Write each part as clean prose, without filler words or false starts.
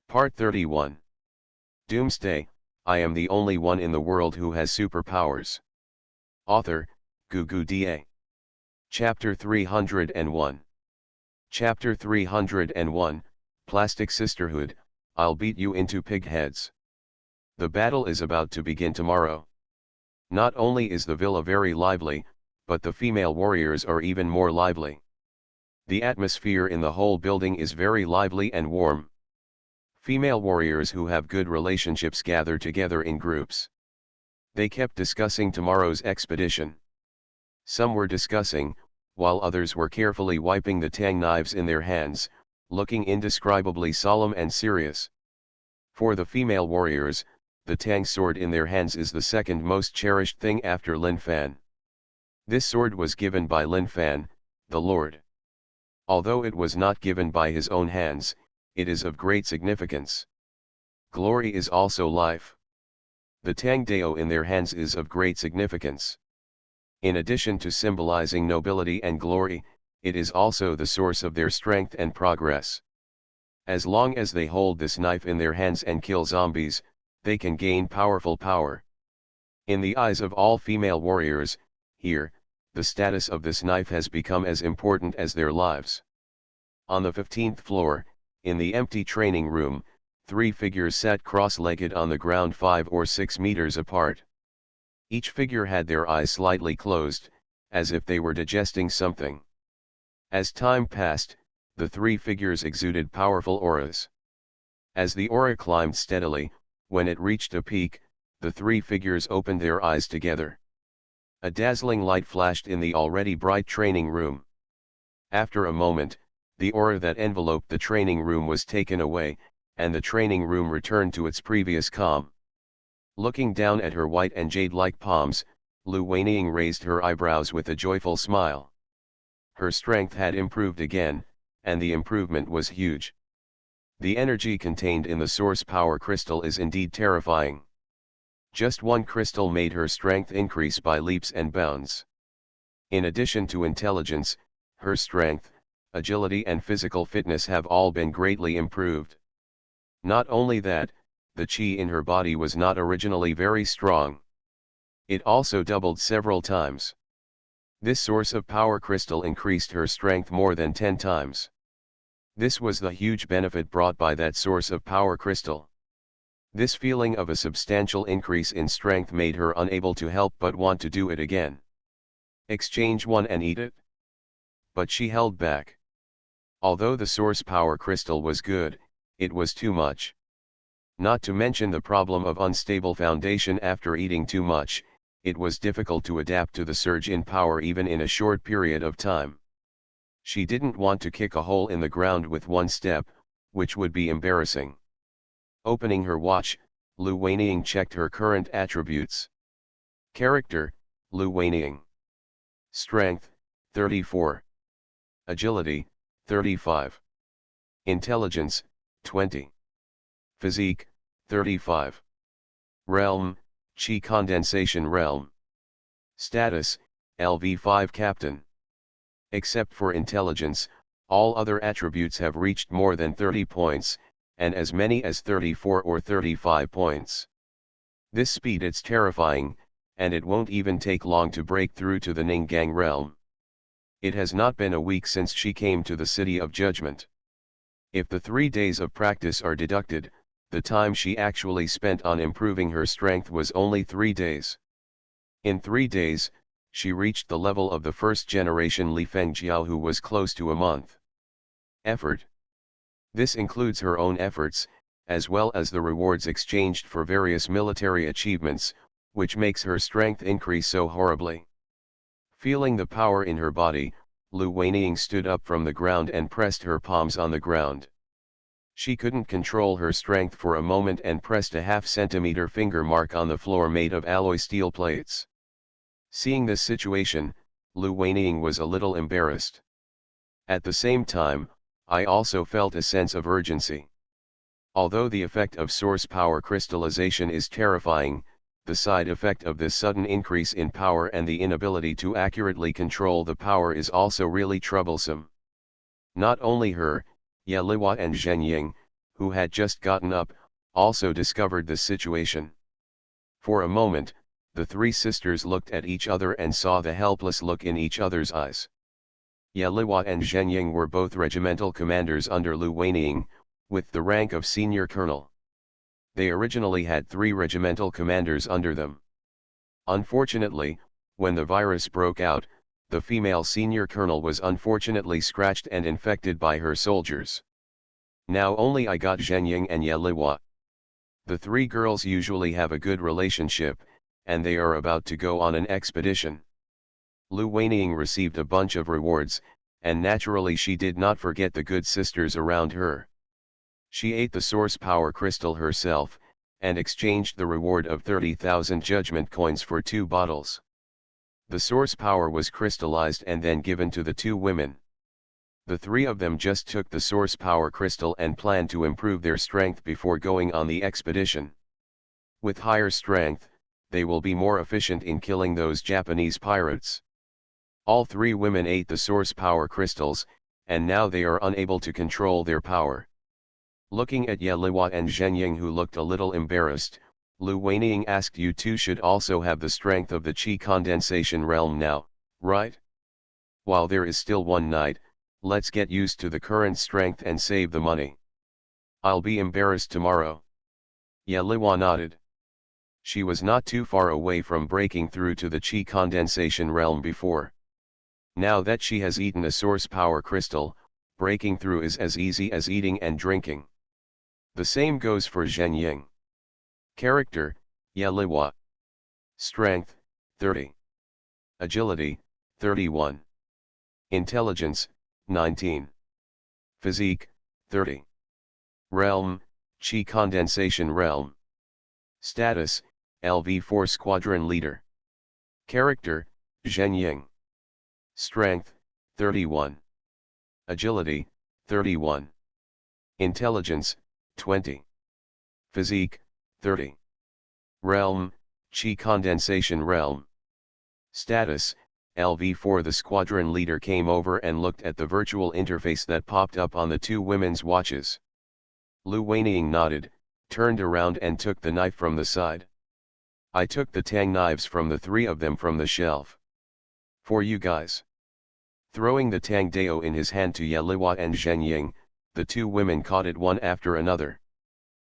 Part 31. Doomsday, I am the only one in the world who has superpowers. Author, Gugu Da. Chapter 301. Chapter 301, Plastic Sisterhood, I'll beat you into pig heads. The battle is about to begin tomorrow. Not only is the villa very lively, but the female warriors are even more lively. The atmosphere in the whole building is very lively and warm. Female warriors who have good relationships gather together in groups. They kept discussing tomorrow's expedition. Some were discussing, while others were carefully wiping the tang knives in their hands, looking indescribably solemn and serious. For the female warriors, the tang sword in their hands is the second most cherished thing after Lin Fan. This sword was given by Lin Fan, the Lord. Although it was not given by his own hands, it is of great significance. Glory is also life. The Tang Dao in their hands is of great significance. In addition to symbolizing nobility and glory, it is also the source of their strength and progress. As long as they hold this knife in their hands and kill zombies, they can gain powerful power. In the eyes of all female warriors, here, the status of this knife has become as important as their lives. On the 15th floor, in the empty training room, 3 figures sat cross-legged on the ground 5 or 6 meters apart. Each figure had their eyes slightly closed, as if they were digesting something. As time passed, the 3 figures exuded powerful auras. As the aura climbed steadily, when it reached a peak, the 3 figures opened their eyes together. A dazzling light flashed in the already bright training room. After a moment, the aura that enveloped the training room was taken away, and the training room returned to its previous calm. Looking down at her white and jade-like palms, Lu Weining raised her eyebrows with a joyful smile. Her strength had improved again, and the improvement was huge. The energy contained in the source power crystal is indeed terrifying. Just one crystal made her strength increase by leaps and bounds. In addition to intelligence, her strength, agility and physical fitness have all been greatly improved. Not only that, the qi in her body was not originally very strong. It also doubled several times. This source of power crystal increased her strength more than 10 times. This was the huge benefit brought by that source of power crystal. This feeling of a substantial increase in strength made her unable to help but want to do it again. Exchange one and eat it? But she held back. Although the source power crystal was good, it was too much. Not to mention the problem of unstable foundation after eating too much, it was difficult to adapt to the surge in power even in a short period of time. She didn't want to kick a hole in the ground with one step, which would be embarrassing. Opening her watch, Lu Weining checked her current attributes. Character, Lu Weining. Strength, 34. Agility, 35. Intelligence, 20. Physique, 35. Realm, Qi Condensation Realm. Status, LV5 Captain. Except for intelligence, all other attributes have reached more than 30 points, and as many as 34 or 35 points. This speed it's terrifying, and it won't even take long to break through to the Ninggang realm. It has not been a week since she came to the City of Judgment. If the 3 days of practice are deducted, the time she actually spent on improving her strength was only 3 days. In 3 days, she reached the level of the first generation Li Fengjiao, who was close to a month. Effort. This includes her own efforts, as well as the rewards exchanged for various military achievements, which makes her strength increase so horribly. Feeling the power in her body, Lu Weining stood up from the ground and pressed her palms on the ground. She couldn't control her strength for a moment and pressed a half-centimeter finger mark on the floor made of alloy steel plates. Seeing this situation, Lu Weining was a little embarrassed. At the same time, I also felt a sense of urgency. Although the effect of source power crystallization is terrifying, the side effect of this sudden increase in power and the inability to accurately control the power is also really troublesome. Not only her, Ye Liwa and Zheng Ying, who had just gotten up, also discovered the situation. For a moment, the three sisters looked at each other and saw the helpless look in each other's eyes. Yeliwa and Zhenying were both regimental commanders under Lu Weining, with the rank of senior colonel. They originally had 3 regimental commanders under them. Unfortunately, when the virus broke out, the female senior colonel was unfortunately scratched and infected by her soldiers. Now only I got Zhenying and Yeliwa. The 3 girls usually have a good relationship, and they are about to go on an expedition. Lu Weining received a bunch of rewards, and naturally she did not forget the good sisters around her. She ate the source power crystal herself, and exchanged the reward of 30,000 judgment coins for 2 bottles. The source power was crystallized and then given to the 2 women. The 3 of them just took the source power crystal and planned to improve their strength before going on the expedition. With higher strength, they will be more efficient in killing those Japanese pirates. All 3 women ate the source power crystals, and now they are unable to control their power. Looking at Yeliwa and Zhenying, who looked a little embarrassed, Lu Weining asked, "You two should also have the strength of the Qi condensation realm now, right? While there is still one night, let's get used to the current strength and save the money. I'll be embarrassed tomorrow." Yeliwa nodded. She was not too far away from breaking through to the Qi condensation realm before. Now that she has eaten a source power crystal, breaking through is as easy as eating and drinking. The same goes for Zhenying. Character, Yeliwa. Strength, 30. Agility, 31. Intelligence, 19. Physique, 30. Realm, Qi condensation realm. Status, LV4 squadron leader. Character, Zhenying. Strength, 31. Agility, 31. Intelligence, 20. Physique, 30. Realm, Qi condensation realm. Status, LV4. The squadron leader came over and looked at the virtual interface that popped up on the 2 women's watches. Lu Weining nodded, turned around and took the knife from the side. "I took the tang knives from the 3 of them from the shelf. For you guys." Throwing the tang dao in his hand to Yeliwa and Zhenying, the 2 women caught it one after another.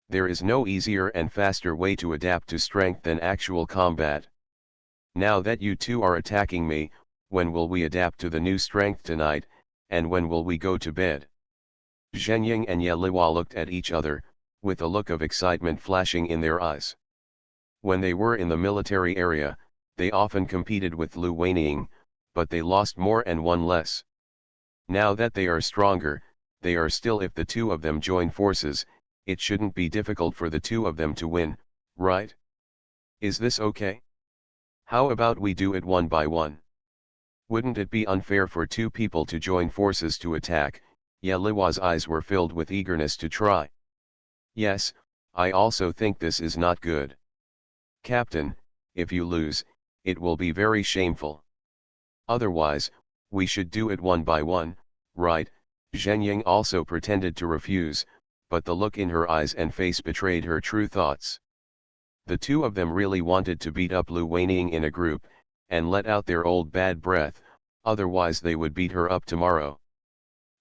There is no easier and faster way to adapt to strength than actual combat. Now that you 2 are attacking me, when will we adapt to the new strength tonight, and when will we go to bed? Zhenying and Yeliwa looked at each other, with a look of excitement flashing in their eyes. When they were in the military area, they often competed with Lu Weining, but they lost more and won less. Now that they are stronger, they are still. If the 2 of them join forces, it shouldn't be difficult for the 2 of them to win, right? Is this okay? How about we do it one by one? Wouldn't it be unfair for 2 people to join forces to attack? Yeliwa's eyes were filled with eagerness to try. Yes, I also think this is not good. Captain, if you lose, it will be very shameful. Otherwise, we should do it one by one, right? Zhenying also pretended to refuse, but the look in her eyes and face betrayed her true thoughts. The 2 of them really wanted to beat up Lu Weining in a group, and let out their old bad breath, otherwise they would beat her up tomorrow.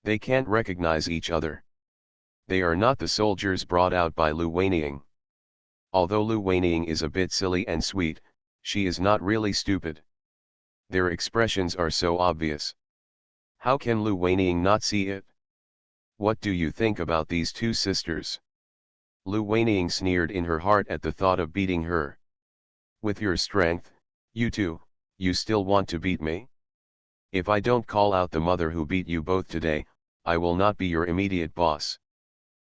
They can't recognize each other. They are not the soldiers brought out by Lu Weining. Although Lu Weining is a bit silly and sweet, she is not really stupid. Their expressions are so obvious. How can Lu Weining not see it? What do you think about these 2 sisters? Lu Weining sneered in her heart at the thought of beating her. With your strength, you 2, you still want to beat me? If I don't call out the mother who beat you both today, I will not be your immediate boss.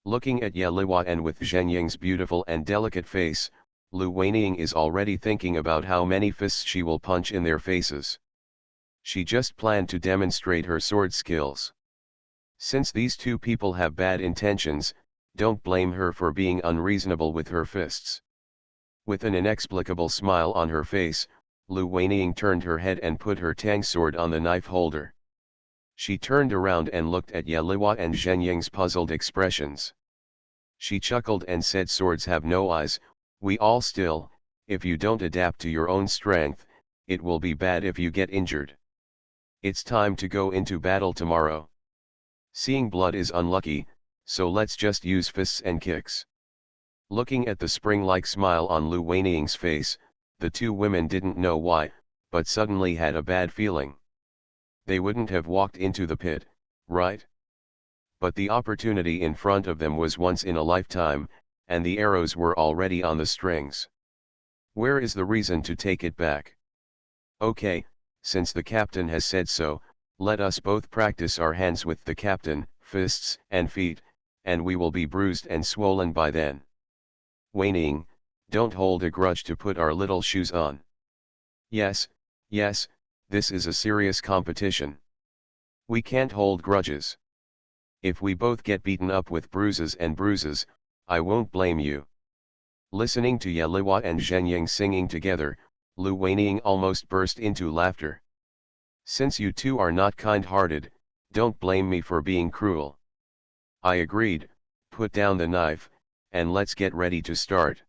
Looking at Yeliwa and with Zhenying's beautiful and delicate face, Lu Weining is already thinking about how many fists she will punch in their faces. She just planned to demonstrate her sword skills. Since these 2 people have bad intentions, don't blame her for being unreasonable with her fists. With an inexplicable smile on her face, Lu Weining turned her head and put her tang sword on the knife holder. She turned around and looked at Yeliwa and Zhenying's puzzled expressions. She chuckled and said, swords have no eyes, we all still, if you don't adapt to your own strength, it will be bad if you get injured. It's time to go into battle tomorrow. Seeing blood is unlucky, so let's just use fists and kicks. Looking at the spring-like smile on Lu Weiniang's face, the two women didn't know why, but suddenly had a bad feeling. They wouldn't have walked into the pit, right? But the opportunity in front of them was once in a lifetime, and the arrows were already on the strings. Where is the reason to take it back? Okay, since the captain has said so, let us both practice our hands with the captain, fists and feet, and we will be bruised and swollen by then. Weiniang, don't hold a grudge to put our little shoes on. Yes, yes, this is a serious competition. We can't hold grudges. If we both get beaten up with bruises, I won't blame you. Listening to Ye Liwa and Zhen Ying singing together, Lu Weiniang almost burst into laughter. Since you two are not kind-hearted, don't blame me for being cruel. I agreed, put down the knife, and let's get ready to start.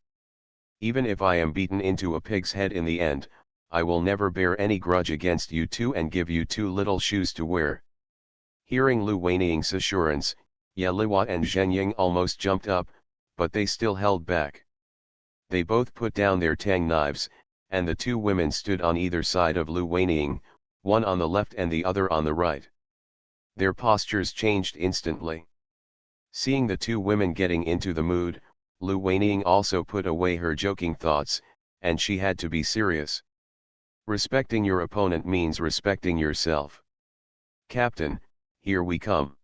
Even if I am beaten into a pig's head in the end, I will never bear any grudge against you two and give you two little shoes to wear. Hearing Lu Weiniang's assurance, Ye Liwa and Zhen Ying almost jumped up, but they still held back. They both put down their tang knives, and the two women stood on either side of Lu Weiniang, one on the left and the other on the right. Their postures changed instantly. Seeing the two women getting into the mood, Lu Weiniang also put away her joking thoughts, and she had to be serious. Respecting your opponent means respecting yourself. Captain, here we come.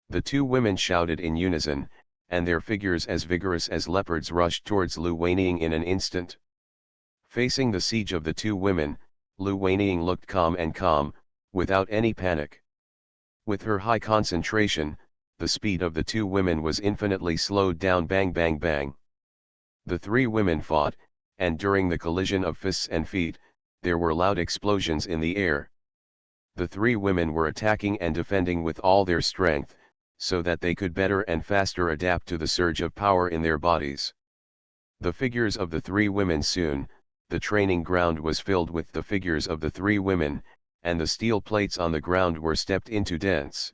The two women shouted in unison, and their figures as vigorous as leopards rushed towards Lu Weiniang in an instant. Facing the siege of the two women, Lu Weiniang looked calm, without any panic. With her high concentration, the speed of the two women was infinitely slowed down. Bang bang bang. The three women fought, and during the collision of fists and feet, there were loud explosions in the air. The three women were attacking and defending with all their strength, so that they could better and faster adapt to the surge of power in their bodies. The figures of the three women soon, the training ground was filled with the figures of the three women, and the steel plates on the ground were stepped into dents.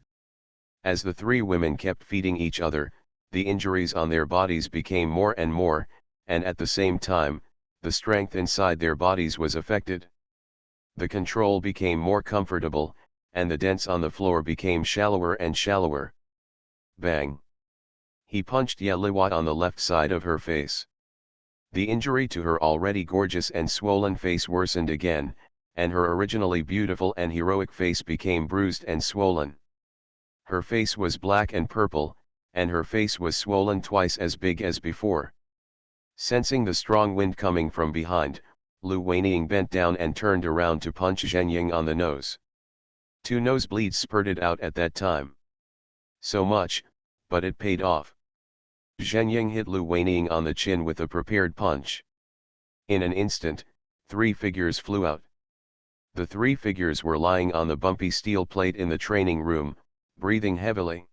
As the three women kept feeding each other, the injuries on their bodies became more and more, and at the same time, the strength inside their bodies was affected. The control became more comfortable, and the dents on the floor became shallower and shallower. Bang! He punched Ye Liwa on the left side of her face. The injury to her already gorgeous and swollen face worsened again, and her originally beautiful and heroic face became bruised and swollen. Her face was black and purple, and her face was swollen twice as big as before. Sensing the strong wind coming from behind, Lu Weiniang bent down and turned around to punch Zhen Ying on the nose. Two nosebleeds spurted out at that time. So much, but it paid off. Zhen Ying hit Lu Weiniang on the chin with a prepared punch. In an instant, three figures flew out. The three figures were lying on the bumpy steel plate in the training room, breathing heavily.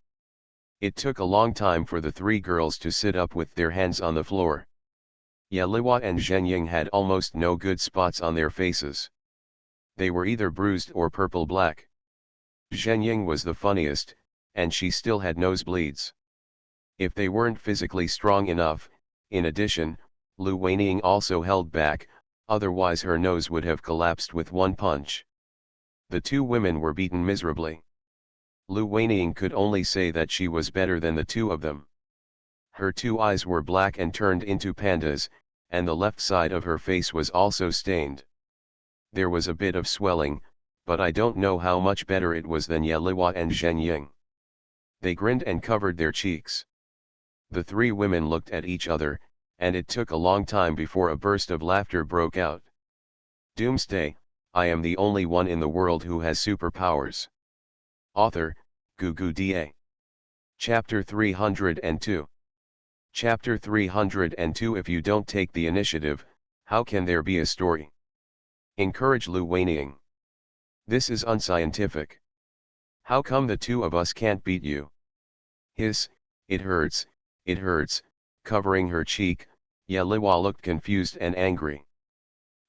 It took a long time for the three girls to sit up with their hands on the floor. Ye Liwa and Zhen Ying had almost no good spots on their faces. They were either bruised or purple-black. Zhen Ying was the funniest, and she still had nosebleeds. If they weren't physically strong enough, in addition, Lu Weiniang also held back, otherwise her nose would have collapsed with one punch. The two women were beaten miserably. Lu Weiniang could only say that she was better than the two of them. Her two eyes were black and turned into pandas, and the left side of her face was also stained. There was a bit of swelling, but I don't know how much better it was than Ye Liwa and Zhen Ying. They grinned and covered their cheeks. The three women looked at each other, and it took a long time before a burst of laughter broke out. Doomsday, I am the only one in the world who has superpowers. Author, Gugu Da. Chapter 302. Chapter 302. If you don't take the initiative, how can there be a story? Encourage Lu Weiniang. This is unscientific. How come the two of us can't beat you? Hiss, it hurts, It hurts, covering her cheek. Yeliwa looked confused and angry.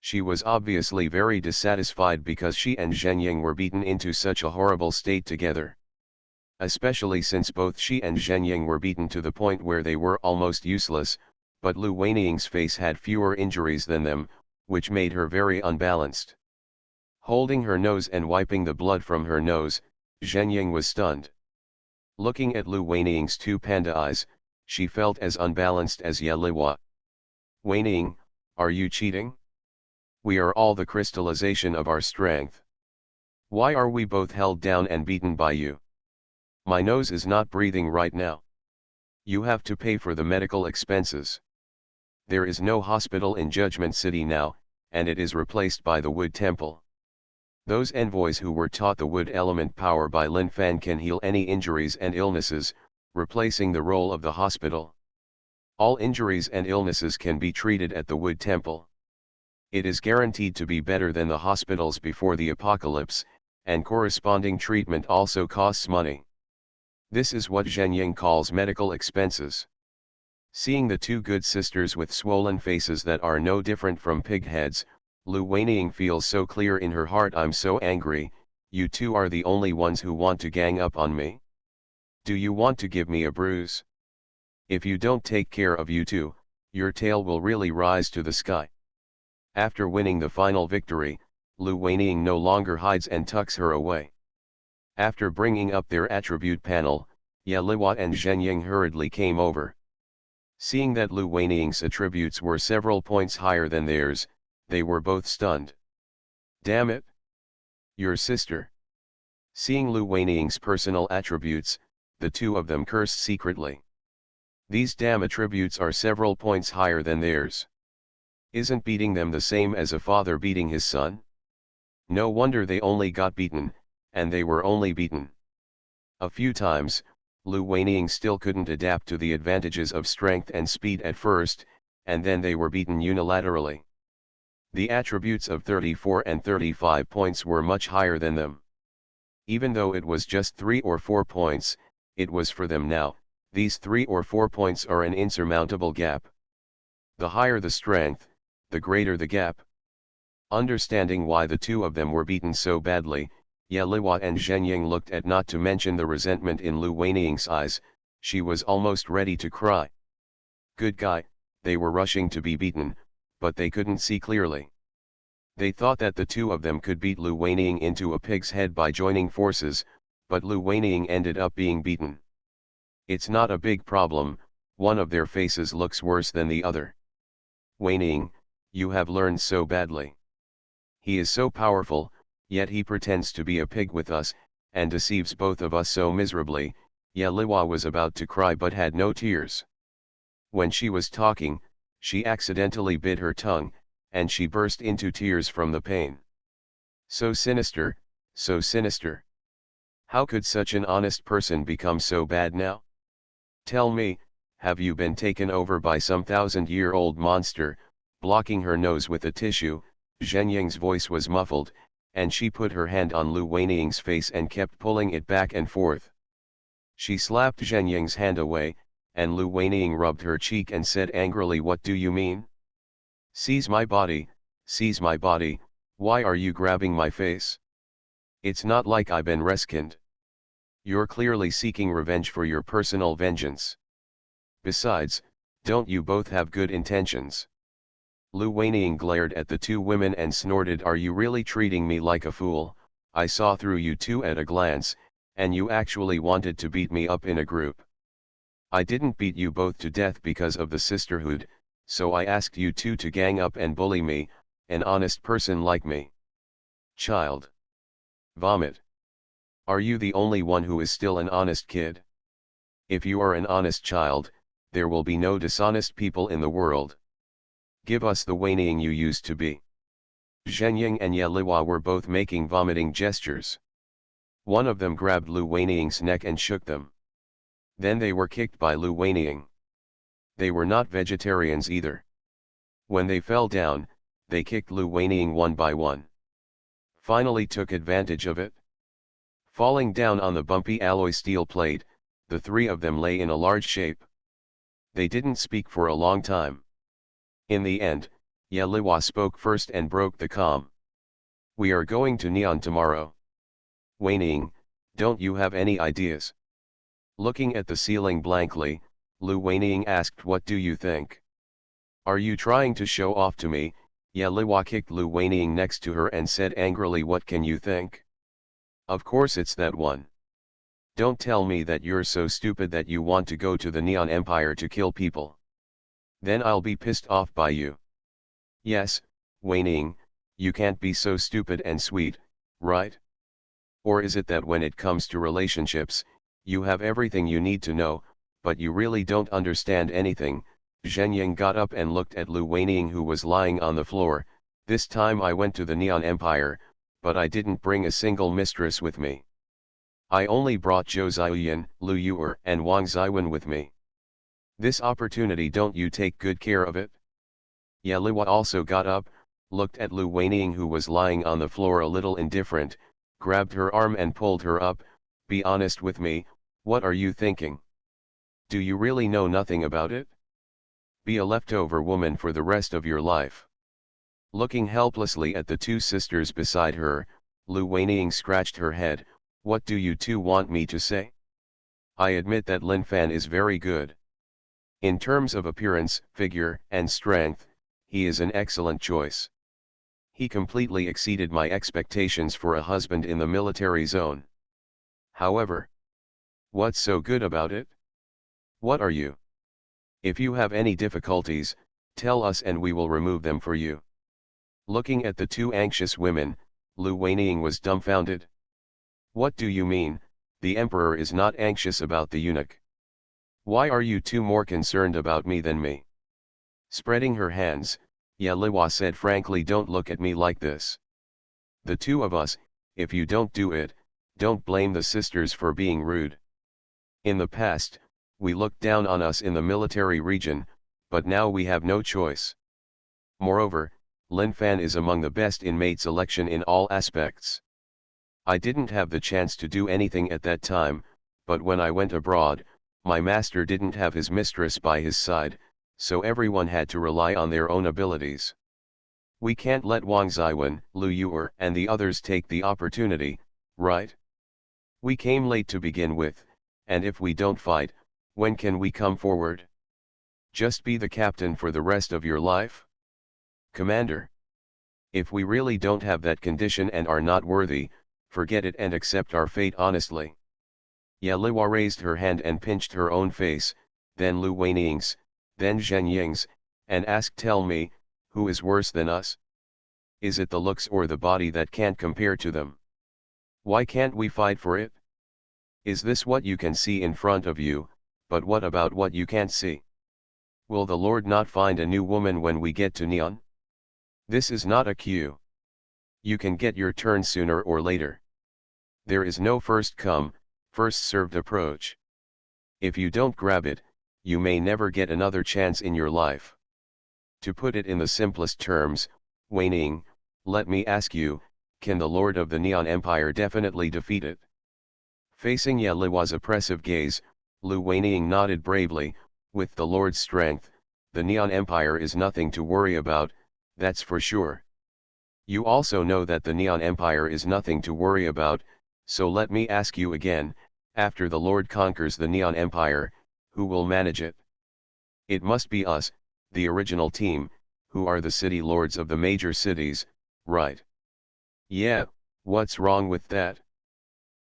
She was obviously very dissatisfied because she and Zhenying were beaten into such a horrible state together. Especially since both she and Zhenying were beaten to the point where they were almost useless, but Lu Weiniang's face had fewer injuries than them, which made her very unbalanced. Holding her nose and wiping the blood from her nose, Zhenying was stunned. Looking at Lu Weiniang's two panda eyes, she felt as unbalanced as Yeliwa. Weiniang, are you cheating? We are all the crystallization of our strength. Why are we both held down and beaten by you? My nose is not breathing right now. You have to pay for the medical expenses. There is no hospital in Judgment City now, and it is replaced by the Wood Temple. Those envoys who were taught the wood element power by Lin Fan can heal any injuries and illnesses, replacing the role of the hospital. All injuries and illnesses can be treated at the Wood Temple. It is guaranteed to be better than the hospitals before the apocalypse, and corresponding treatment also costs money. This is what Zhenying calls medical expenses. Seeing the two good sisters with swollen faces that are no different from pig heads, Lu Weiniang feels so clear in her heart. I'm so angry, you two are the only ones who want to gang up on me. Do you want to give me a bruise? If you don't take care of you two, your tail will really rise to the sky. After winning the final victory, Lu Weiniang no longer hides and tucks her away. After bringing up their attribute panel, Yeliwa and Zhenying hurriedly came over. Seeing that Lu Weiniang's attributes were several points higher than theirs, they were both stunned. Damn it! Your sister. Seeing Lu Weiniang's personal attributes, the two of them cursed secretly. These damn attributes are several points higher than theirs. Isn't beating them the same as a father beating his son? No wonder they only got beaten, and they were only beaten a few times. Lu Weiniang still couldn't adapt to the advantages of strength and speed at first, and then they were beaten unilaterally. The attributes of 34 and 35 points were much higher than them. Even though it was just 3 or 4 points, it was for them now. These 3 or 4 points are an insurmountable gap. The higher the strength, the greater the gap. Understanding why the two of them were beaten so badly, Yeliwa and Zhenying looked at, not to mention the resentment in Lu Weiniang's eyes. She was almost ready to cry. Good guy, they were rushing to be beaten, but they couldn't see clearly. They thought that the two of them could beat Lu Weiniang into a pig's head by joining forces, but Lu Weiniang ended up being beaten. It's not a big problem, one of their faces looks worse than the other. Weiniang, you have learned so badly. He is so powerful, yet he pretends to be a pig with us, and deceives both of us so miserably. Yeliwa was about to cry but had no tears. When she was talking, she accidentally bit her tongue, and she burst into tears from the pain. So sinister, so sinister. How could such an honest person become so bad now? Tell me, have you been taken over by some 1,000-year-old monster? Blocking her nose with a tissue, Zhenying's voice was muffled, and she put her hand on Lu Weiniang's face and kept pulling it back and forth. She slapped Zhenying's hand away, and Lu Weiniang rubbed her cheek and said angrily, what do you mean? Seize my body, why are you grabbing my face? It's not like I've been rescued. You're clearly seeking revenge for your personal vengeance. Besides, don't you both have good intentions? Lu Weiniang glared at the two women and snorted, are you really treating me like a fool? I saw through you two at a glance, and you actually wanted to beat me up in a group. I didn't beat you both to death because of the sisterhood, so I asked you two to gang up and bully me, an honest person like me. Child. Vomit. Are you the only one who is still an honest kid? If you are an honest child, there will be no dishonest people in the world. Give us the Weiniang you used to be. Zhenying and Yeliwa were both making vomiting gestures. One of them grabbed Lu Weiniang's neck and shook them. Then they were kicked by Lu Weiniang. They were not vegetarians either. When they fell down, they kicked Lu Weiniang one by one. Finally took advantage of it. Falling down on the bumpy alloy steel plate, the three of them lay in a large shape. They didn't speak for a long time. In the end, Yeliwa spoke first and broke the calm. We are going to Neon tomorrow. Wei-Ning, don't you have any ideas? Looking at the ceiling blankly, Lu Wei-Ning asked, what do you think? Are you trying to show off to me? Yeliwa kicked Lu Wei-Ning next to her and said angrily, what can you think? Of course it's that one. Don't tell me that you're so stupid that you want to go to the Neon Empire to kill people. Then I'll be pissed off by you. Yes, Wei-Ning, you can't be so stupid and sweet, right? Or is it that when it comes to relationships, you have everything you need to know, but you really don't understand anything? Zhen Ying got up and looked at Lu Wei-Ning, who was lying on the floor. This time I went to the Neon Empire, but I didn't bring a single mistress with me. I only brought Zhou Ziyan, Lu Yuer and Wang Ziwen with me. This opportunity, don't you take good care of it? Yeliwa also got up, looked at Lu Wei-Ning, who was lying on the floor a little indifferent, grabbed her arm and pulled her up. Be honest with me, what are you thinking? Do you really know nothing about it? Be a leftover woman for the rest of your life. Looking helplessly at the two sisters beside her, Lu Wei-Ning scratched her head. What do you two want me to say? I admit that Lin Fan is very good. In terms of appearance, figure, and strength, he is an excellent choice. He completely exceeded my expectations for a husband in the military zone. However, what's so good about it? What are you? If you have any difficulties, tell us and we will remove them for you. Looking at the two anxious women, Lu Wei-Ning was dumbfounded. What do you mean? The emperor is not anxious about the eunuch. Why are you two more concerned about me than me? Spreading her hands, Yeliwa said frankly, don't look at me like this. The two of us, if you don't do it, don't blame the sisters for being rude. In the past, we looked down on us in the military region, but now we have no choice. Moreover, Lin Fan is among the best in mate selection in all aspects. I didn't have the chance to do anything at that time, but when I went abroad, my master didn't have his mistress by his side, so everyone had to rely on their own abilities. We can't let Wang Ziwen, Lu Yuer and the others take the opportunity, right? We came late to begin with, and if we don't fight, when can we come forward? Just be the captain for the rest of your life? Commander. If we really don't have that condition and are not worthy, forget it and accept our fate honestly. Yeliwa raised her hand and pinched her own face, then Lu Wei-Ning's, then Zhen Ying's, and asked, tell me, who is worse than us? Is it the looks or the body that can't compare to them? Why can't we fight for it? Is this what you can see in front of you, but what about what you can't see? Will the Lord not find a new woman when we get to Neon? This is not a queue. You can get your turn sooner or later. There is no first come, first served approach. If you don't grab it, you may never get another chance in your life. To put it in the simplest terms, Wei-Ning, let me ask you, can the Lord of the Neon Empire definitely defeat it? Facing Yeliwa's oppressive gaze, Lu Wei-Ning nodded bravely. With the Lord's strength, the Neon Empire is nothing to worry about, that's for sure. You also know that the Neon Empire is nothing to worry about, so let me ask you again, after the Lord conquers the Neon Empire, who will manage it? It must be us, the original team, who are the city lords of the major cities, right? Yeah, what's wrong with that?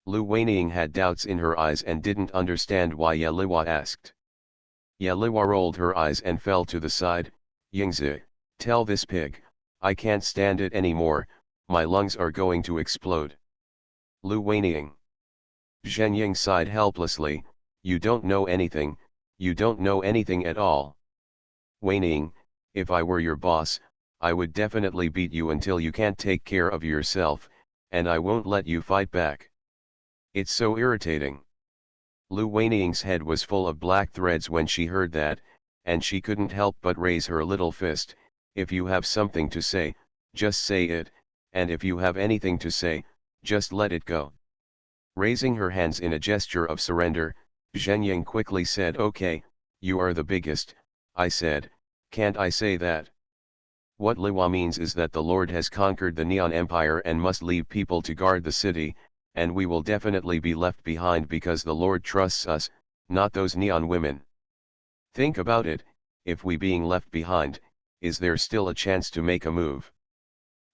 Lu Wei-Ning had doubts in her eyes and didn't understand why Yeliwa asked. Yeliwa rolled her eyes and fell to the side. Yingzi, tell this pig, I can't stand it anymore, my lungs are going to explode. Lu Wei-Ning. Zhen Ying sighed helplessly, you don't know anything, you don't know anything at all. Wei-Ning, if I were your boss, I would definitely beat you until you can't take care of yourself, and I won't let you fight back. It's so irritating. Lu Wei-Ning's head was full of black threads when she heard that, and she couldn't help but raise her little fist. If you have something to say, just say it, and if you have anything to say, just let it go. Raising her hands in a gesture of surrender, Zhen Ying quickly said, okay, "You are the biggest," I said. "Can't I say that?" What Liwa means is that the Lord has conquered the Neon Empire and must leave people to guard the city, and we will definitely be left behind because the Lord trusts us, not those neon women. Think about it, if we being left behind, is there still a chance to make a move?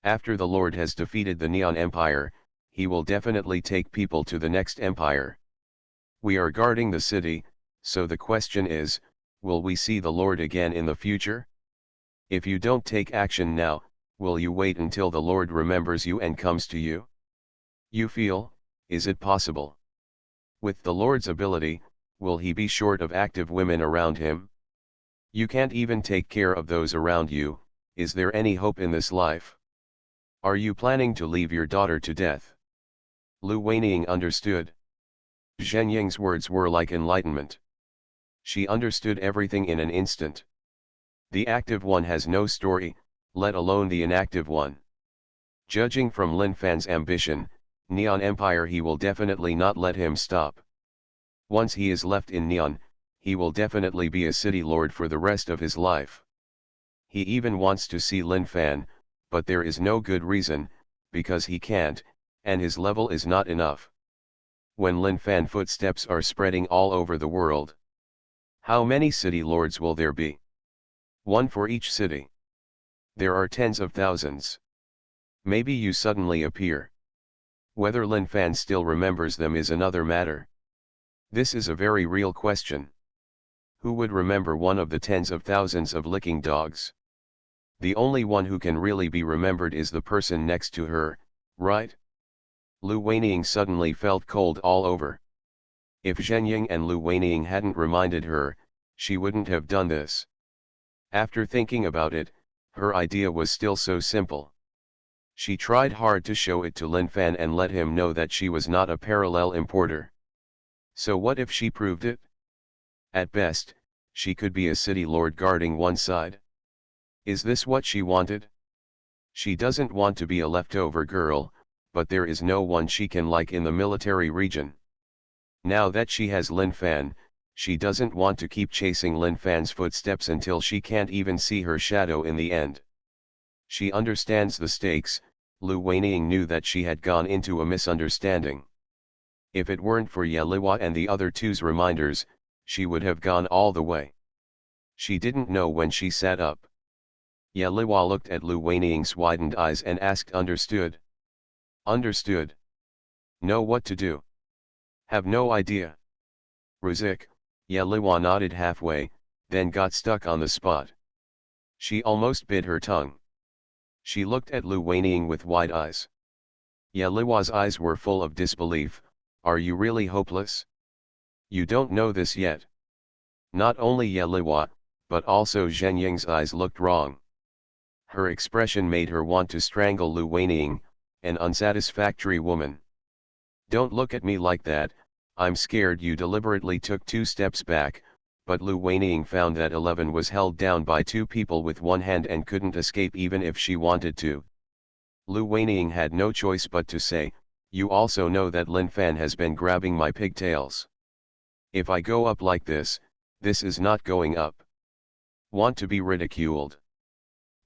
After the Lord has defeated the Neon Empire, he will definitely take people to the next empire. We are guarding the city, so the question is, will we see the Lord again in the future? If you don't take action now, will you wait until the Lord remembers you and comes to you? You feel, is it possible? With the Lord's ability, will he be short of active women around him? You can't even take care of those around you, is there any hope in this life? Are you planning to leave your daughter to death? Lu Weining understood. Zhen Ying's words were like enlightenment. She understood everything in an instant. The active one has no story, let alone the inactive one. Judging from Lin Fan's ambition, Neon Empire he will definitely not let him stop. Once he is left in Neon, he will definitely be a city lord for the rest of his life. He even wants to see Lin Fan, but there is no good reason, because he can't, and his level is not enough. When Lin Fan footsteps are spreading all over the world, how many city lords will there be? One for each city. There are tens of thousands. Maybe you suddenly appear. Whether Lin Fan still remembers them is another matter. This is a very real question. Who would remember one of the tens of thousands of licking dogs? The only one who can really be remembered is the person next to her, right? Lu Weining suddenly felt cold all over. If Zhen Ying and Lu Weining hadn't reminded her, she wouldn't have done this. After thinking about it, her idea was still so simple. She tried hard to show it to Lin Fan and let him know that she was not a parallel importer. So what if she proved it? At best, she could be a city lord guarding one side. Is this what she wanted? She doesn't want to be a leftover girl, but there is no one she can like in the military region. Now that she has Lin Fan, she doesn't want to keep chasing Lin Fan's footsteps until she can't even see her shadow in the end. She understands the stakes. Lu Weining knew that she had gone into a misunderstanding. If it weren't for Ye Liwa and the other two's reminders, she would have gone all the way. She didn't know when she sat up. Ye Liwa looked at Lu Weining's widened eyes and asked, "Understood?" "Understood. Know what to do?" "Have no idea." "Ruzik," Ye Liwa nodded halfway, then got stuck on the spot. She almost bit her tongue. She looked at Lu Weining with wide eyes. Ye Liwa's eyes were full of disbelief. "Are you really hopeless? You don't know this yet?" Not only Ye Liwa, but also Zhen Ying's eyes looked wrong. Her expression made her want to strangle Lu Weining, an unsatisfactory woman. "Don't look at me like that, I'm scared." You deliberately took 2 steps back, but Lu Weining found that 11 was held down by 2 people with one hand and couldn't escape even if she wanted to. Lu Weining had no choice but to say, "You also know that Lin Fan has been grabbing my pigtails. If I go up like this is not going up. Want to be ridiculed?"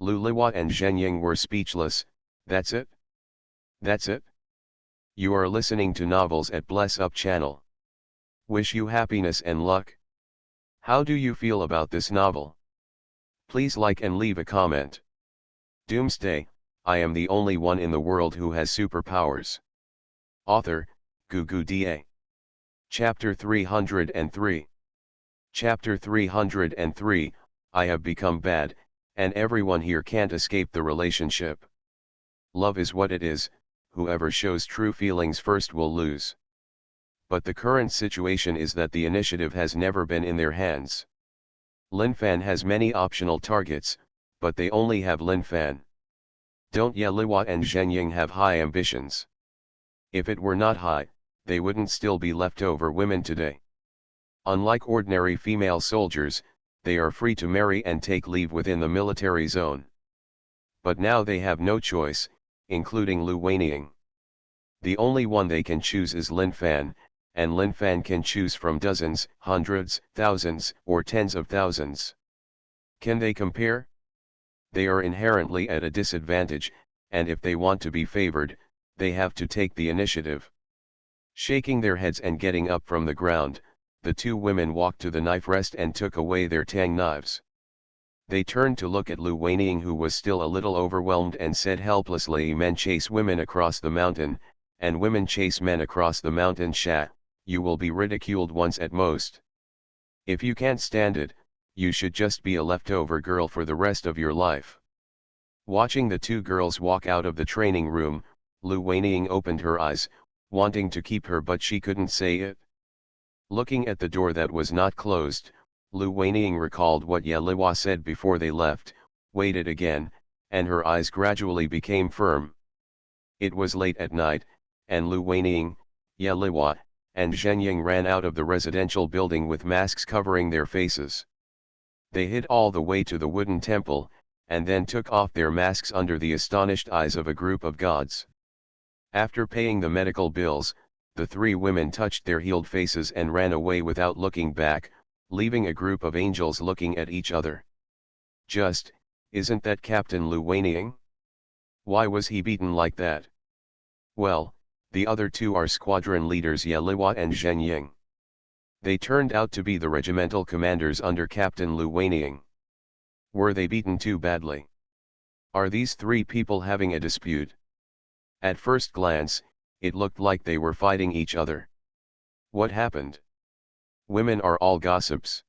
Lu Liwa and Zhen Ying were speechless. "That's it? That's it?" You are listening to Novels at Bless Up channel. Wish you happiness and luck. How do you feel about this novel? Please like and leave a comment. Doomsday, I am the only one in the world who has superpowers. Author, Gugu Da. Chapter 303. Chapter 303, I have become bad, and everyone here can't escape the relationship. Love is what it is, whoever shows true feelings first will lose. But the current situation is that the initiative has never been in their hands. Lin Fan has many optional targets, but they only have Lin Fan. Don't Ye Liwa and Zhen Ying have high ambitions? If it were not high, they wouldn't still be leftover women today. Unlike ordinary female soldiers, they are free to marry and take leave within the military zone. But now they have no choice, including Lu Weining. The only one they can choose is Lin Fan, and Lin Fan can choose from dozens, hundreds, thousands, or tens of thousands. Can they compare? They are inherently at a disadvantage, and if they want to be favored, they have to take the initiative. Shaking their heads and getting up from the ground, the two women walked to the knife rest and took away their tang knives. They turned to look at Lu Weining, who was still a little overwhelmed, and said helplessly, "Men chase women across the mountain, and women chase men across the mountain. You will be ridiculed once at most. If you can't stand it, you should just be a leftover girl for the rest of your life." Watching the two girls walk out of the training room, Lu Weining opened her eyes, wanting to keep her, but she couldn't say it. Looking at the door that was not closed, Lu Weining recalled what Ye Liwa said before they left, waited again, and her eyes gradually became firm. It was late at night, and Lu Weining, Ye Liwa, and Zhenying ran out of the residential building with masks covering their faces. They hid all the way to the wooden temple, and then took off their masks under the astonished eyes of a group of gods. After paying the medical bills, the three women touched their healed faces and ran away without looking back, leaving a group of angels looking at each other. Isn't that Captain Lu Weining? Why was he beaten like that? Well, the other two are squadron leaders Ye Liwa and Zhenying. They turned out to be the regimental commanders under Captain Lu Weining. Were they beaten too badly? Are these three people having a dispute? At first glance, it looked like they were fighting each other. What happened? Women are all gossips.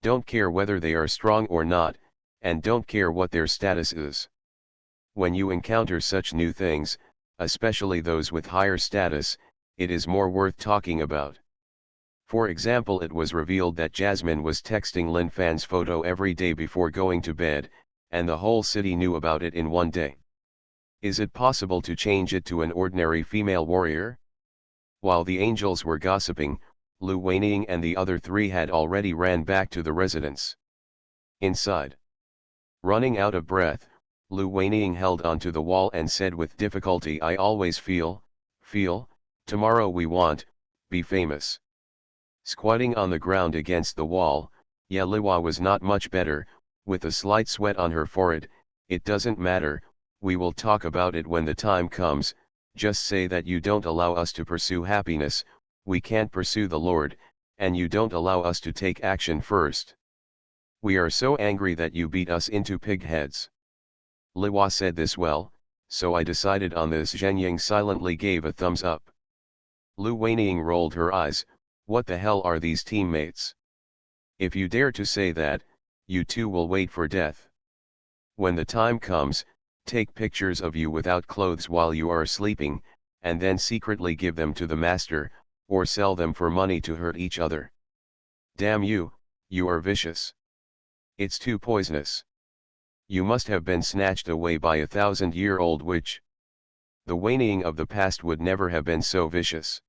Don't care whether they are strong or not, and don't care what their status is. When you encounter such new things, especially those with higher status, it is more worth talking about. For example, it was revealed that Jasmine was texting Lin Fan's photo every day before going to bed, and the whole city knew about it in one day. Is it possible to change it to an ordinary female warrior? While the angels were gossiping, Lu Weining and the other three had already ran back to the residence. Inside, running out of breath, Lu Weining held onto the wall and said with difficulty, "I always feel, tomorrow we want, be famous." Squatting on the ground against the wall, Ye Liwa was not much better, with a slight sweat on her forehead. "It doesn't matter, we will talk about it when the time comes. Just say that you don't allow us to pursue happiness, we can't pursue the Lord, and you don't allow us to take action first. We are so angry that you beat us into pig heads." Liwa said this well, so I decided on this. Zhenying silently gave a thumbs up. Lu Weining rolled her eyes. What the hell are these teammates? If you dare to say that, you too will wait for death. When the time comes, take pictures of you without clothes while you are sleeping, and then secretly give them to the master, or sell them for money to hurt each other. Damn you, you are vicious. It's too poisonous. You must have been snatched away by a 1,000-year-old witch. The Weining of the past would never have been so vicious.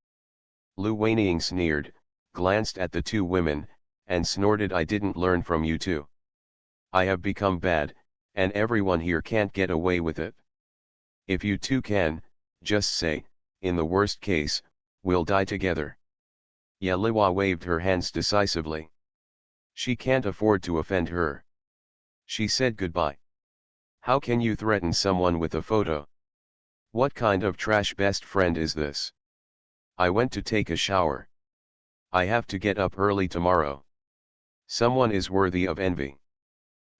Lu Weining sneered, glanced at the two women, and snorted, "I didn't learn from you two. I have become bad, and everyone here can't get away with it. If you two can, just say, in the worst case, we'll die together." Ye Liwa waved her hands decisively. She can't afford to offend her. She said goodbye. "How can you threaten someone with a photo? What kind of trash best friend is this? I went to take a shower. I have to get up early tomorrow. Someone is worthy of envy."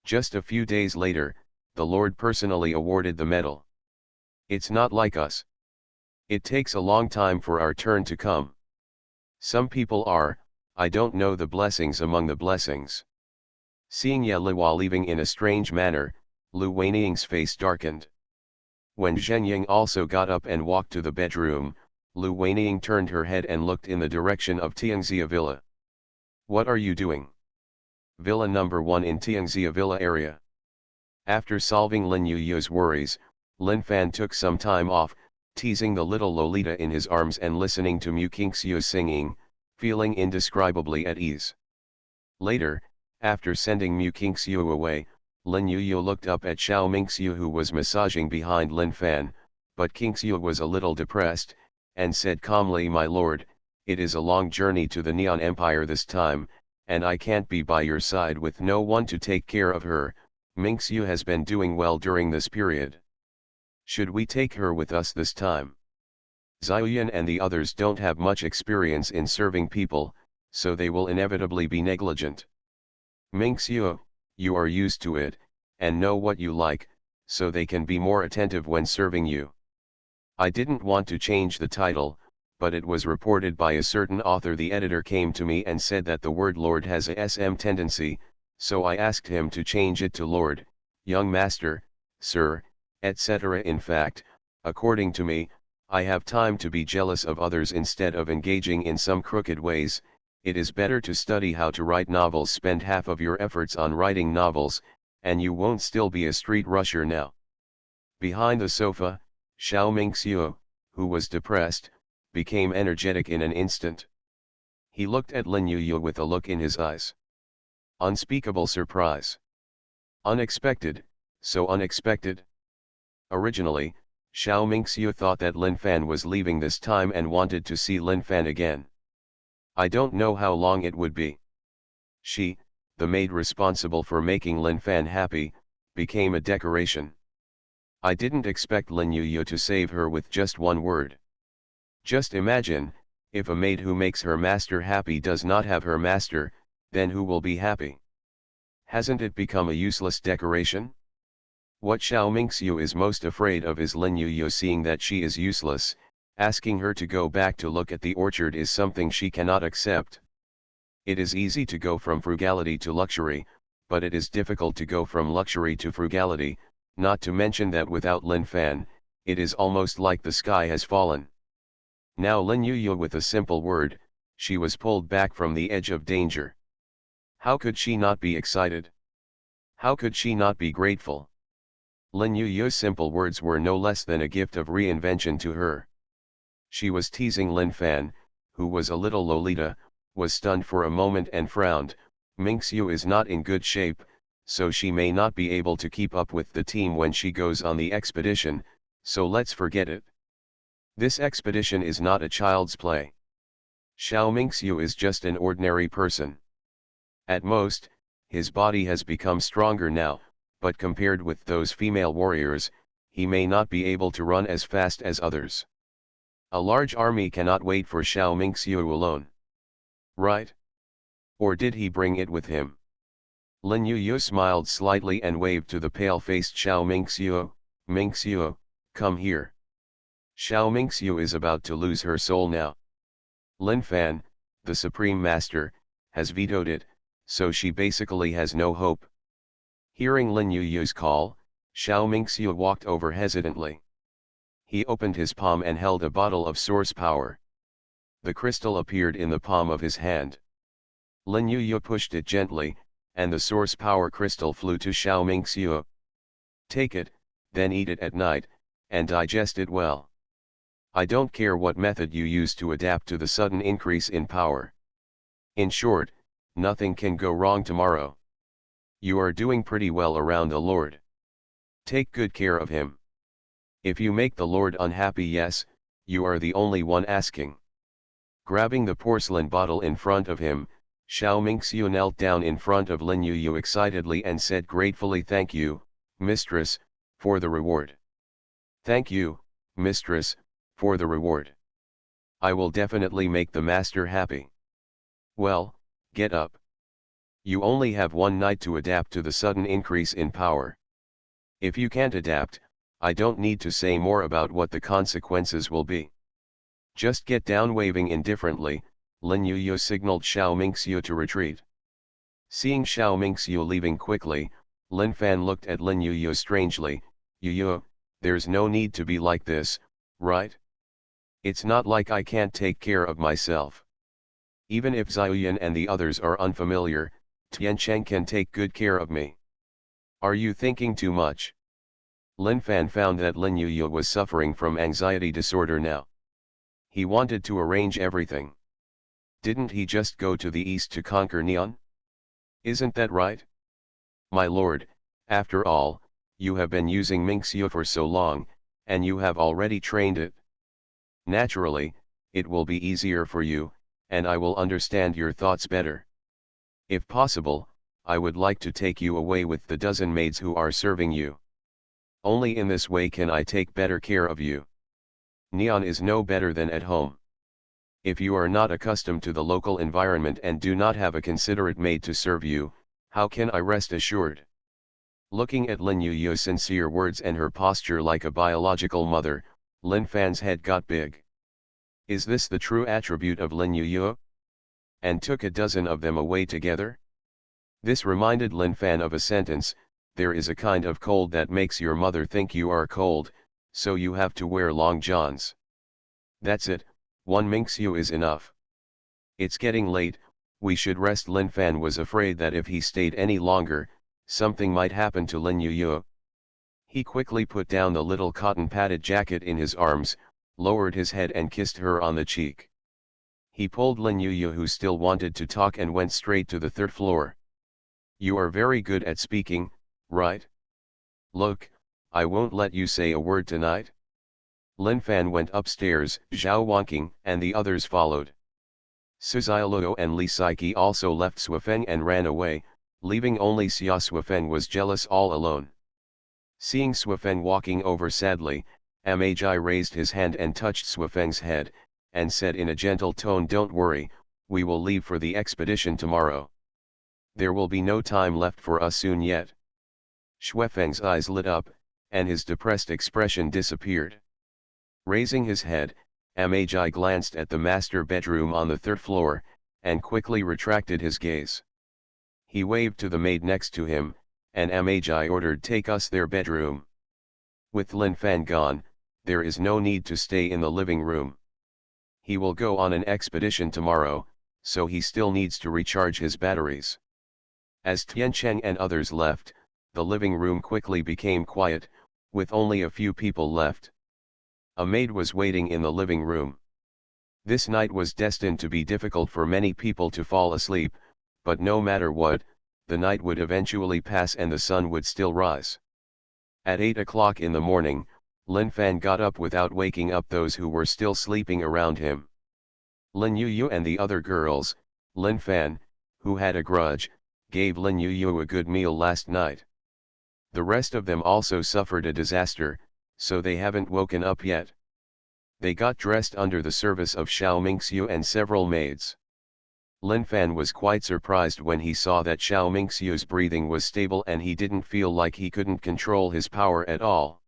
Just a few days later, the Lord personally awarded the medal. It's not like us. It takes a long time for our turn to come. Some people are, I don't know, the blessings among the blessings. Seeing Ye Liwa leaving in a strange manner, Lu Weining's face darkened. When Zhenying also got up and walked to the bedroom, Lu Weining turned her head and looked in the direction of Tianxia Villa. "What are you doing?" "Villa number 1 in Tianxia Villa area." After solving Lin Yu's worries, Lin Fan took some time off, teasing the little Lolita in his arms and listening to Mu Qingxiu singing, feeling indescribably at ease. Later, after sending Mu Qingxiu away, Lin Yu looked up at Xiao Mingxiu, who was massaging behind Lin Fan, but Qingxiu was a little depressed, and said calmly, "My lord, it is a long journey to the Neon Empire this time, and I can't be by your side with no one to take care of her. Mingxiu has been doing well during this period. Should we take her with us this time? Xiaoyan and the others don't have much experience in serving people, so they will inevitably be negligent. Mingxiu, you are used to it, and know what you like, so they can be more attentive when serving you. I didn't want to change the title, but it was reported by a certain author. The editor came to me and said that the word Lord has a SM tendency, so I asked him to change it to Lord, Young Master, Sir, etc. In fact, according to me, I have time to be jealous of others instead of engaging in some crooked ways. It is better to study how to write novels. Spend half of your efforts on writing novels, and you won't still be a street rusher now. Behind the sofa, Xiao Mingxiu, who was depressed, became energetic in an instant. He looked at Lin Yuyu with a look in his eyes. Unspeakable surprise. Unexpected, so unexpected. Originally, Xiao Mingxiu thought that Lin Fan was leaving this time and wanted to see Lin Fan again. I don't know how long it would be. She, the maid responsible for making Lin Fan happy, became a decoration. I didn't expect Lin Yuyu to save her with just one word. Just imagine, if a maid who makes her master happy does not have her master, then who will be happy? Hasn't it become a useless decoration? What Xiao Mingxiu is most afraid of is Lin Yuyu seeing that she is useless. Asking her to go back to look at the orchard is something she cannot accept. It is easy to go from frugality to luxury, but it is difficult to go from luxury to frugality, not to mention that without Lin Fan, it is almost like the sky has fallen. Now Lin Yuyu, with a simple word, she was pulled back from the edge of danger. How could she not be excited? How could she not be grateful? Lin Yuyu's simple words were no less than a gift of reinvention to her. She was teasing Lin Fan, who was a little Lolita, was stunned for a moment and frowned. Mingxiu is not in good shape, so she may not be able to keep up with the team when she goes on the expedition, so let's forget it. This expedition is not a child's play. Xiao Mingxiu is just an ordinary person. At most, his body has become stronger now, but compared with those female warriors, he may not be able to run as fast as others. A large army cannot wait for Xiao Mingxiu alone. Right? Or did he bring it with him? Lin Yuyu smiled slightly and waved to the pale-faced Xiao Mingxiu. Mingxiu, come here. Xiao Mingxiu is about to lose her soul now. Lin Fan, the Supreme Master, has vetoed it, so she basically has no hope. Hearing Lin Yuyu's call, Xiao Mingxiu walked over hesitantly. He opened his palm and held a bottle of source power. The crystal appeared in the palm of his hand. Lin Yuyu pushed it gently, and the source power crystal flew to Xiao Mingxiu. Take it, then eat it at night, and digest it well. I don't care what method you use to adapt to the sudden increase in power. In short, nothing can go wrong tomorrow. You are doing pretty well around the Lord. Take good care of him. If you make the Lord unhappy, yes, you are the only one asking. Grabbing the porcelain bottle in front of him, Xiao Mingxiu knelt down in front of Lin Yuyu excitedly and said gratefully, "Thank you, mistress, for the reward. Thank you, mistress, for the reward. I will definitely make the master happy." Well, get up. You only have one night to adapt to the sudden increase in power. If you can't adapt, I don't need to say more about what the consequences will be. Just get down. Waving indifferently, Lin Yuyu signaled Xiao Mingxiu to retreat. Seeing Xiao Mingxiu leaving quickly, Lin Fan looked at Lin Yuyu strangely. "Yuyu, there's no need to be like this, right? It's not like I can't take care of myself. Even if Xiaoyan and the others are unfamiliar, Tiancheng can take good care of me. Are you thinking too much?" Lin Fan found that Lin Yuyu was suffering from anxiety disorder now. He wanted to arrange everything. Didn't he just go to the east to conquer Neon? Isn't that right? My lord, after all, you have been using Mingxiu for so long, and you have already trained it. Naturally, it will be easier for you, and I will understand your thoughts better. If possible, I would like to take you away with the dozen maids who are serving you. Only in this way can I take better care of you. Neon is no better than at home. If you are not accustomed to the local environment and do not have a considerate maid to serve you, how can I rest assured? Looking at Lin Yu's sincere words and her posture like a biological mother, Lin Fan's head got big. Is this the true attribute of Lin Yu? And took a dozen of them away together? This reminded Lin Fan of a sentence: there is a kind of cold that makes your mother think you are cold, so you have to wear long johns. That's it, one Mingxiu is enough. It's getting late, we should rest. Lin Fan was afraid that if he stayed any longer, something might happen to Lin Yu. He quickly put down the little cotton-padded jacket in his arms, lowered his head and kissed her on the cheek. He pulled Lin Yu, who still wanted to talk, and went straight to the third floor. You are very good at speaking, right? Look, I won't let you say a word tonight. Lin Fan went upstairs, Zhao Wanqing and the others followed. Suzialuo and Li Saiqi also left Suifeng and ran away, leaving only Xia. Suifeng was jealous all alone. Seeing Suifeng walking over sadly, Amagi raised his hand and touched Suifeng's head, and said in a gentle tone, "Don't worry, we will leave for the expedition tomorrow. There will be no time left for us soon yet." Suifeng's eyes lit up, and his depressed expression disappeared. Raising his head, Amagi glanced at the master bedroom on the third floor, and quickly retracted his gaze. He waved to the maid next to him, and Amagi ordered, "Take us their bedroom." With Lin Fan gone, there is no need to stay in the living room. He will go on an expedition tomorrow, so he still needs to recharge his batteries. As Tiancheng and others left, the living room quickly became quiet, with only a few people left. A maid was waiting in the living room. This night was destined to be difficult for many people to fall asleep, but no matter what, the night would eventually pass and the sun would still rise. At 8 o'clock in the morning, Lin Fan got up without waking up those who were still sleeping around him. Lin Yu and the other girls, Lin Fan, who had a grudge, gave Lin Yu a good meal last night. The rest of them also suffered a disaster, so they haven't woken up yet. They got dressed under the service of Xiao Mingxiu and several maids. Lin Fan was quite surprised when he saw that Xiao Mingxiu's breathing was stable and he didn't feel like he couldn't control his power at all.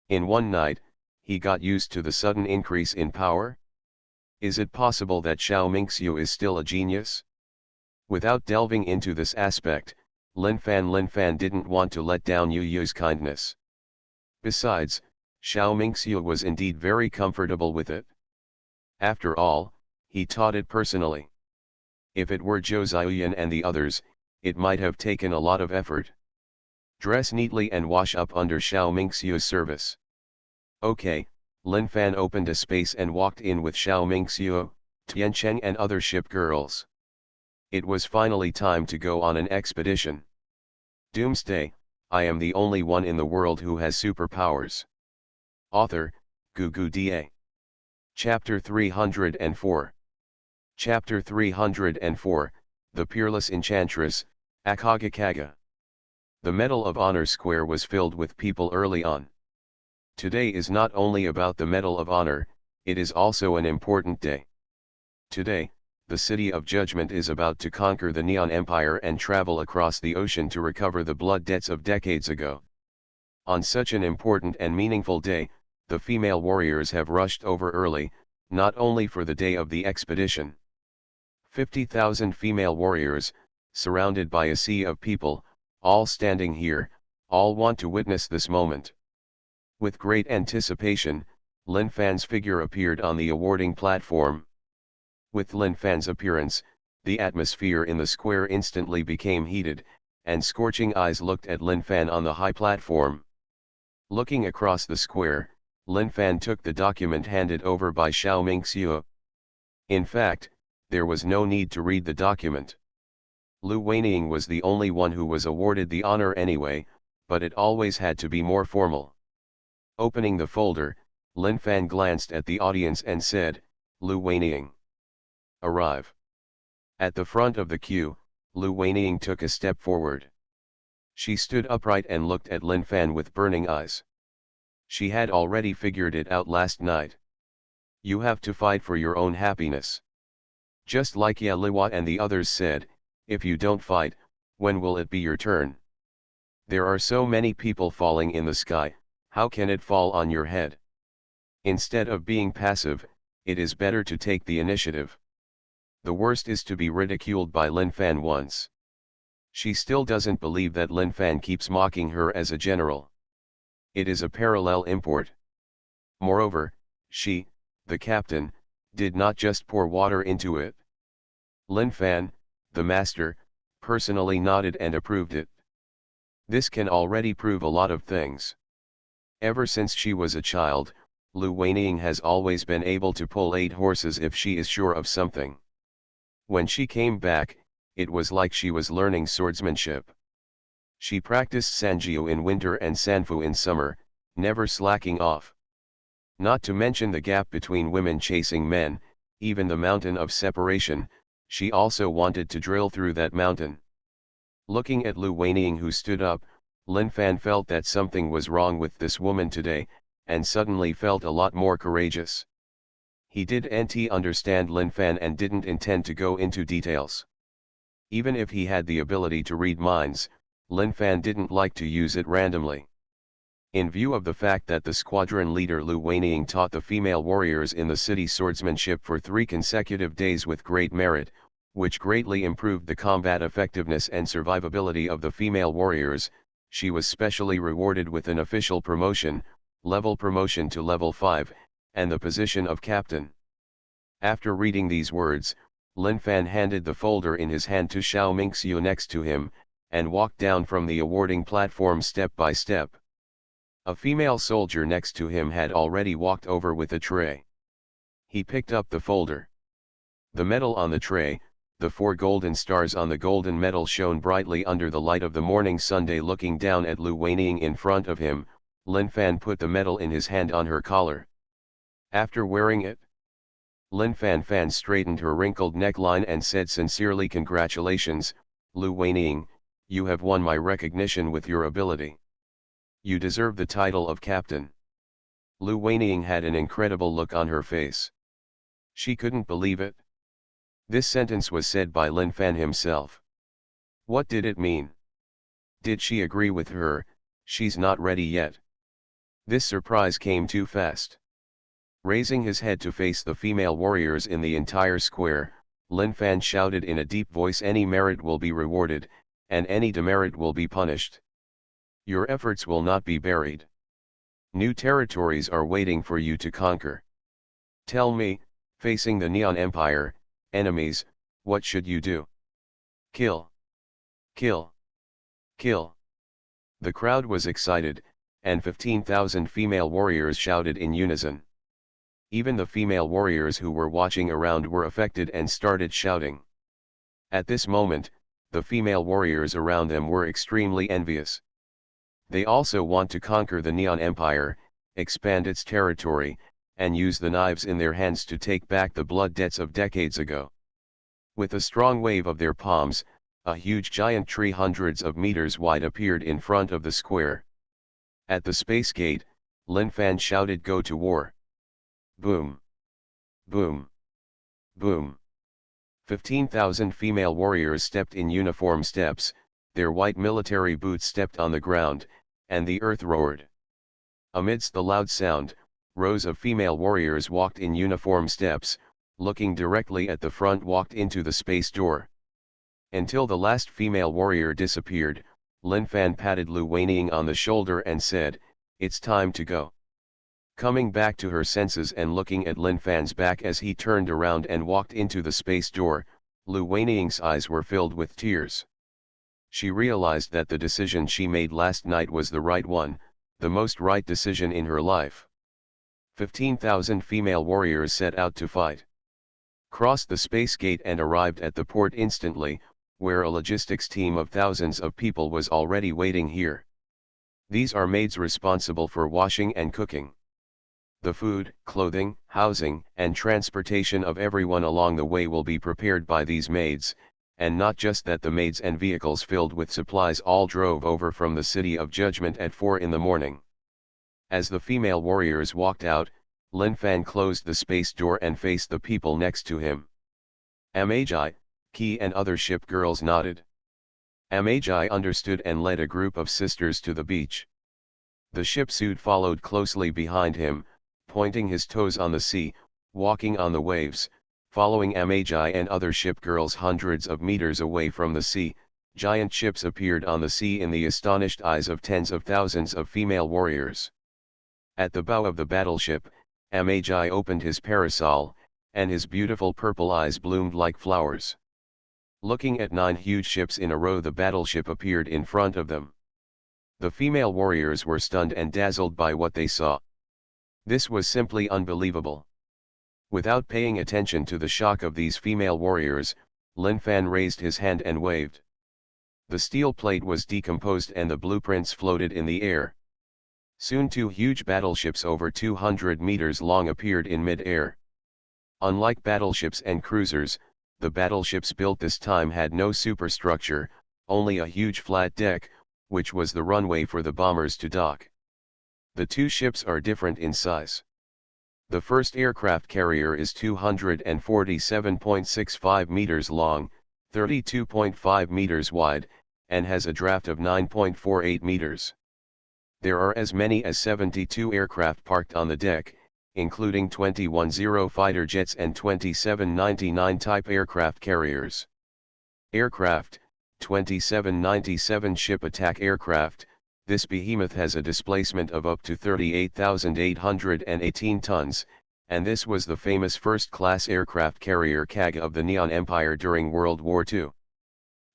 In one night, he got used to the sudden increase in power? Is it possible that Xiao Mingxiu is still a genius? Without delving into this aspect, Lin Fan didn't want to let down Yu's kindness. Besides, Xiao Mingxiu was indeed very comfortable with it. After all, he taught it personally. If it were Zhou Ziyan and the others, it might have taken a lot of effort. Dress neatly and wash up under Xiao Mingxiu's service. Okay, Lin Fan opened a space and walked in with Xiao Mingxiu, Tiancheng and other ship girls. It was finally time to go on an expedition. Doomsday, I am the only one in the world who has superpowers. Author, Gugu Da. Chapter 304. Chapter 304, The Peerless Enchantress, Akagakaga. The Medal of Honor Square was filled with people early on. Today is not only about the Medal of Honor, it is also an important day. Today, the City of Judgment is about to conquer the Neon Empire and travel across the ocean to recover the blood debts of decades ago. On such an important and meaningful day, the female warriors have rushed over early, not only for the day of the expedition. 50,000 female warriors, surrounded by a sea of people, all standing here, all want to witness this moment. With great anticipation, Lin Fan's figure appeared on the awarding platform. With Lin Fan's appearance, the atmosphere in the square instantly became heated, and scorching eyes looked at Lin Fan on the high platform. Looking across the square, Lin Fan took the document handed over by Xiao Mingxiu. In fact, there was no need to read the document. Lu Weining was the only one who was awarded the honor anyway, but it always had to be more formal. Opening the folder, Lin Fan glanced at the audience and said, "Lu Weining." arrive. At the front of the queue, Lu Weining took a step forward. She stood upright and looked at Lin Fan with burning eyes. She had already figured it out last night. You have to fight for your own happiness. Just like Ya Liwa and the others said, if you don't fight, when will it be your turn? There are so many people falling in the sky, how can it fall on your head? Instead of being passive, it is better to take the initiative. The worst is to be ridiculed by Lin Fan once. She still doesn't believe that Lin Fan keeps mocking her as a general. It is a parallel import. Moreover, she, the captain, did not just pour water into it. Lin Fan, the master, personally nodded and approved it. This can already prove a lot of things. Ever since she was a child, Lu Weining has always been able to pull 8 horses if she is sure of something. When she came back, it was like she was learning swordsmanship. She practiced Sanjiu in winter and Sanfu in summer, never slacking off. Not to mention the gap between women chasing men, even the mountain of separation, she also wanted to drill through that mountain. Looking at Lu Weining who stood up, Lin Fan felt that something was wrong with this woman today, and suddenly felt a lot more courageous. He didn't understand Lin Fan and didn't intend to go into details. Even if he had the ability to read minds, Lin Fan didn't like to use it randomly. In view of the fact that the squadron leader Lu Weining taught the female warriors in the city swordsmanship for 3 consecutive days with great merit, which greatly improved the combat effectiveness and survivability of the female warriors, she was specially rewarded with an official promotion, level promotion to level 5, and the position of captain. After reading these words, Lin Fan handed the folder in his hand to Xiao Mingxiu next to him, and walked down from the awarding platform step by step. A female soldier next to him had already walked over with a tray. He picked up the folder. The medal on the tray, the 4 golden stars on the golden medal shone brightly under the light of the morning Sunday. Looking down at Lu Weining in front of him, Lin Fan put the medal in his hand on her collar. After wearing it, Lin Fan straightened her wrinkled neckline and said sincerely, "Congratulations, Lu Weining, you have won my recognition with your ability. You deserve the title of captain." Lu Weining had an incredible look on her face. She couldn't believe it. This sentence was said by Lin Fan himself. What did it mean? Did she agree with her, "She's not ready yet"? This surprise came too fast. Raising his head to face the female warriors in the entire square, Lin Fan shouted in a deep voice, "Any merit will be rewarded, and any demerit will be punished. Your efforts will not be buried. New territories are waiting for you to conquer. Tell me, facing the Neon Empire, enemies, what should you do? Kill. Kill. Kill." The crowd was excited, and 15,000 female warriors shouted in unison. Even the female warriors who were watching around were affected and started shouting. At this moment, the female warriors around them were extremely envious. They also want to conquer the Neon Empire, expand its territory, and use the knives in their hands to take back the blood debts of decades ago. With a strong wave of their palms, a huge giant tree hundreds of meters wide appeared in front of the square. At the space gate, Lin Fan shouted, "Go to war." Boom. Boom. Boom. 15,000 female warriors stepped in uniform steps, their white military boots stepped on the ground, and the earth roared. Amidst the loud sound, rows of female warriors walked in uniform steps, looking directly at the front, walked into the space door. Until the last female warrior disappeared, Lin Fan patted Lu Weining on the shoulder and said, "It's time to go." Coming back to her senses and looking at Lin Fan's back as he turned around and walked into the space door, Lu Weining's eyes were filled with tears. She realized that the decision she made last night was the right one, the most right decision in her life. 15,000 female warriors set out to fight. Crossed the space gate and arrived at the port instantly, where a logistics team of thousands of people was already waiting here. These are maids responsible for washing and cooking. The food, clothing, housing, and transportation of everyone along the way will be prepared by these maids, and not just that, the maids and vehicles filled with supplies all drove over from the City of Judgment at 4 in the morning. As the female warriors walked out, Lin Fan closed the space door and faced the people next to him. Amagi, Ki and other ship girls nodded. Amagi understood and led a group of sisters to the beach. The ship suit followed closely behind him, pointing his toes on the sea, walking on the waves, following Amagi and other ship girls hundreds of meters away from the sea. Giant ships appeared on the sea in the astonished eyes of tens of thousands of female warriors. At the bow of the battleship, Amagi opened his parasol, and his beautiful purple eyes bloomed like flowers. Looking at 9 huge ships in a row, the battleship appeared in front of them. The female warriors were stunned and dazzled by what they saw. This was simply unbelievable. Without paying attention to the shock of these female warriors, Lin Fan raised his hand and waved. The steel plate was decomposed and the blueprints floated in the air. Soon 2 huge battleships over 200 meters long appeared in mid-air. Unlike battleships and cruisers, the battleships built this time had no superstructure, only a huge flat deck, which was the runway for the bombers to dock. The 2 ships are different in size. The first aircraft carrier is 247.65 meters long, 32.5 meters wide, and has a draft of 9.48 meters. There are as many as 72 aircraft parked on the deck, including 21 Zero fighter jets and 2799 type aircraft carriers. Aircraft, 2797 ship attack aircraft. This behemoth has a displacement of up to 38,818 tons, and this was the famous first-class aircraft carrier Kaga of the Neon Empire during World War II.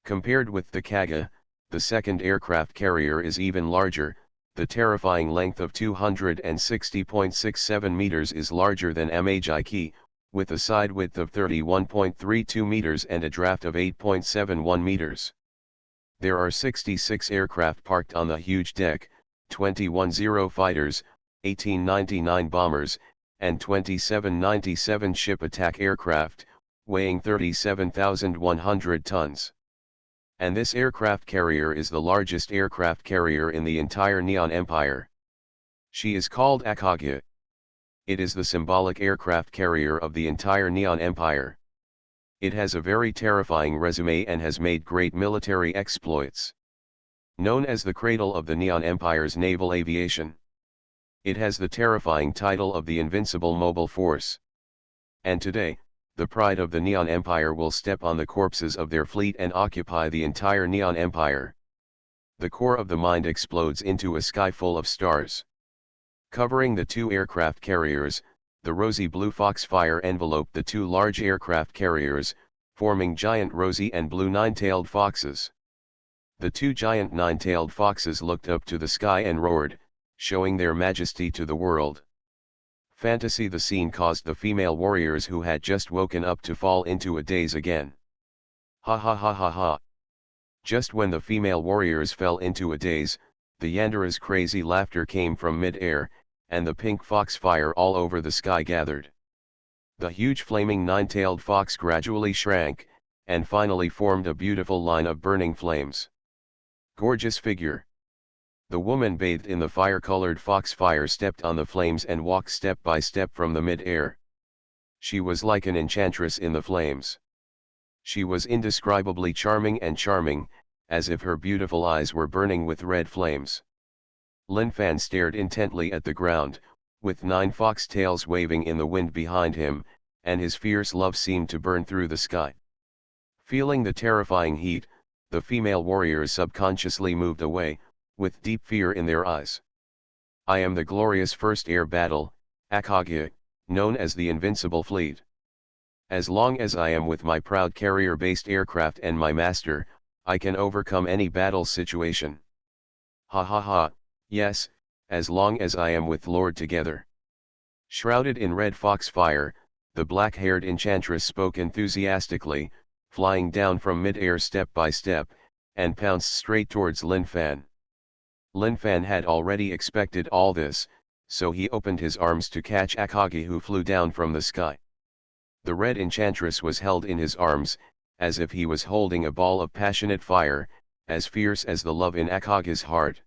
Compared with the Kaga, the second aircraft carrier is even larger. The terrifying length of 260.67 meters is larger than Amagi Ki, with a side width of 31.32 meters and a draft of 8.71 meters. There are 66 aircraft parked on the huge deck, 21 Zero fighters, 1899 bombers, and 2797 ship attack aircraft, weighing 37,100 tons. And this aircraft carrier is the largest aircraft carrier in the entire Neon Empire. She is called Akage. It is the symbolic aircraft carrier of the entire Neon Empire. It has a very terrifying resume and has made great military exploits. Known as the cradle of the Neon Empire's naval aviation. It has the terrifying title of the Invincible Mobile Force. And today, the pride of the Neon Empire will step on the corpses of their fleet and occupy the entire Neon Empire. The core of the mind explodes into a sky full of stars. Covering the 2 aircraft carriers, the rosy blue foxfire enveloped the 2 large aircraft carriers, forming giant rosy and blue 9-tailed foxes. The 2 giant 9-tailed foxes looked up to the sky and roared, showing their majesty to the world. Fantasy. The scene caused the female warriors who had just woken up to fall into a daze again. Ha ha ha ha ha. Just when the female warriors fell into a daze, the Yandera's crazy laughter came from mid-air, and the pink foxfire all over the sky gathered. The huge flaming 9-tailed fox gradually shrank, and finally formed a beautiful line of burning flames. Gorgeous figure. The woman bathed in the fire-colored foxfire stepped on the flames and walked step by step from the mid-air. She was like an enchantress in the flames. She was indescribably charming, as if her beautiful eyes were burning with red flames. Lin Fan stared intently at the ground, with 9 foxtails waving in the wind behind him, and his fierce love seemed to burn through the sky. Feeling the terrifying heat, the female warriors subconsciously moved away, with deep fear in their eyes. I am the glorious first air battle, Akage, known as the Invincible Fleet. As long as I am with my proud carrier-based aircraft and my master, I can overcome any battle situation. Ha ha ha, yes, as long as I am with Lord together. Shrouded in red foxfire, the black-haired enchantress spoke enthusiastically, flying down from mid-air step by step, and pounced straight towards Lin Fan. Lin Fan had already expected all this, so he opened his arms to catch Akagi, who flew down from the sky. The red enchantress was held in his arms, as if he was holding a ball of passionate fire, as fierce as the love in Akagi's heart.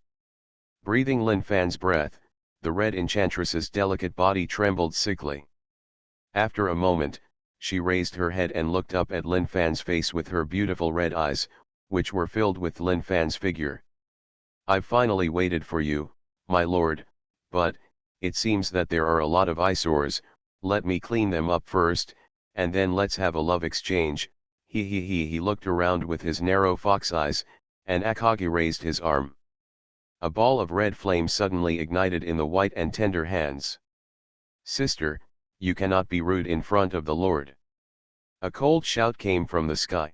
Breathing Lin Fan's breath, the red enchantress's delicate body trembled sickly. After a moment, she raised her head and looked up at Lin Fan's face with her beautiful red eyes, which were filled with Lin Fan's figure. "I've finally waited for you, my lord, but, it seems that there are a lot of eyesores. Let me clean them up first, and then let's have a love exchange." He looked around with his narrow fox eyes, and Akagi raised his arm. A ball of red flame suddenly ignited in the white and tender hands. "Sister, you cannot be rude in front of the Lord." A cold shout came from the sky.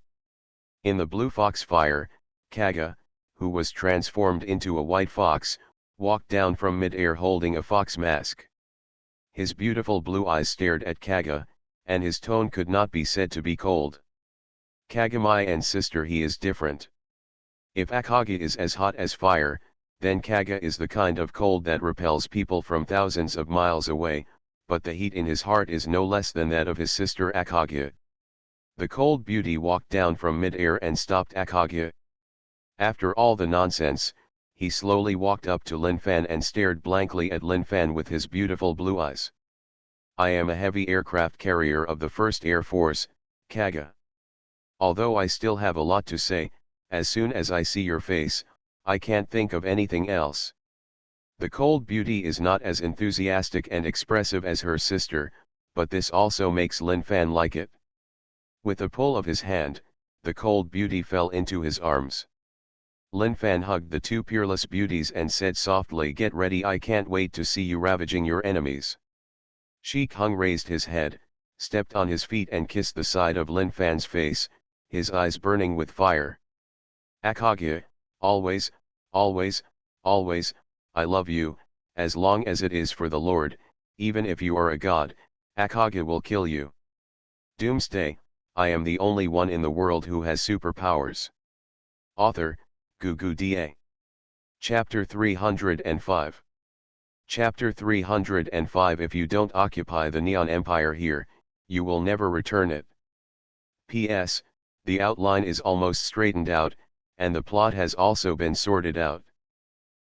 In the blue fox fire, Kaga, who was transformed into a white fox, walked down from mid-air holding a fox mask. His beautiful blue eyes stared at Kaga, and his tone could not be said to be cold. "Kagami and sister, he is different. If Akagi is as hot as fire, then Kaga is the kind of cold that repels people from thousands of miles away, but the heat in his heart is no less than that of his sister Akagi." The cold beauty walked down from mid-air and stopped Akagi. After all the nonsense, he slowly walked up to Lin Fan and stared blankly at Lin Fan with his beautiful blue eyes. "I am a heavy aircraft carrier of the 1st Air Force, Kaga. Although I still have a lot to say, as soon as I see your face, I can't think of anything else." The cold beauty is not as enthusiastic and expressive as her sister, but this also makes Lin Fan like it. With a pull of his hand, the cold beauty fell into his arms. Lin Fan hugged the two peerless beauties and said softly, "Get ready, I can't wait to see you ravaging your enemies." Sheik Hung raised his head, stepped on his feet and kissed the side of Lin Fan's face, his eyes burning with fire. "Akagi, always, always, always, I love you, as long as it is for the Lord. Even if you are a god, Akagi will kill you." Doomsday, I am the only one in the world who has superpowers. Author, Doomsday. Chapter 305. Chapter 305. If you don't occupy the Neon Empire here, you will never return it. P.S. The outline is almost straightened out, and the plot has also been sorted out.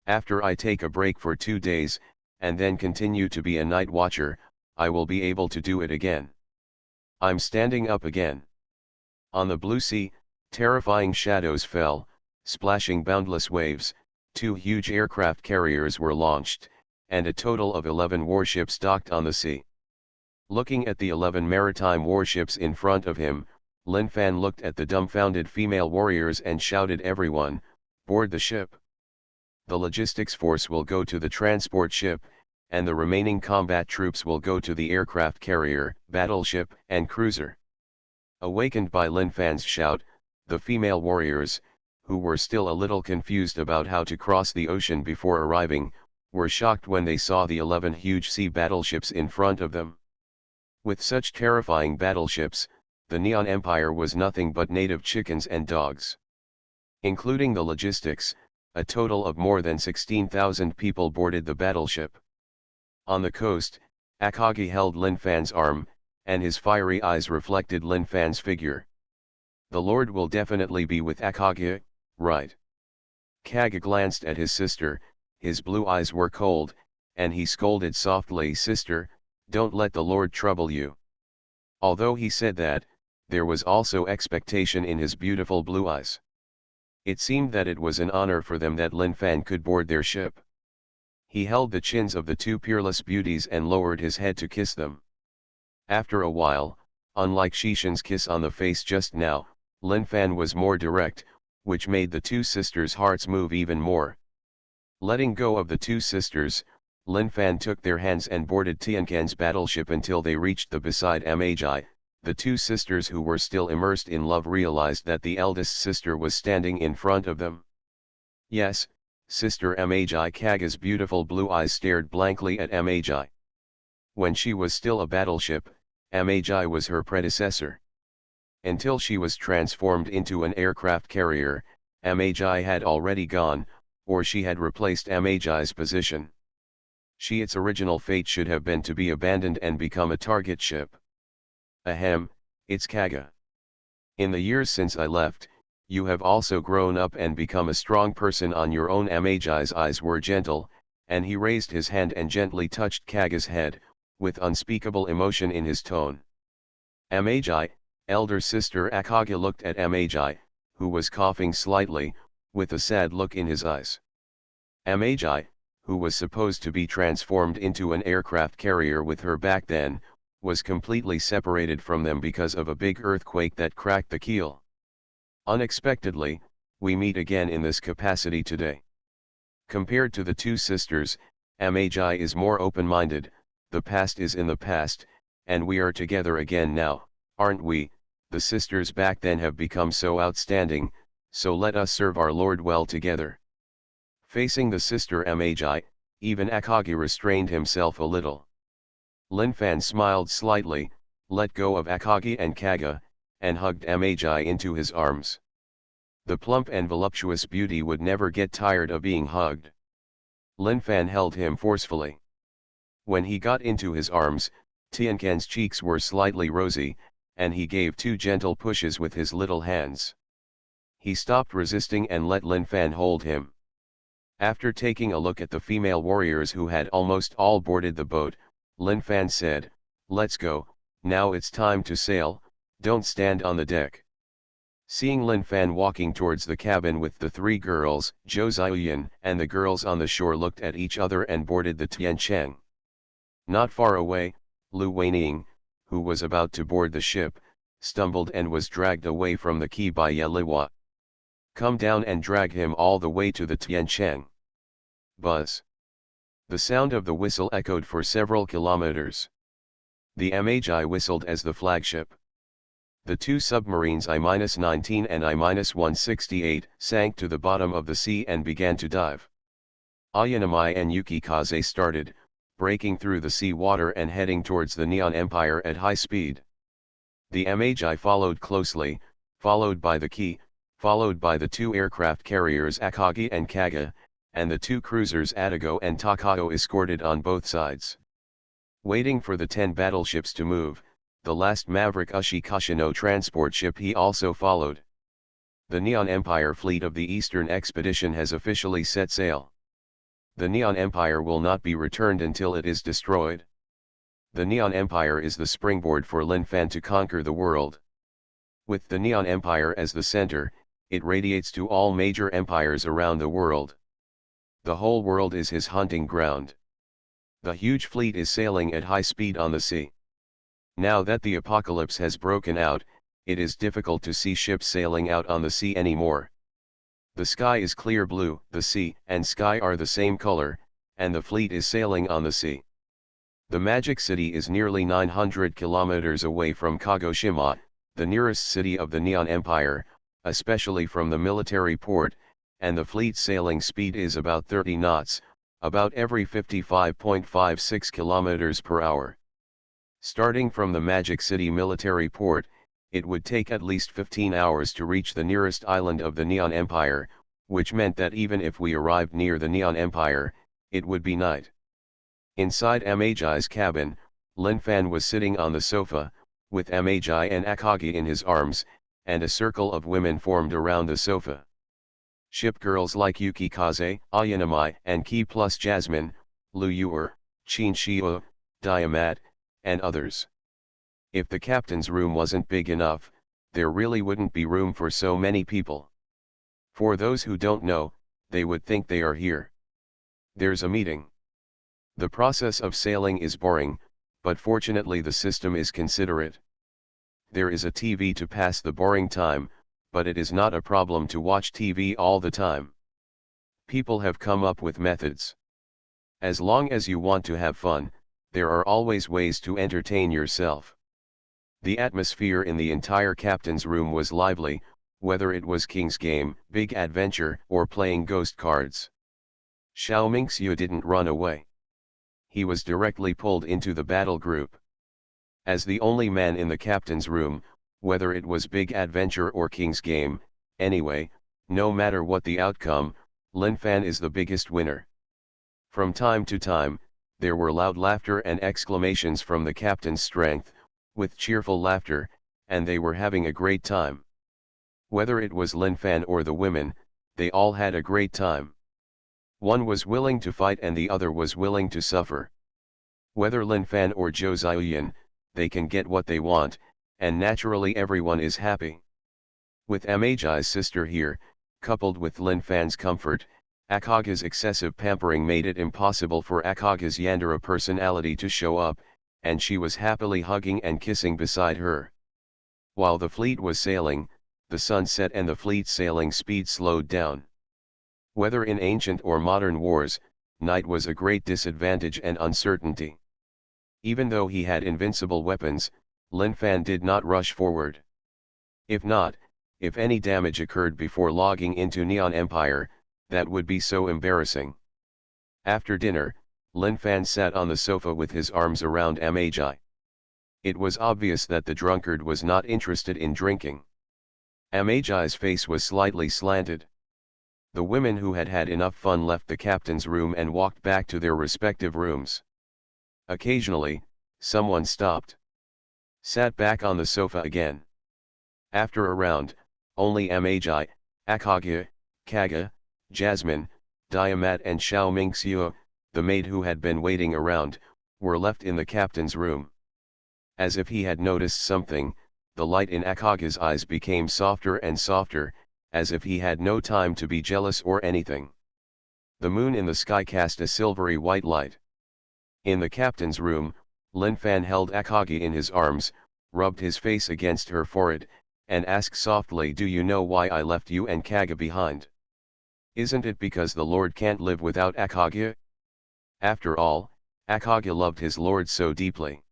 After I take a break for 2 days, and then continue to be a night watcher, I will be able to do it again. I'm standing up again. On the blue sea, terrifying shadows fell, splashing boundless waves. 2 huge aircraft carriers were launched, and a total of 11 warships docked on the sea. Looking at the 11 maritime warships in front of him, Lin Fan looked at the dumbfounded female warriors and shouted, "Everyone, board the ship. The logistics force will go to the transport ship, and the remaining combat troops will go to the aircraft carrier, battleship, and cruiser." Awakened by Lin Fan's shout, the female warriors, who were still a little confused about how to cross the ocean before arriving, were shocked when they saw the 11 huge sea battleships in front of them. With such terrifying battleships, the Neon Empire was nothing but native chickens and dogs. Including the logistics, a total of more than 16,000 people boarded the battleship. On the coast, Akagi held Lin Fan's arm, and his fiery eyes reflected Lin Fan's figure. "The Lord will definitely be with Akagi, right?" Kaga glanced at his sister, his blue eyes were cold, and he scolded softly, "Sister, don't let the Lord trouble you." Although he said that, there was also expectation in his beautiful blue eyes. It seemed that it was an honor for them that Lin Fan could board their ship. He held the chins of the 2 peerless beauties and lowered his head to kiss them. After a while, unlike Shishin's kiss on the face just now, Lin Fan was more direct, which made the 2 sisters' hearts move even more. Letting go of the 2 sisters, Lin Fan took their hands and boarded Tianquan's battleship until they reached the beside Magi. The 2 sisters who were still immersed in love realized that the eldest sister was standing in front of them. "Yes, Sister Magi." Kaga's beautiful blue eyes stared blankly at Magi. When she was still a battleship, Magi was her predecessor. Until she was transformed into an aircraft carrier, Magi had already gone, or she had replaced Magi's position. Its original fate should have been to be abandoned and become a target ship. Ahem, it's Kaga. In the years since I left, you have also grown up and become a strong person on your own. Amagi's eyes were gentle, and he raised his hand and gently touched Kaga's head, with unspeakable emotion in his tone. Amagi, elder sister Akagi looked at Amagi, who was coughing slightly, with a sad look in his eyes. Amagi, who was supposed to be transformed into an aircraft carrier with her back then, was completely separated from them because of a big earthquake that cracked the keel. Unexpectedly, we meet again in this capacity today. Compared to the two sisters, Amagi is more open-minded. The past is in the past, and we are together again now, aren't we? The sisters back then have become so outstanding, so let us serve our Lord well together. Facing the sister Amagi, even Akagi restrained himself a little. Linfan smiled slightly, let go of Akagi and Kaga, and hugged Amagi into his arms. The plump and voluptuous beauty would never get tired of being hugged. Linfan held him forcefully. When he got into his arms, Tianquan's cheeks were slightly rosy, and he gave two gentle pushes with his little hands. He stopped resisting and let Linfan hold him. After taking a look at the female warriors who had almost all boarded the boat, Linfan said, let's go, now it's time to sail, don't stand on the deck. Seeing Linfan walking towards the cabin with the three girls, Zhou Ziyan and the girls on the shore looked at each other and boarded the Tiancheng. Not far away, Lu Weining, who was about to board the ship, stumbled and was dragged away from the quay by Yeliwa. Come down and drag him all the way to the Tiancheng. Buzz. The sound of the whistle echoed for several kilometers. The Amagi whistled as the flagship. The two submarines I-19 and I-168 sank to the bottom of the sea and began to dive. Ayanami and Yukikaze started, breaking through the sea water and heading towards the Neon Empire at high speed. The Amagi followed closely, followed by the quay, followed by the two aircraft carriers Akagi and Kaga, and the two cruisers Atago and Takao escorted on both sides. Waiting for the 10 battleships to move, the last Maverick Ushikashino transport ship he also followed. The Neon Empire fleet of the Eastern Expedition has officially set sail. The Neon Empire will not be returned until it is destroyed. The Neon Empire is the springboard for Linfan to conquer the world. With the Neon Empire as the center, it radiates to all major empires around the world. The whole world is his hunting ground. The huge fleet is sailing at high speed on the sea. Now that the apocalypse has broken out, it is difficult to see ships sailing out on the sea anymore. The sky is clear blue, the sea and sky are the same color, and the fleet is sailing on the sea. The Magic City is nearly 900 kilometers away from Kagoshima, the nearest city of the Neon Empire, especially from the military port, and the fleet's sailing speed is about 30 knots, about every 55.56 kilometers per hour. Starting from the Magic City military port, it would take at least 15 hours to reach the nearest island of the Neon Empire, which meant that even if we arrived near the Neon Empire, it would be night. Inside Amagi's cabin, Linfan was sitting on the sofa, with Amagi and Akagi in his arms, and a circle of women formed around the sofa. Ship girls like Yukikaze, Ayanami and Ki plus Jasmine, Lu Yuer, Qin Shio, Diamat, and others. If the captain's room wasn't big enough, there really wouldn't be room for so many people. For those who don't know, they would think they are here. There's a meeting. The process of sailing is boring, but fortunately the system is considerate. There is a TV to pass the boring time, but it is not a problem to watch TV all the time. People have come up with methods. As long as you want to have fun, there are always ways to entertain yourself. The atmosphere in the entire captain's room was lively, whether it was King's Game, Big Adventure, or playing ghost cards. Xiao Mingxiu didn't run away. He was directly pulled into the battle group. As the only man in the captain's room, whether it was Big Adventure or King's Game, anyway, no matter what the outcome, Linfan is the biggest winner. From time to time, there were loud laughter and exclamations from the captain's strength, with cheerful laughter, and they were having a great time. Whether it was Lin Fan or the women, they all had a great time. One was willing to fight and the other was willing to suffer. Whether Lin Fan or Zhou Ziyan, they can get what they want, and naturally everyone is happy. With Amaji's sister here, coupled with Lin Fan's comfort, Akaga's excessive pampering made it impossible for Akaga's Yandere personality to show up, and she was happily hugging and kissing beside her. While the fleet was sailing, the sun set and the fleet's sailing speed slowed down. Whether in ancient or modern wars, night was a great disadvantage and uncertainty. Even though he had invincible weapons, Lin Fan did not rush forward. If any damage occurred before logging into Neon Empire, that would be so embarrassing. After dinner, Lin Fan sat on the sofa with his arms around Amaji. It was obvious that the drunkard was not interested in drinking. Amaji's face was slightly slanted. The women who had had enough fun left the captain's room and walked back to their respective rooms. Occasionally, someone stopped. Sat back on the sofa again. After a round, only Amaji, Akage, Kaga, Jasmine, Diamat and Xiao Mingxiu, the maid who had been waiting around, were left in the captain's room. As if he had noticed something, the light in Akage's eyes became softer and softer, as if he had no time to be jealous or anything. The moon in the sky cast a silvery white light. In the captain's room, Lin Fan held Akage in his arms, rubbed his face against her forehead, and asked softly, "Do you know why I left you and Kaga behind? Isn't it because the Lord can't live without Akage?" After all, Akage loved his lord so deeply.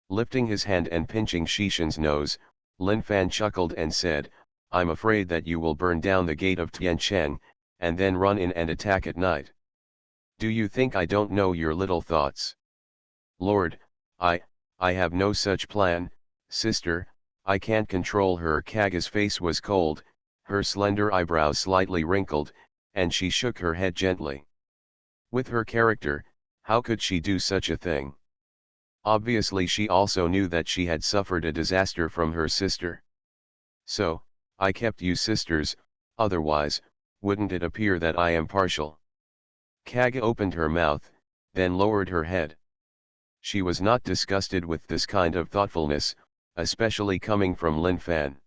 Lifting his hand and pinching Shishin's nose, Lin Fan chuckled and said, "I'm afraid that you will burn down the gate of Tiancheng, and then run in and attack at night. Do you think I don't know your little thoughts? Lord, I have no such plan, sister, I can't control her." Kaga's face was cold, her slender eyebrows slightly wrinkled, and she shook her head gently. With her character, how could she do such a thing? Obviously she also knew that she had suffered a disaster from her sister. "So, I kept you sisters, otherwise, wouldn't it appear that I am partial?" Kaga opened her mouth, then lowered her head. She was not disgusted with this kind of thoughtfulness, especially coming from Lin Fan.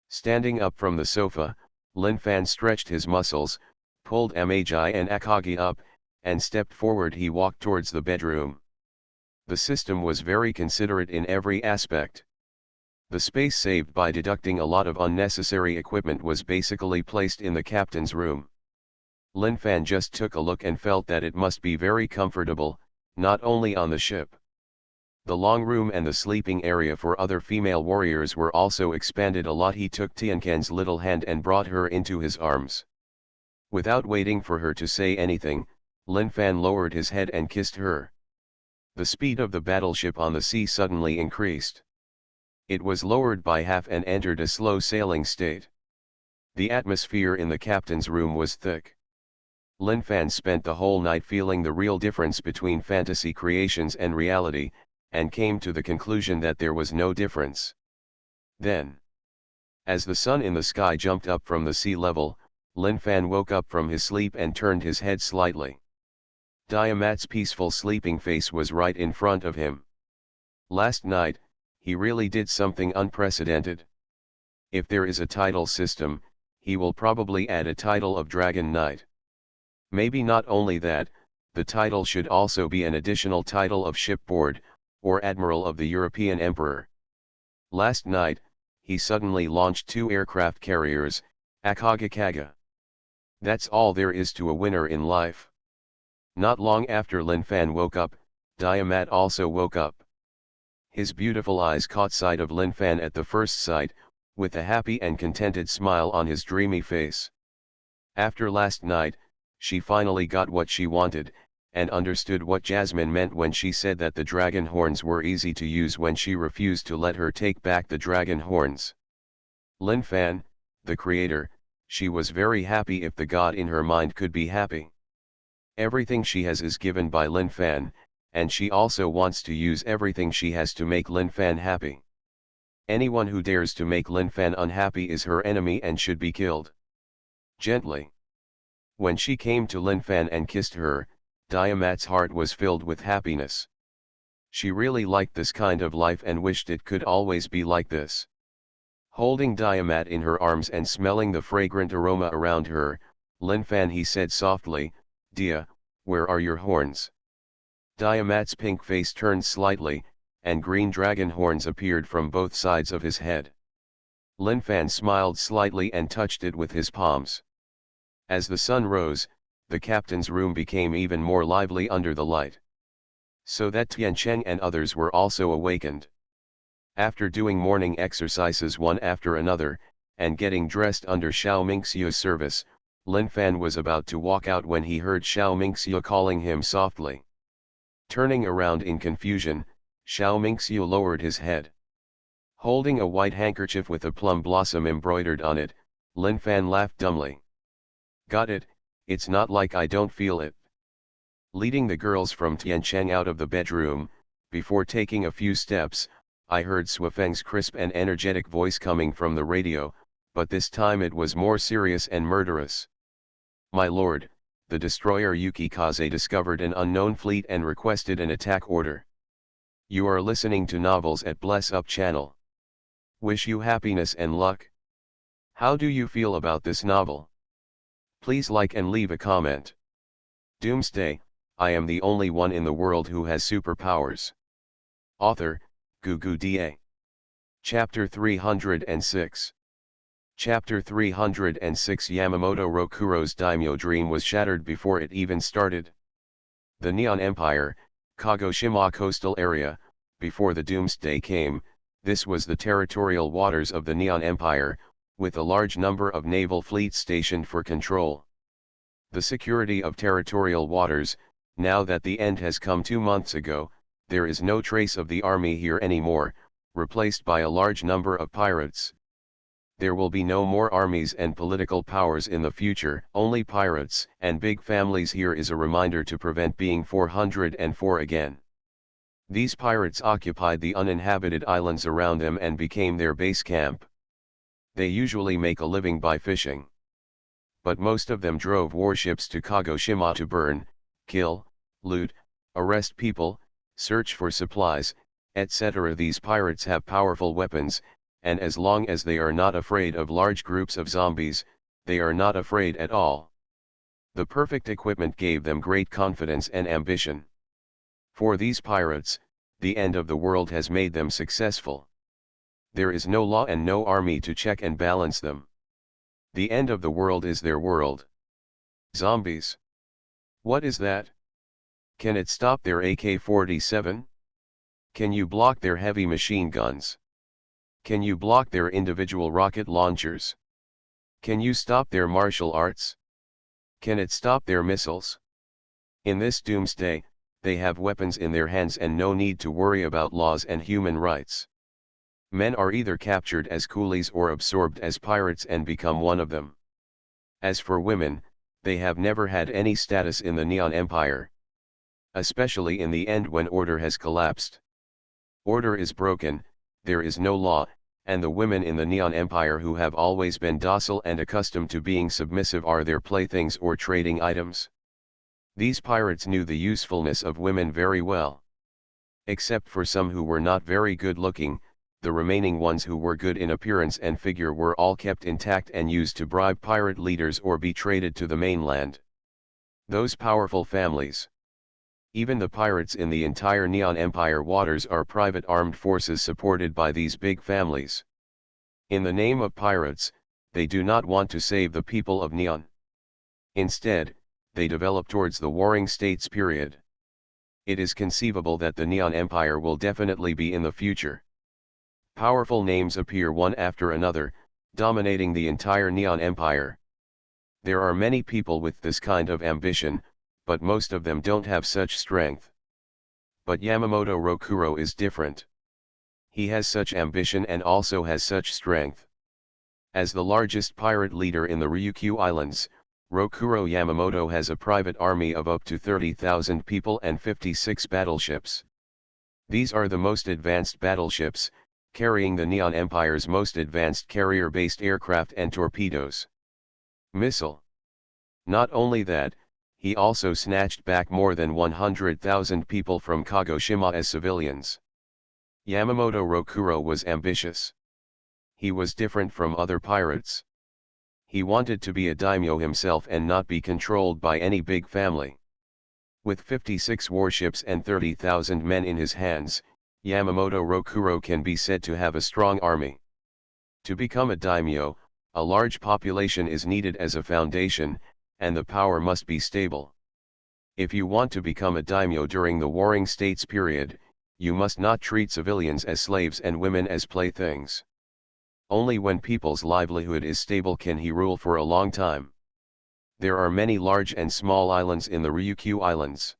Standing up from the sofa, Lin Fan stretched his muscles, pulled Amaji and Akage up, and stepped forward. He walked towards the bedroom. The system was very considerate in every aspect. The space saved by deducting a lot of unnecessary equipment was basically placed in the captain's room. Lin Fan just took a look and felt that it must be very comfortable, not only on the ship. The long room and the sleeping area for other female warriors were also expanded a lot. He took Tianquan's little hand and brought her into his arms. Without waiting for her to say anything, Lin Fan lowered his head and kissed her. The speed of the battleship on the sea suddenly increased. It was lowered by half and entered a slow sailing state. The atmosphere in the captain's room was thick. Lin Fan spent the whole night feeling the real difference between fantasy creations and reality, and came to the conclusion that there was no difference. Then, as the sun in the sky jumped up from the sea level, Lin Fan woke up from his sleep and turned his head slightly. Diamat's peaceful sleeping face was right in front of him. Last night, he really did something unprecedented. If there is a title system, he will probably add a title of Dragon Knight. Maybe not only that, the title should also be an additional title of Shipboard, or Admiral of the European Emperor. Last night, he suddenly launched 2 aircraft carriers, Akage Kaga. That's all there is to a winner in life. Not long after Lin Fan woke up, Diamat also woke up. His beautiful eyes caught sight of Lin Fan at the first sight, with a happy and contented smile on his dreamy face. After last night, she finally got what she wanted, and understood what Jasmine meant when she said that the dragon horns were easy to use when she refused to let her take back the dragon horns. Lin Fan, the creator, she was very happy if the god in her mind could be happy. Everything she has is given by Lin Fan, and she also wants to use everything she has to make Lin Fan happy. Anyone who dares to make Lin Fan unhappy is her enemy and should be killed. Gently. When she came to Lin Fan and kissed her, Diamat's heart was filled with happiness. She really liked this kind of life and wished it could always be like this. Holding Diamat in her arms and smelling the fragrant aroma around her, Lin Fan he said softly, "Dia, where are your horns?" Diamat's pink face turned slightly, and green dragon horns appeared from both sides of his head. Lin Fan smiled slightly and touched it with his palms. As the sun rose, the captain's room became even more lively under the light. So that Tian Cheng and others were also awakened. After doing morning exercises one after another, and getting dressed under Xiao Mingxia's service, Lin Fan was about to walk out when he heard Xiao Mingxia calling him softly. Turning around in confusion, Xiao Mingxia lowered his head. Holding a white handkerchief with a plum blossom embroidered on it, Lin Fan laughed dumbly. "Got it, it's not like I don't feel it." Leading the girls from Tiancheng out of the bedroom, before taking a few steps, I heard Suifeng's crisp and energetic voice coming from the radio, but this time it was more serious and murderous. "My lord, the destroyer Yukikaze discovered an unknown fleet and requested an attack order. You are listening to Novels at Bless Up channel. Wish you happiness and luck. How do you feel about this novel? Please like and leave a comment. Doomsday, I am the only one in the world who has superpowers." Author, Gugu Da. Chapter 306. Chapter 306. Yamamoto Rokuro's daimyo dream was shattered before it even started. The Neon Empire, Kagoshima coastal area, before the Doomsday came, this was the territorial waters of the Neon Empire, with a large number of naval fleets stationed for control. The security of territorial waters, now that the end has come 2 months ago, there is no trace of the army here anymore, replaced by a large number of pirates. There will be no more armies and political powers in the future, only pirates and big families. Here is a reminder to prevent being 404 again. These pirates occupied the uninhabited islands around them and became their base camp. They usually make a living by fishing. But most of them drove warships to Kagoshima to burn, kill, loot, arrest people, search for supplies, etc. These pirates have powerful weapons, and as long as they are not afraid of large groups of zombies, they are not afraid at all. The perfect equipment gave them great confidence and ambition. For these pirates, the end of the world has made them successful. There is no law and no army to check and balance them. The end of the world is their world. Zombies. What is that? Can it stop their AK-47? Can you block their heavy machine guns? Can you block their individual rocket launchers? Can you stop their martial arts? Can it stop their missiles? In this Doomsday, they have weapons in their hands and no need to worry about laws and human rights. Men are either captured as coolies or absorbed as pirates and become one of them. As for women, they have never had any status in the Neon Empire. Especially in the end when order has collapsed. Order is broken, there is no law, and the women in the Neon Empire who have always been docile and accustomed to being submissive are their playthings or trading items. These pirates knew the usefulness of women very well. Except for some who were not very good looking, the remaining ones who were good in appearance and figure were all kept intact and used to bribe pirate leaders or be traded to the mainland. Those powerful families. Even the pirates in the entire Neon Empire waters are private armed forces supported by these big families. In the name of pirates, they do not want to save the people of Neon. Instead, they develop towards the warring states period. It is conceivable that the Neon Empire will definitely be in the future. Powerful names appear one after another, dominating the entire Neon Empire. There are many people with this kind of ambition, but most of them don't have such strength. But Yamamoto Rokuro is different. He has such ambition and also has such strength. As the largest pirate leader in the Ryukyu Islands, Rokuro Yamamoto has a private army of up to 30,000 people and 56 battleships. These are the most advanced battleships, carrying the Neon Empire's most advanced carrier-based aircraft and torpedoes. Missile. Not only that, he also snatched back more than 100,000 people from Kagoshima as civilians. Yamamoto Rokuro was ambitious. He was different from other pirates. He wanted to be a daimyo himself and not be controlled by any big family. With 56 warships and 30,000 men in his hands, Yamamoto Rokuro can be said to have a strong army. To become a daimyo, a large population is needed as a foundation, and the power must be stable. If you want to become a daimyo during the Warring States period, you must not treat civilians as slaves and women as playthings. Only when people's livelihood is stable can he rule for a long time. There are many large and small islands in the Ryukyu Islands.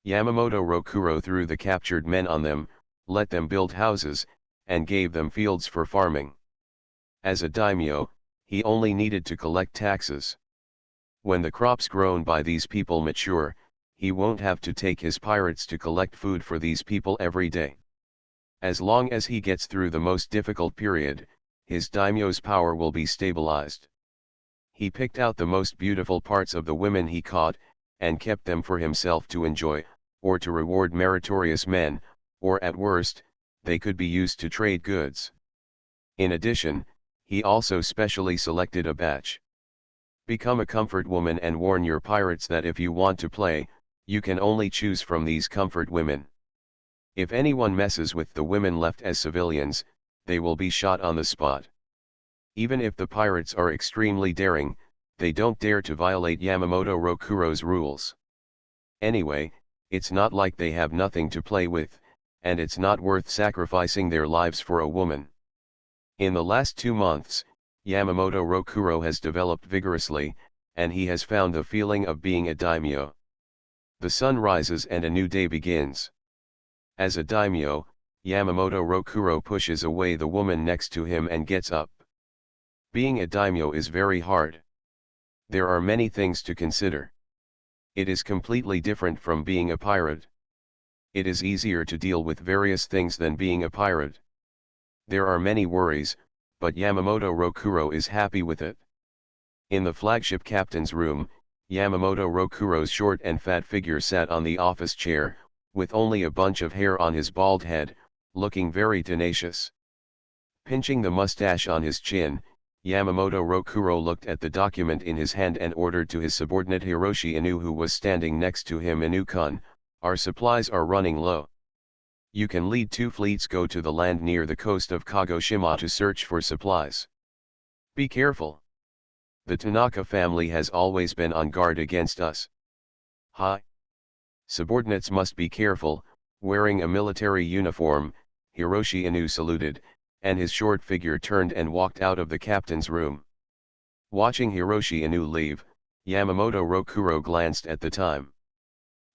Yamamoto Rokuro threw the captured men on them, let them build houses, and gave them fields for farming. As a daimyo, he only needed to collect taxes. When the crops grown by these people mature, he won't have to take his pirates to collect food for these people every day. As long as he gets through the most difficult period, his daimyo's power will be stabilized. He picked out the most beautiful parts of the women he caught, and kept them for himself to enjoy, or to reward meritorious men, or at worst, they could be used to trade goods. In addition, he also specially selected a batch. Become a comfort woman and warn your pirates that if you want to play, you can only choose from these comfort women. If anyone messes with the women left as civilians, they will be shot on the spot. Even if the pirates are extremely daring, they don't dare to violate Yamamoto Rokuro's rules. Anyway, it's not like they have nothing to play with, and it's not worth sacrificing their lives for a woman. In the last 2 months, Yamamoto Rokuro has developed vigorously, and he has found the feeling of being a daimyo. The sun rises and a new day begins. As a daimyo, Yamamoto Rokuro pushes away the woman next to him and gets up. Being a daimyo is very hard. There are many things to consider. It is completely different from being a pirate. It is easier to deal with various things than being a pirate. There are many worries, but Yamamoto Rokuro is happy with it. In the flagship captain's room, Yamamoto Rokuro's short and fat figure sat on the office chair, with only a bunch of hair on his bald head, looking very tenacious. Pinching the mustache on his chin, Yamamoto Rokuro looked at the document in his hand and ordered to his subordinate Hiroshi Inu, who was standing next to him, "Inu-kun, our supplies are running low. You can lead 2 fleets go to the land near the coast of Kagoshima to search for supplies. Be careful. The Tanaka family has always been on guard against us." "Hi. Subordinates must be careful." Wearing a military uniform, Hiroshi Inu saluted, and his short figure turned and walked out of the captain's room. Watching Hiroshi Inu leave, Yamamoto Rokuro glanced at the time.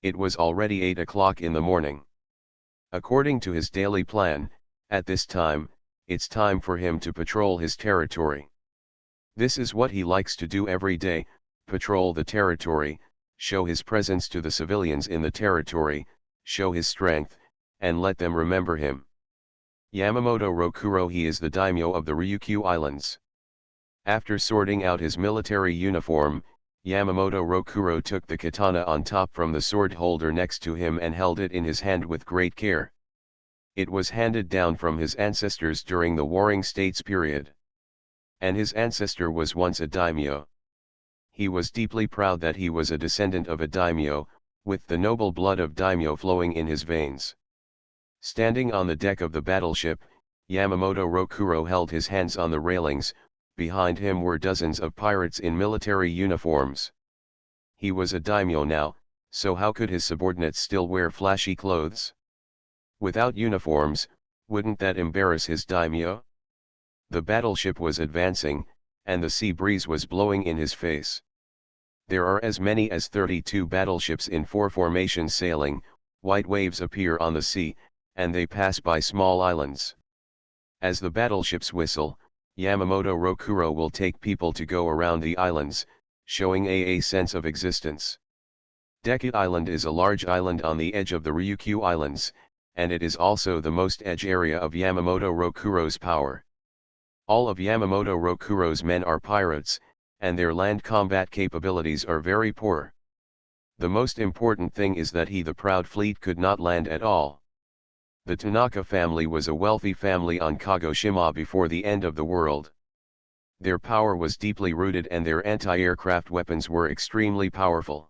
It was already 8 o'clock in the morning. According to his daily plan, at this time, it's time for him to patrol his territory. This is what he likes to do every day: patrol the territory, show his presence to the civilians in the territory, show his strength, and let them remember him. Yamamoto Rokuro, he is the daimyo of the Ryukyu Islands. After sorting out his military uniform, Yamamoto Rokuro took the katana on top from the sword holder next to him and held it in his hand with great care. It was handed down from his ancestors during the Warring States period. And his ancestor was once a daimyo. He was deeply proud that he was a descendant of a daimyo, with the noble blood of daimyo flowing in his veins. Standing on the deck of the battleship, Yamamoto Rokuro held his hands on the railings. Behind him were dozens of pirates in military uniforms. He was a daimyo now, so how could his subordinates still wear flashy clothes? Without uniforms, wouldn't that embarrass his daimyo? The battleship was advancing, and the sea breeze was blowing in his face. There are as many as 32 battleships in 4 formations sailing. White waves appear on the sea, and they pass by small islands. As the battleships whistle, Yamamoto Rokuro will take people to go around the islands, showing a sense of existence. Deki Island is a large island on the edge of the Ryukyu Islands, and it is also the most edge area of Yamamoto Rokuro's power. All of Yamamoto Rokuro's men are pirates, and their land combat capabilities are very poor. The most important thing is that the proud fleet could not land at all. The Tanaka family was a wealthy family on Kagoshima before the end of the world. Their power was deeply rooted and their anti-aircraft weapons were extremely powerful.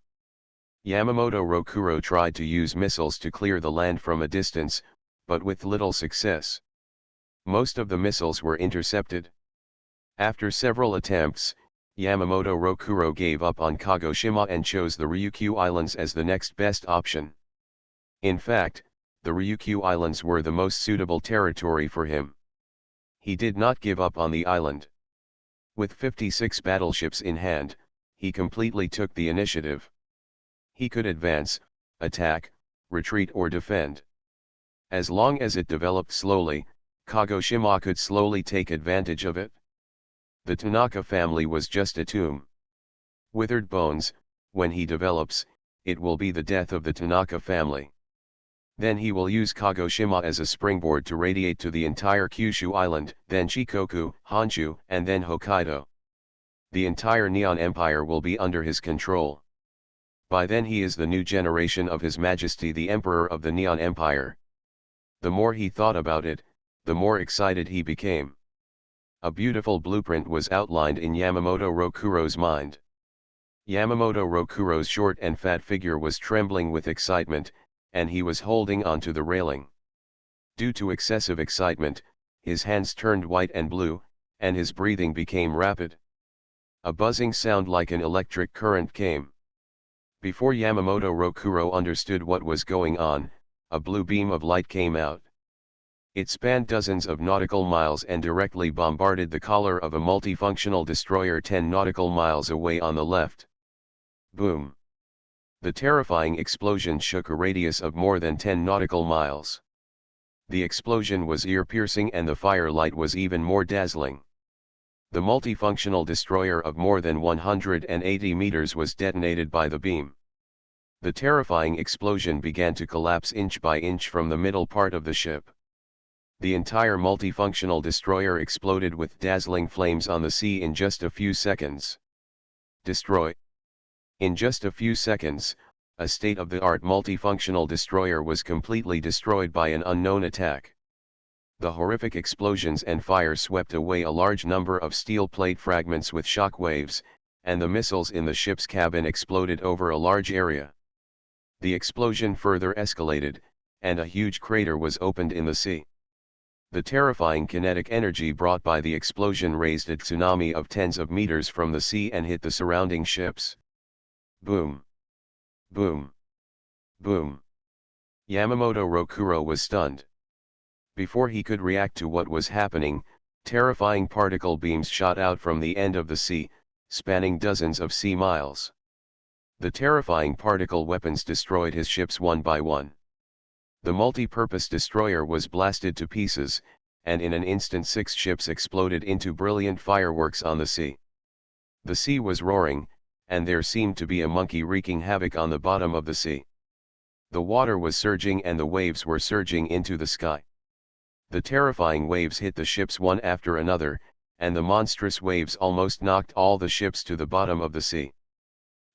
Yamamoto Rokuro tried to use missiles to clear the land from a distance, but with little success. Most of the missiles were intercepted. After several attempts, Yamamoto Rokuro gave up on Kagoshima and chose the Ryukyu Islands as the next best option. In fact, the Ryukyu Islands were the most suitable territory for him. He did not give up on the island. With 56 battleships in hand, he completely took the initiative. He could advance, attack, retreat or defend. As long as it developed slowly, Kagoshima could slowly take advantage of it. The Tanaka family was just a tomb. Withered bones, when he develops, it will be the death of the Tanaka family. Then he will use Kagoshima as a springboard to radiate to the entire Kyushu Island, then Shikoku, Honshu, and then Hokkaido. The entire Neon Empire will be under his control. By then he is the new generation of His Majesty the Emperor of the Neon Empire. The more he thought about it, the more excited he became. A beautiful blueprint was outlined in Yamamoto Rokuro's mind. Yamamoto Rokuro's short and fat figure was trembling with excitement, and he was holding onto the railing. Due to excessive excitement, his hands turned white and blue, and his breathing became rapid. A buzzing sound like an electric current came. Before Yamamoto Rokuro understood what was going on, a blue beam of light came out. It spanned dozens of nautical miles and directly bombarded the collar of a multifunctional destroyer 10 nautical miles away on the left. Boom! The terrifying explosion shook a radius of more than 10 nautical miles. The explosion was ear-piercing and the firelight was even more dazzling. The multifunctional destroyer of more than 180 meters was detonated by the beam. The terrifying explosion began to collapse inch by inch from the middle part of the ship. The entire multifunctional destroyer exploded with dazzling flames on the sea in just a few seconds. Destroy. In just a few seconds, a state-of-the-art multifunctional destroyer was completely destroyed by an unknown attack. The horrific explosions and fire swept away a large number of steel plate fragments with shock waves, and the missiles in the ship's cabin exploded over a large area. The explosion further escalated, and a huge crater was opened in the sea. The terrifying kinetic energy brought by the explosion raised a tsunami of tens of meters from the sea and hit the surrounding ships. Boom! Boom! Boom! Yamamoto Rokuro was stunned. Before he could react to what was happening, terrifying particle beams shot out from the end of the sea, spanning dozens of sea miles. The terrifying particle weapons destroyed his ships one by one. The multi-purpose destroyer was blasted to pieces, and in an instant 6 ships exploded into brilliant fireworks on the sea. The sea was roaring, and there seemed to be a monkey wreaking havoc on the bottom of the sea. The water was surging and the waves were surging into the sky. The terrifying waves hit the ships one after another, and the monstrous waves almost knocked all the ships to the bottom of the sea.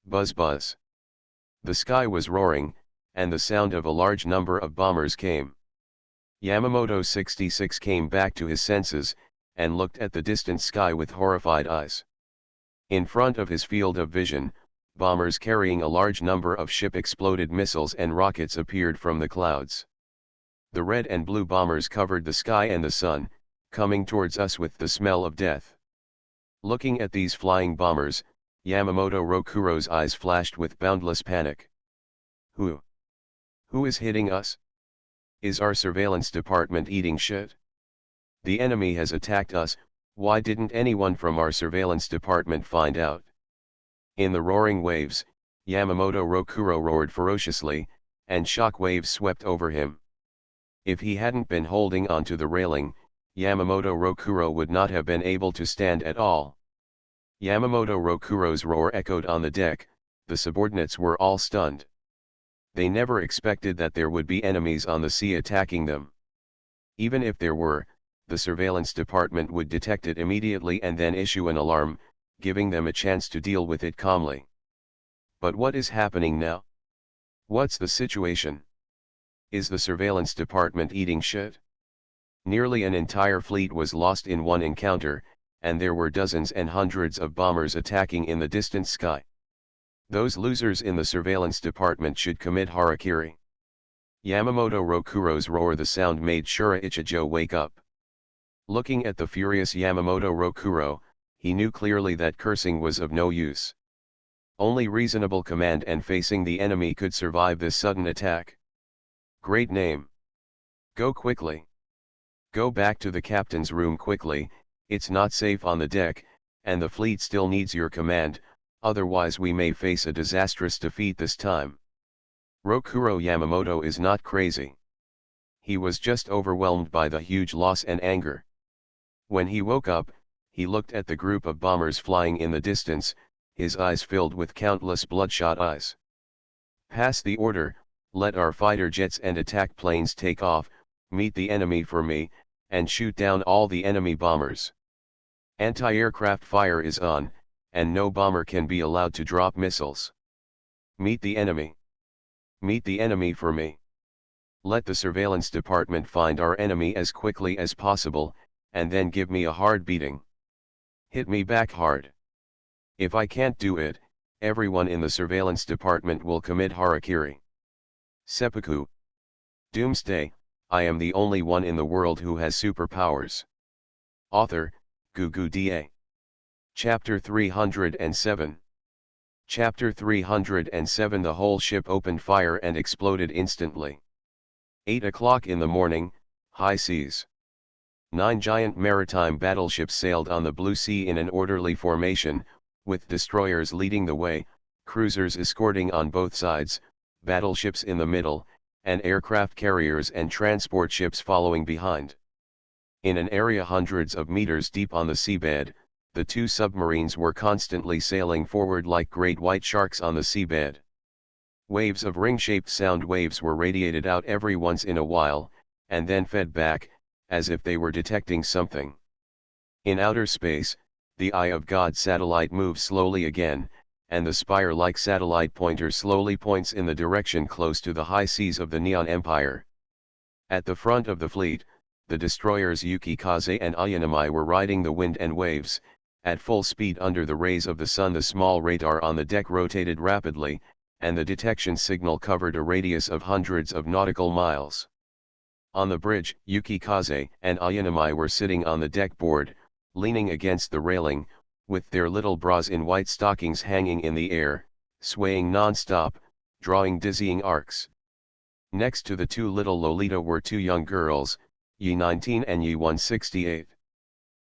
Buzz buzz. The sky was roaring, and the sound of a large number of bombers came. Yamamoto 66 came back to his senses, and looked at the distant sky with horrified eyes. In front of his field of vision, bombers carrying a large number of ship-exploded missiles and rockets appeared from the clouds. The red and blue bombers covered the sky and the sun, coming towards us with the smell of death. Looking at these flying bombers, Yamamoto Rokuro's eyes flashed with boundless panic. Who is hitting us? Is our surveillance department eating shit? The enemy has attacked us, why didn't anyone from our surveillance department find out? In the roaring waves, Yamamoto Rokuro roared ferociously, and shock waves swept over him. If he hadn't been holding onto the railing, Yamamoto Rokuro would not have been able to stand at all. Yamamoto Rokuro's roar echoed on the deck. The subordinates were all stunned. They never expected that there would be enemies on the sea attacking them. Even if there were, the surveillance department would detect it immediately and then issue an alarm, giving them a chance to deal with it calmly. But what is happening now? What's the situation? Is the surveillance department eating shit? Nearly an entire fleet was lost in one encounter, and there were dozens and hundreds of bombers attacking in the distant sky. Those losers in the surveillance department should commit harakiri. Yamamoto Rokuro's roar, the sound made Shura Ichijo wake up. Looking at the furious Yamamoto Rokuro, he knew clearly that cursing was of no use. Only reasonable command and facing the enemy could survive this sudden attack. Great name. Go quickly. Go back to the captain's room quickly, it's not safe on the deck, and the fleet still needs your command, otherwise we may face a disastrous defeat this time. Rokuro Yamamoto is not crazy. He was just overwhelmed by the huge loss and anger. When he woke up, he looked at the group of bombers flying in the distance, his eyes filled with countless bloodshot eyes. Pass the order, let our fighter jets and attack planes take off, meet the enemy for me, and shoot down all the enemy bombers. Anti-aircraft fire is on, and no bomber can be allowed to drop missiles. Meet the enemy. Meet the enemy for me. Let the surveillance department find our enemy as quickly as possible, and then give me a hard beating. Hit me back hard. If I can't do it, everyone in the surveillance department will commit harakiri. Seppuku. Doomsday, I am the only one in the world who has superpowers. Author, Gugu Da. Chapter 307. Chapter 307. The whole ship opened fire and exploded instantly. 8 o'clock in the morning, high seas. 9 giant maritime battleships sailed on the blue sea in an orderly formation, with destroyers leading the way, cruisers escorting on both sides, battleships in the middle, and aircraft carriers and transport ships following behind. In an area hundreds of meters deep on the seabed, the 2 submarines were constantly sailing forward like great white sharks on the seabed. Waves of ring-shaped sound waves were radiated out every once in a while, and then fed back, as if they were detecting something. In outer space, the Eye of God satellite moves slowly again, and the spire-like satellite pointer slowly points in the direction close to the high seas of the Neon Empire. At the front of the fleet, the destroyers Yukikaze and Ayanami were riding the wind and waves. At full speed under the rays of the sun, the small radar on the deck rotated rapidly, and the detection signal covered a radius of hundreds of nautical miles. On the bridge, Yukikaze and Ayanami were sitting on the deck board, leaning against the railing, with their little bras in white stockings hanging in the air, swaying non-stop, drawing dizzying arcs. Next to the 2 little Lolita were 2 young girls, Yi 19 and Yi 168.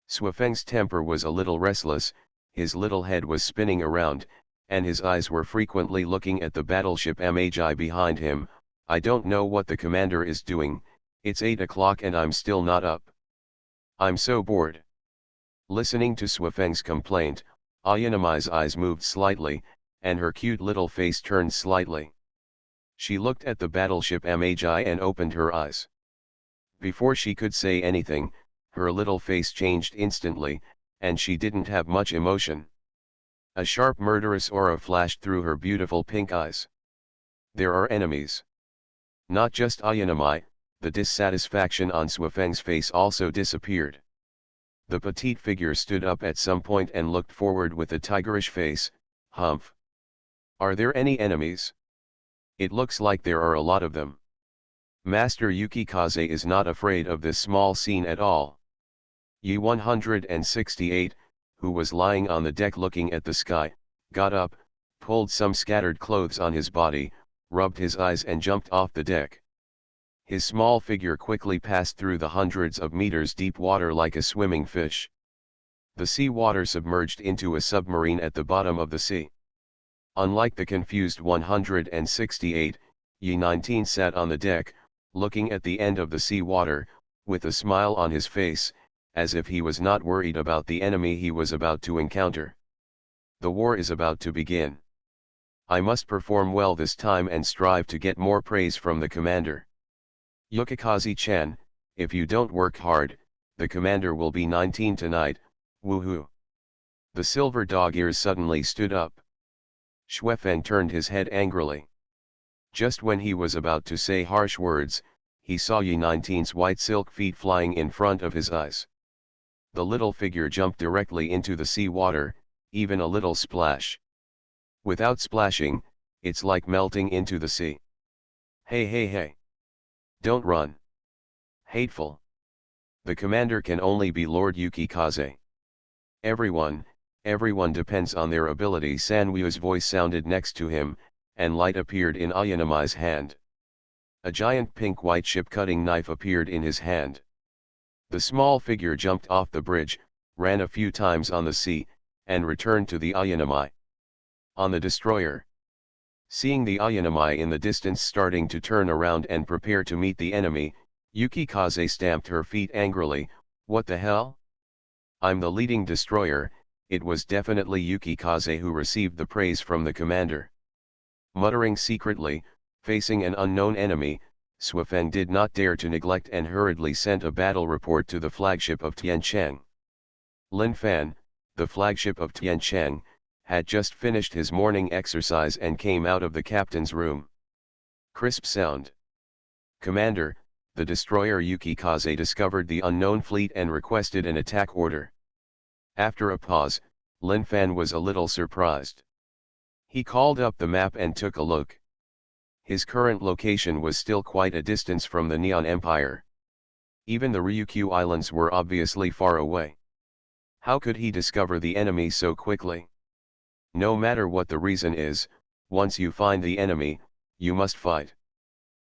Swafeng's temper was a little restless, his little head was spinning around, and his eyes were frequently looking at the battleship Magi behind him. I don't know what the commander is doing, it's 8 o'clock and I'm still not up. I'm so bored. Listening to Swafeng's complaint, Ayanami's eyes moved slightly, and her cute little face turned slightly. She looked at the battleship Magi and opened her eyes. Before she could say anything, her little face changed instantly, and she didn't have much emotion. A sharp murderous aura flashed through her beautiful pink eyes. There are enemies. Not just Ayanami, the dissatisfaction on Swafeng's face also disappeared. The petite figure stood up at some point and looked forward with a tigerish face. Humph. Are there any enemies? It looks like there are a lot of them. Master Yukikaze is not afraid of this small scene at all. Yi 168, who was lying on the deck looking at the sky, got up, pulled some scattered clothes on his body, rubbed his eyes and jumped off the deck. His small figure quickly passed through the hundreds of meters deep water like a swimming fish. The sea water submerged into a submarine at the bottom of the sea. Unlike the confused 168, Yi 19 sat on the deck, looking at the end of the sea water, with a smile on his face, as if he was not worried about the enemy he was about to encounter. The war is about to begin. I must perform well this time and strive to get more praise from the commander. Yukikaze-chan, if you don't work hard, the commander will be 19 tonight, woohoo. The silver dog ears suddenly stood up. Xuefeng turned his head angrily. Just when he was about to say harsh words, he saw Yi-19's white silk feet flying in front of his eyes. The little figure jumped directly into the sea water, even a little splash. Without splashing, it's like melting into the sea. Hey hey hey! Don't run! Hateful! The commander can only be Lord Yukikaze. Everyone depends on their ability. Sanwu's voice sounded next to him, and light appeared in Ayanami's hand. A giant pink-white ship-cutting knife appeared in his hand. The small figure jumped off the bridge, ran a few times on the sea, and returned to the Ayanami. On the destroyer. Seeing the Ayanami in the distance starting to turn around and prepare to meet the enemy, Yukikaze stamped her feet angrily. What the hell? I'm the leading destroyer. It was definitely Yukikaze who received the praise from the commander. Muttering secretly, facing an unknown enemy, Xuefeng did not dare to neglect and hurriedly sent a battle report to the flagship of Tiancheng. Lin Fan, the flagship of Tiancheng, had just finished his morning exercise and came out of the captain's room. Crisp sound. Commander, the destroyer Yukikaze discovered the unknown fleet and requested an attack order. After a pause, Lin Fan was a little surprised. He called up the map and took a look. His current location was still quite a distance from the Neon Empire. Even the Ryukyu Islands were obviously far away. How could he discover the enemy so quickly? No matter what the reason is, once you find the enemy, you must fight.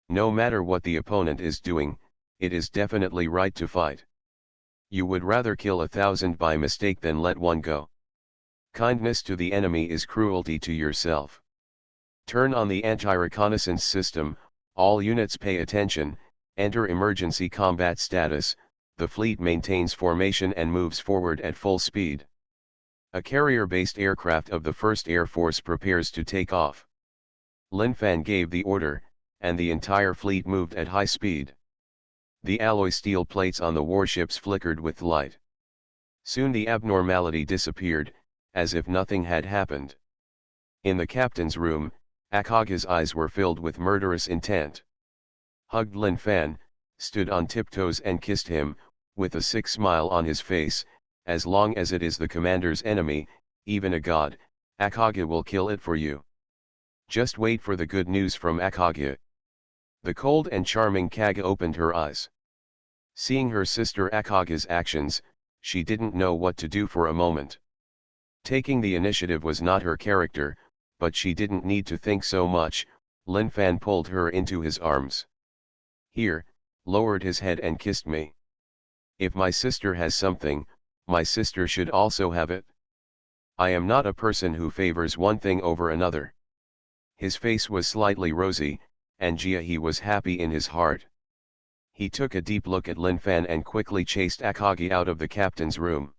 No matter what the opponent is doing, it is definitely right to fight. You would rather kill 1,000 by mistake than let one go. Kindness to the enemy is cruelty to yourself. Turn on the anti-reconnaissance system. All units pay attention, enter emergency combat status. The fleet maintains formation and moves forward at full speed. A carrier-based aircraft of the 1st Air Force prepares to take off. Lin Fan gave the order, and the entire fleet moved at high speed. The alloy steel plates on the warships flickered with light. Soon the abnormality disappeared, as if nothing had happened. In the captain's room, Akage's eyes were filled with murderous intent. Hugged Lin Fan, stood on tiptoes and kissed him, with a sick smile on his face. As long as it is the commander's enemy, even a god, Akage will kill it for you. Just wait for the good news from Akage. The cold and charming Kage opened her eyes. Seeing her sister Akage's actions, she didn't know what to do for a moment. Taking the initiative was not her character, but she didn't need to think so much. Lin Fan pulled her into his arms. Here, lowered his head and kissed me. If my sister has something, my sister should also have it. I am not a person who favors one thing over another. His face was slightly rosy, and he was happy in his heart. He took a deep look at Lin Fan and quickly chased Akage out of the captain's room.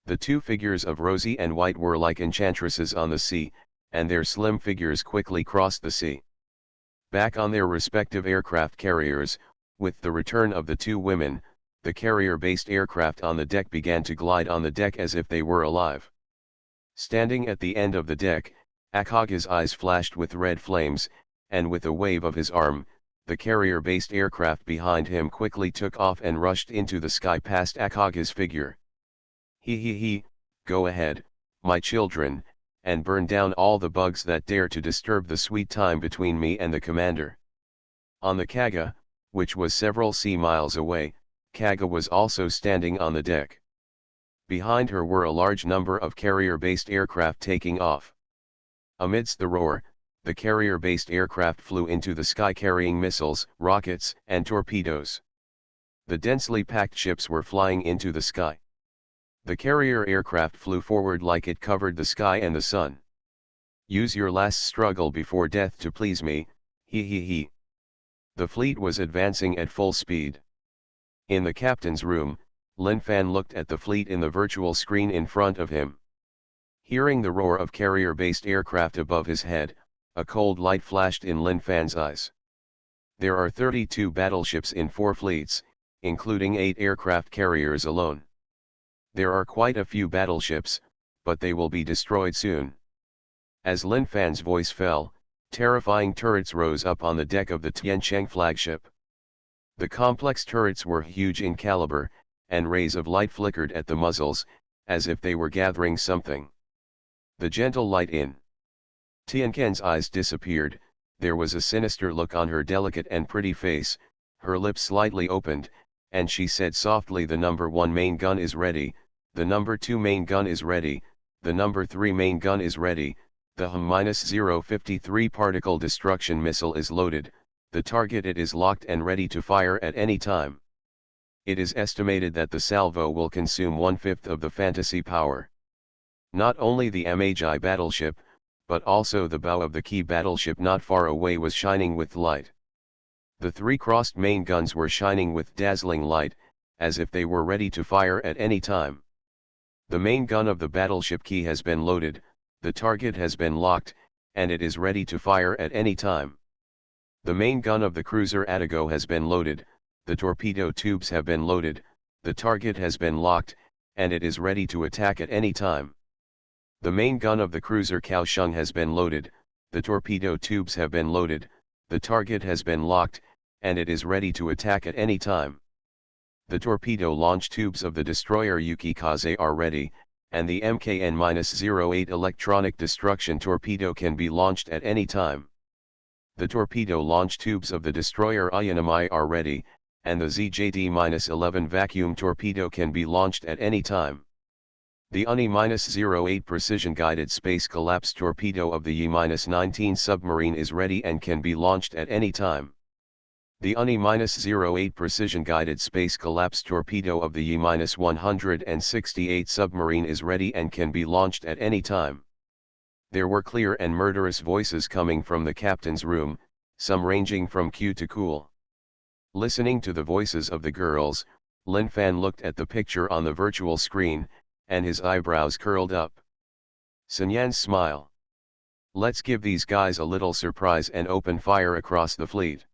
The two figures of Rosie and White were like enchantresses on the sea, and their slim figures quickly crossed the sea. Back on their respective aircraft carriers, with the return of the two women, the carrier-based aircraft on the deck began to glide on the deck as if they were alive. Standing at the end of the deck, Akage's eyes flashed with red flames, and with a wave of his arm, the carrier-based aircraft behind him quickly took off and rushed into the sky past Akage's figure. He, go ahead, my children, and burn down all the bugs that dare to disturb the sweet time between me and the commander. On the Kaga, which was several sea miles away, Kaga was also standing on the deck. Behind her were a large number of carrier-based aircraft taking off. Amidst the roar, the carrier-based aircraft flew into the sky carrying missiles, rockets, and torpedoes. The densely packed ships were flying into the sky. The carrier aircraft flew forward like it covered the sky and the sun. Use your last struggle before death to please me, he. The fleet was advancing at full speed. In the captain's room, Lin Fan looked at the fleet in the virtual screen in front of him. Hearing the roar of carrier-based aircraft above his head, a cold light flashed in Lin Fan's eyes. There are 32 battleships in 4 fleets, including 8 aircraft carriers alone. There are quite a few battleships, but they will be destroyed soon. As Lin Fan's voice fell, terrifying turrets rose up on the deck of the Tiancheng flagship. The complex turrets were huge in caliber, and rays of light flickered at the muzzles, as if they were gathering something. The gentle light in Tiancheng's eyes disappeared. There was a sinister look on her delicate and pretty face, her lips slightly opened, and she said softly, "The number 1 main gun is ready, the number 2 main gun is ready, the number 3 main gun is ready, the HM-053 particle destruction missile is loaded, the target it is locked and ready to fire at any time. It is estimated that the salvo will consume 1/5 of the fantasy power." Not only the MHI battleship, but also the bow of the key battleship not far away was shining with light. The 3 crossed main guns were shining with dazzling light, as if they were ready to fire at any time. The main gun of the battleship Key has been loaded, the target has been locked, and it is ready to fire at any time. The main gun of the cruiser Atago has been loaded, the torpedo tubes have been loaded, the target has been locked, and it is ready to attack at any time. The main gun of the cruiser Kaohsiung has been loaded, the torpedo tubes have been loaded, the target has been locked, and it is ready to attack at any time. The torpedo launch tubes of the destroyer Yukikaze are ready, and the MKN-08 electronic destruction torpedo can be launched at any time. The torpedo launch tubes of the destroyer Ayanamai are ready, and the ZJD-11 vacuum torpedo can be launched at any time. The UNI-08 precision-guided space collapse torpedo of the Yi-19 submarine is ready and can be launched at any time. The UNI-08 precision-guided space collapse torpedo of the Yi-168 submarine is ready and can be launched at any time. There were clear and murderous voices coming from the captain's room, some ranging from Q to cool. Listening to the voices of the girls, Lin Fan looked at the picture on the virtual screen, and his eyebrows curled up. Sun smile. "Let's give these guys a little surprise and open fire across the fleet."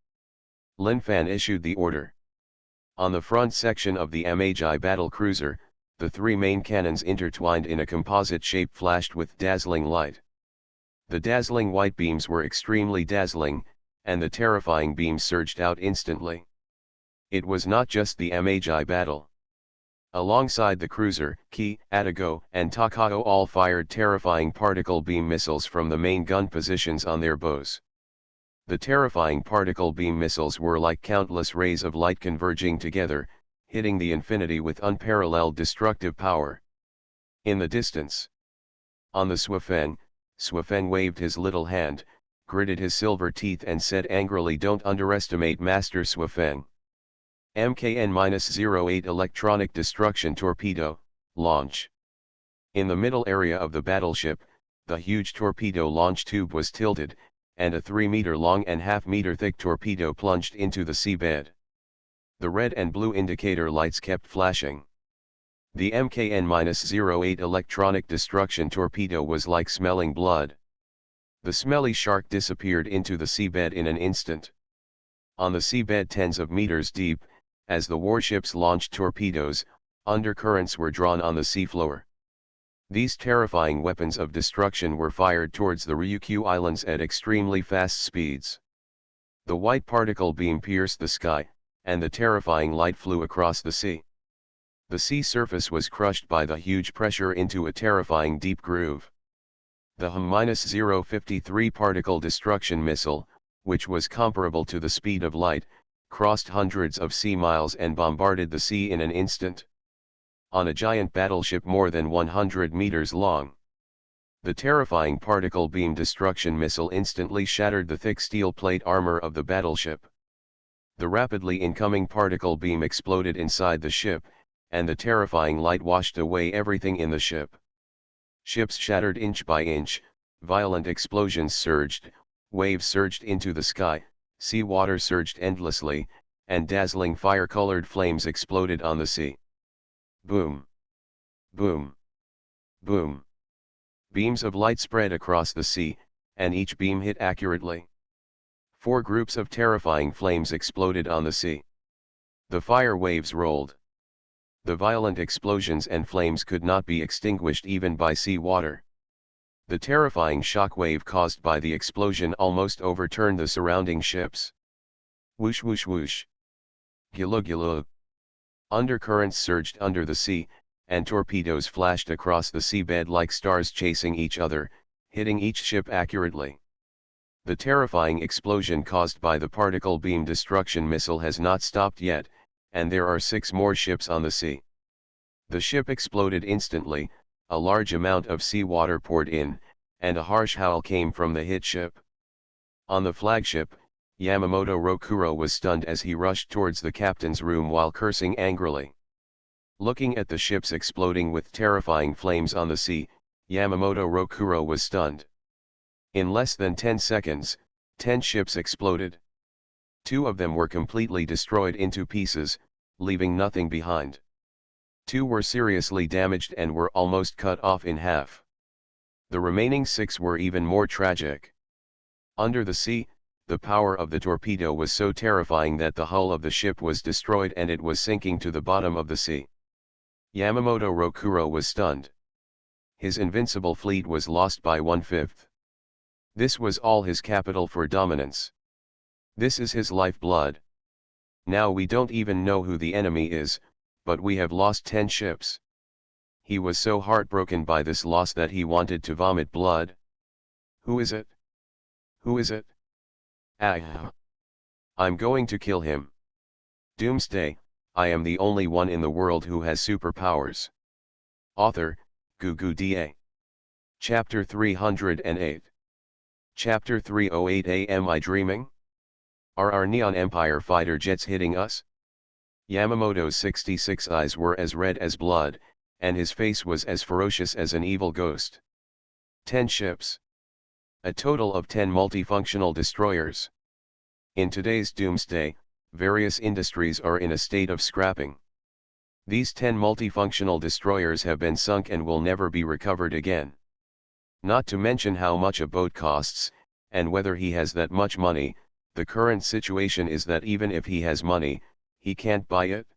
Lin Fan issued the order. On the front section of the MHI battle cruiser, the 3 main cannons intertwined in a composite shape flashed with dazzling light. The dazzling white beams were extremely dazzling, and the terrifying beams surged out instantly. It was not just the MHI battle. Alongside the cruiser, Ki, Atago, and Takao all fired terrifying particle beam missiles from the main gun positions on their bows. The terrifying particle beam missiles were like countless rays of light converging together, hitting the infinity with unparalleled destructive power. In the distance, on the Swafeng waved his little hand, gritted his silver teeth and said angrily, "Don't underestimate Master Swafeng." MKN-08 electronic destruction torpedo, launch. In the middle area of the battleship, the huge torpedo launch tube was tilted, and a 3-meter long and half-meter thick torpedo plunged into the seabed. The red and blue indicator lights kept flashing. The MKN-08 electronic destruction torpedo was like smelling blood. The smelly shark disappeared into the seabed in an instant. On the seabed tens of meters deep, as the warships launched torpedoes, undercurrents were drawn on the seafloor. These terrifying weapons of destruction were fired towards the Ryukyu Islands at extremely fast speeds. The white particle beam pierced the sky, and the terrifying light flew across the sea. The sea surface was crushed by the huge pressure into a terrifying deep groove. The HM-053 particle destruction missile, which was comparable to the speed of light, crossed hundreds of sea miles and bombarded the sea in an instant. On a giant battleship more than 100 meters long. The terrifying particle beam destruction missile instantly shattered the thick steel plate armor of the battleship. The rapidly incoming particle beam exploded inside the ship, and the terrifying light washed away everything in the ship. Ships shattered inch by inch, violent explosions surged, waves surged into the sky, sea water surged endlessly, and dazzling fire-colored flames exploded on the sea. Boom! Boom! Boom! Beams of light spread across the sea, and each beam hit accurately. 4 groups of terrifying flames exploded on the sea. The fire waves rolled. The violent explosions and flames could not be extinguished even by sea water. The terrifying shock wave caused by the explosion almost overturned the surrounding ships. Whoosh whoosh whoosh. Gilug gilug. Undercurrents surged under the sea, and torpedoes flashed across the seabed like stars chasing each other, hitting each ship accurately. The terrifying explosion caused by the particle beam destruction missile has not stopped yet, and there are 6 more ships on the sea. The ship exploded instantly, a large amount of seawater poured in, and a harsh howl came from the hit ship. On the flagship, Yamamoto Rokuro was stunned as he rushed towards the captain's room while cursing angrily. Looking at the ships exploding with terrifying flames on the sea, Yamamoto Rokuro was stunned. In less than 10 seconds, 10 ships exploded. 2 of them were completely destroyed into pieces, leaving nothing behind. 2 were seriously damaged and were almost cut off in half. The remaining 6 were even more tragic. Under the sea, the power of the torpedo was so terrifying that the hull of the ship was destroyed and it was sinking to the bottom of the sea. Yamamoto Rokuro was stunned. His invincible fleet was lost by 1/5. This was all his capital for dominance. This is his lifeblood. Now we don't even know who the enemy is, but we have lost 10 ships. He was so heartbroken by this loss that he wanted to vomit blood. Who is it? Who is it? Ah! I'm going to kill him. Doomsday, I am the only one in the world who has superpowers. Author, Gugu Da. Chapter 308. Chapter 308. Am I dreaming? Are our Neon Empire fighter jets hitting us? Yamamoto's 66 eyes were as red as blood, and his face was as ferocious as an evil ghost. 10 ships. A total of 10 multifunctional destroyers. In today's Doomsday, various industries are in a state of scrapping. These 10 multifunctional destroyers have been sunk and will never be recovered again. Not to mention how much a boat costs, and whether he has that much money. The current situation is that even if he has money, he can't buy it.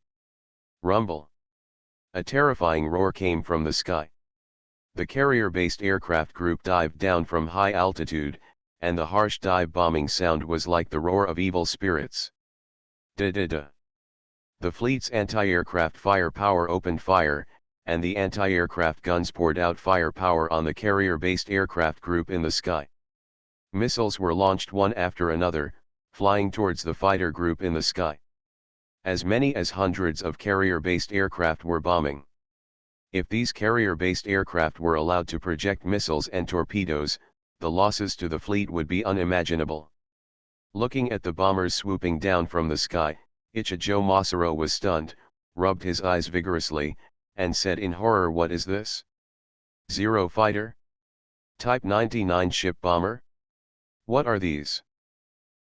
Rumble. A terrifying roar came from the sky. The carrier-based aircraft group dived down from high altitude, and the harsh dive bombing sound was like the roar of evil spirits. Da-da-da. The fleet's anti-aircraft firepower opened fire, and the anti-aircraft guns poured out firepower on the carrier-based aircraft group in the sky. Missiles were launched one after another, flying towards the fighter group in the sky. As many as hundreds of carrier-based aircraft were bombing. If these carrier-based aircraft were allowed to project missiles and torpedoes, the losses to the fleet would be unimaginable. Looking at the bombers swooping down from the sky, Ichijo Masaru was stunned, rubbed his eyes vigorously, and said in horror, "What is this? Zero fighter? Type 99 ship bomber? What are these?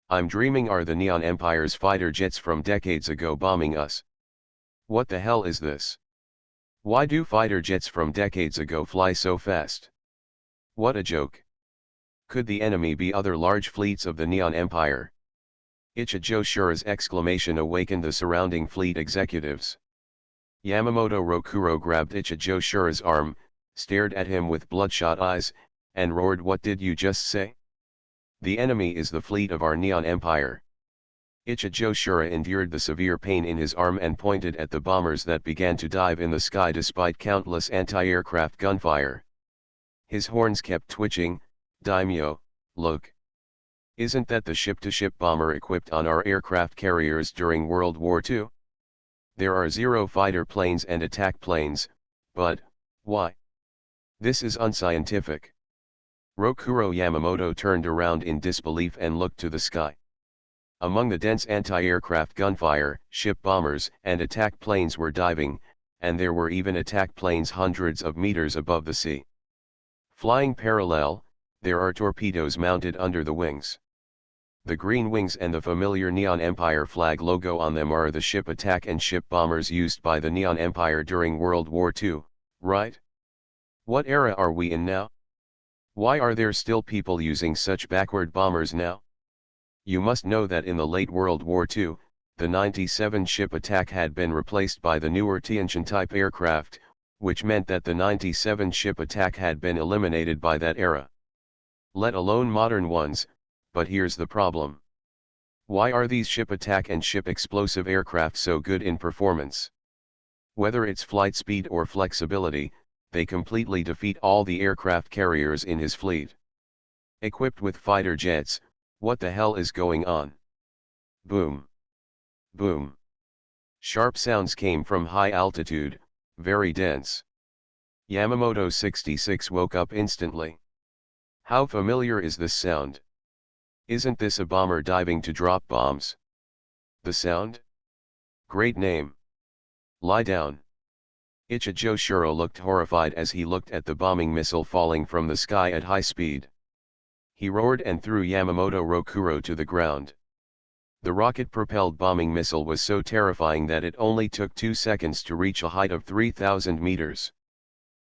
I'm dreaming. Are the Neon Empire's fighter jets from decades ago bombing us? What the hell is this? Why do fighter jets from decades ago fly so fast? What a joke. Could the enemy be other large fleets of the Neon Empire?" Ichijo Shura's exclamation awakened the surrounding fleet executives. Yamamoto Rokuro grabbed Ichijo Shura's arm, stared at him with bloodshot eyes, and roared, "What did you just say? The enemy is the fleet of our Neon Empire." Ichijo Shura endured the severe pain in his arm and pointed at the bombers that began to dive in the sky despite countless anti-aircraft gunfire. His horns kept twitching. "Daimyo, look. Isn't that the ship-to-ship bomber equipped on our aircraft carriers during World War II? There are 0 fighter planes and attack planes, but, why? This is unscientific." Rokuro Yamamoto turned around in disbelief and looked to the sky. Among the dense anti-aircraft gunfire, ship bombers and attack planes were diving, and there were even attack planes hundreds of meters above the sea. Flying parallel, there are torpedoes mounted under the wings. The green wings and the familiar Neon Empire flag logo on them are the ship attack and ship bombers used by the Neon Empire during World War II, right? What era are we in now? Why are there still people using such backward bombers now? You must know that in the late World War II, the 97 ship attack had been replaced by the newer Tianjin-type aircraft, which meant that the 97 ship attack had been eliminated by that era. Let alone modern ones, but here's the problem. Why are these ship attack and ship explosive aircraft so good in performance? Whether it's flight speed or flexibility, they completely defeat all the aircraft carriers in his fleet. Equipped with fighter jets, what the hell is going on? Boom. Boom. Sharp sounds came from high altitude, very dense. Yamamoto 66 woke up instantly. How familiar is this sound? Isn't this a bomber diving to drop bombs? The sound? Great name. Lie down. Ichijo Shuro looked horrified as he looked at the bombing missile falling from the sky at high speed. He roared and threw Yamamoto Rokuro to the ground. The rocket-propelled bombing missile was so terrifying that it only took 2 seconds to reach a height of 3,000 meters.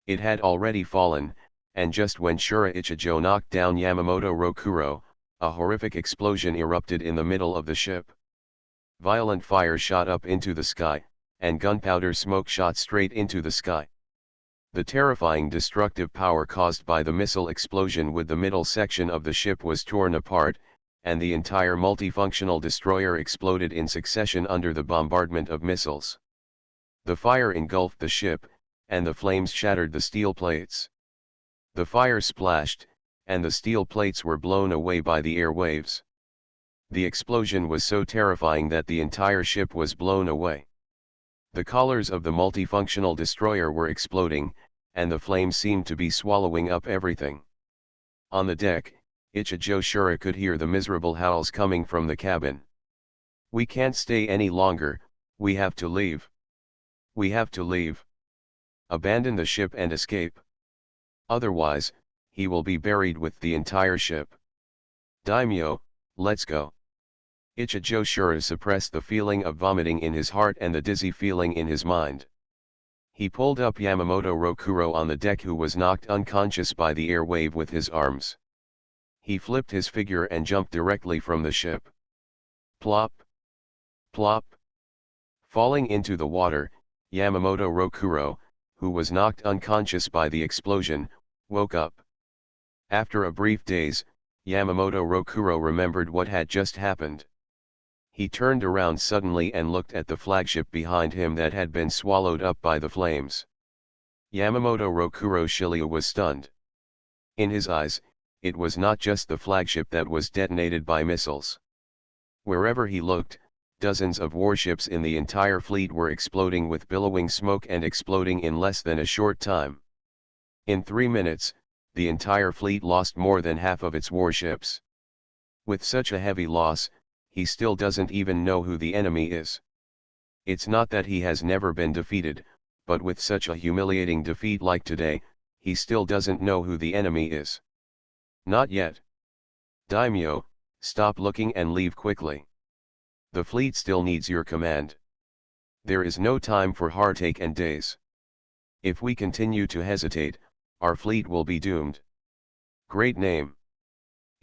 It had already fallen, and just when Shura Ichijo knocked down Yamamoto Rokuro, a horrific explosion erupted in the middle of the ship. Violent fire shot up into the sky, and gunpowder smoke shot straight into the sky. The terrifying destructive power caused by the missile explosion with the middle section of the ship was torn apart, and the entire multifunctional destroyer exploded in succession under the bombardment of missiles. The fire engulfed the ship, and the flames shattered the steel plates. The fire splashed, and the steel plates were blown away by the air waves. The explosion was so terrifying that the entire ship was blown away. The collars of the multifunctional destroyer were exploding, and the flames seemed to be swallowing up everything. On the deck, Ichijo Shura could hear the miserable howls coming from the cabin. "We can't stay any longer, we have to leave. We have to leave. Abandon the ship and escape. Otherwise, he will be buried with the entire ship. Daimyo, let's go." Ichijo Shura suppressed the feeling of vomiting in his heart and the dizzy feeling in his mind. He pulled up Yamamoto Rokuro on the deck, who was knocked unconscious by the air wave, with his arms. He flipped his figure and jumped directly from the ship. Plop! Plop! Falling into the water, Yamamoto Rokuro, who was knocked unconscious by the explosion, woke up. After a brief daze, Yamamoto Rokuro remembered what had just happened. He turned around suddenly and looked at the flagship behind him that had been swallowed up by the flames. Yamamoto Rokuro Shiryu was stunned. In his eyes, it was not just the flagship that was detonated by missiles. Wherever he looked, dozens of warships in the entire fleet were exploding with billowing smoke and exploding in less than a short time. In 3 minutes, the entire fleet lost more than half of its warships. With such a heavy loss, he still doesn't even know who the enemy is. It's not that he has never been defeated, but with such a humiliating defeat like today, he still doesn't know who the enemy is. Not yet. Daimyo, stop looking and leave quickly. The fleet still needs your command. There is no time for heartache and days. If we continue to hesitate, our fleet will be doomed. Great name.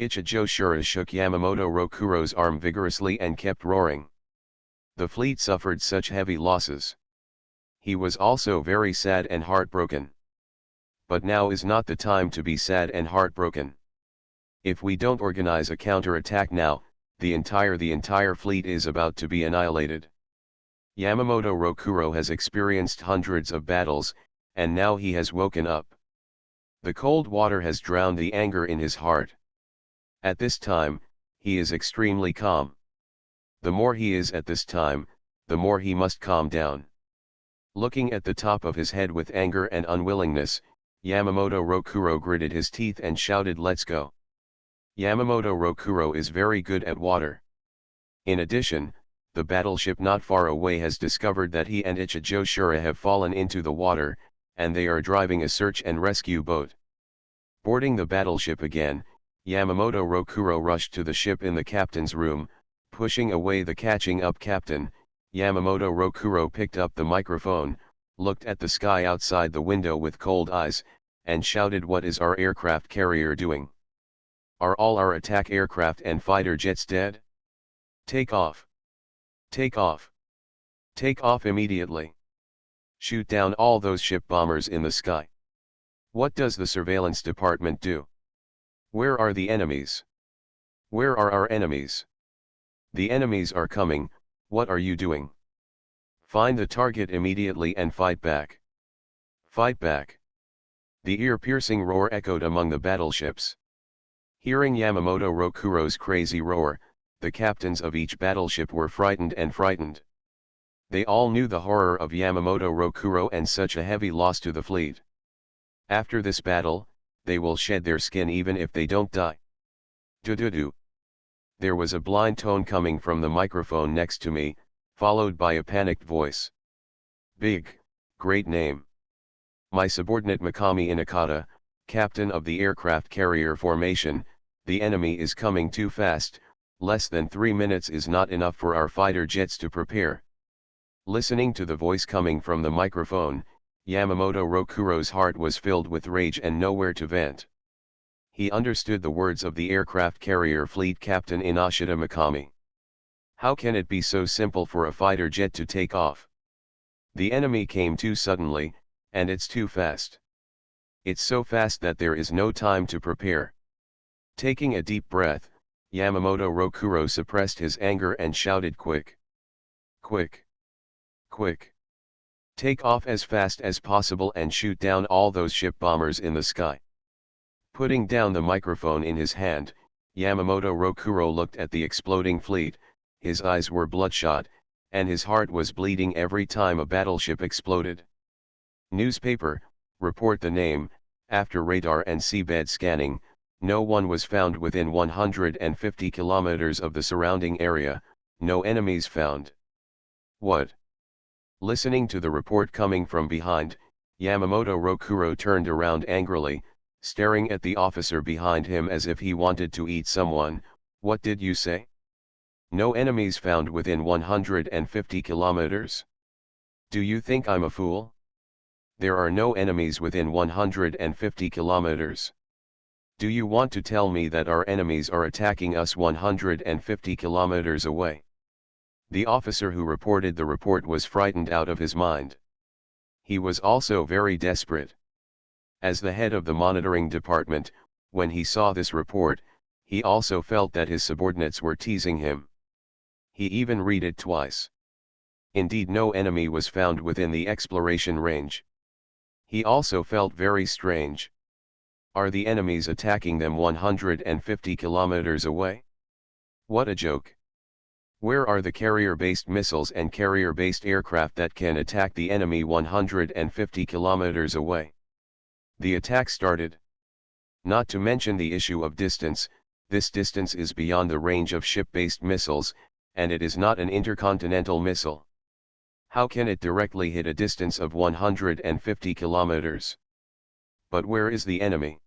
Ichijo Shura shook Yamamoto Rokuro's arm vigorously and kept roaring. The fleet suffered such heavy losses. He was also very sad and heartbroken. But now is not the time to be sad and heartbroken. If we don't organize a counterattack now, the entire fleet is about to be annihilated. Yamamoto Rokuro has experienced hundreds of battles, and now he has woken up. The cold water has drowned the anger in his heart. At this time, he is extremely calm. The more he is at this time, the more he must calm down. Looking at the top of his head with anger and unwillingness, Yamamoto Rokuro gritted his teeth and shouted, "Let's go." Yamamoto Rokuro is very good at water. In addition, the battleship not far away has discovered that he and Ichijo Shura have fallen into the water, and they are driving a search and rescue boat. Boarding the battleship again, Yamamoto Rokuro rushed to the ship in the captain's room. Pushing away the catching up captain, Yamamoto Rokuro picked up the microphone, looked at the sky outside the window with cold eyes, and shouted, "What is our aircraft carrier doing? Are all our attack aircraft and fighter jets dead? Take off! Take off! Take off immediately! Shoot down all those ship bombers in the sky!" What does the surveillance department do? Where are the enemies? Where are our enemies? The enemies are coming, what are you doing? Find the target immediately and fight back. Fight back. The ear-piercing roar echoed among the battleships. Hearing Yamamoto Rokuro's crazy roar, the captains of each battleship were frightened and frightened. They all knew the horror of Yamamoto Rokuro and such a heavy loss to the fleet. After this battle, they will shed their skin even if they don't die. Do-do-do. There was a blind tone coming from the microphone next to me, followed by a panicked voice. Big, great name. My subordinate Mikami Inakata, captain of the aircraft carrier formation, the enemy is coming too fast, less than 3 minutes is not enough for our fighter jets to prepare. Listening to the voice coming from the microphone, Yamamoto Rokuro's heart was filled with rage and nowhere to vent. He understood the words of the aircraft carrier fleet captain Inashita Mikami. How can it be so simple for a fighter jet to take off? The enemy came too suddenly, and it's too fast. It's so fast that there is no time to prepare. Taking a deep breath, Yamamoto Rokuro suppressed his anger and shouted, "Quick! Quick! Quick! Take off as fast as possible and shoot down all those ship bombers in the sky." Putting down the microphone in his hand, Yamamoto Rokuro looked at the exploding fleet, his eyes were bloodshot, and his heart was bleeding every time a battleship exploded. Newspaper, report the name. After radar and seabed scanning, no one was found within 150 kilometers of the surrounding area, no enemies found. What? Listening to the report coming from behind, Yamamoto Rokuro turned around angrily, staring at the officer behind him as if he wanted to eat someone. What did you say? No enemies found within 150 kilometers? Do you think I'm a fool? There are no enemies within 150 kilometers. Do you want to tell me that our enemies are attacking us 150 kilometers away? The officer who reported the report was frightened out of his mind. He was also very desperate. As the head of the monitoring department, when he saw this report, he also felt that his subordinates were teasing him. He even read it twice. Indeed, no enemy was found within the exploration range. He also felt very strange. Are the enemies attacking them 150 kilometers away? What a joke. Where are the carrier-based missiles and carrier-based aircraft that can attack the enemy 150 kilometers away? The attack started. Not to mention the issue of distance, this distance is beyond the range of ship-based missiles, and it is not an intercontinental missile. How can it directly hit a distance of 150 kilometers? But where is the enemy?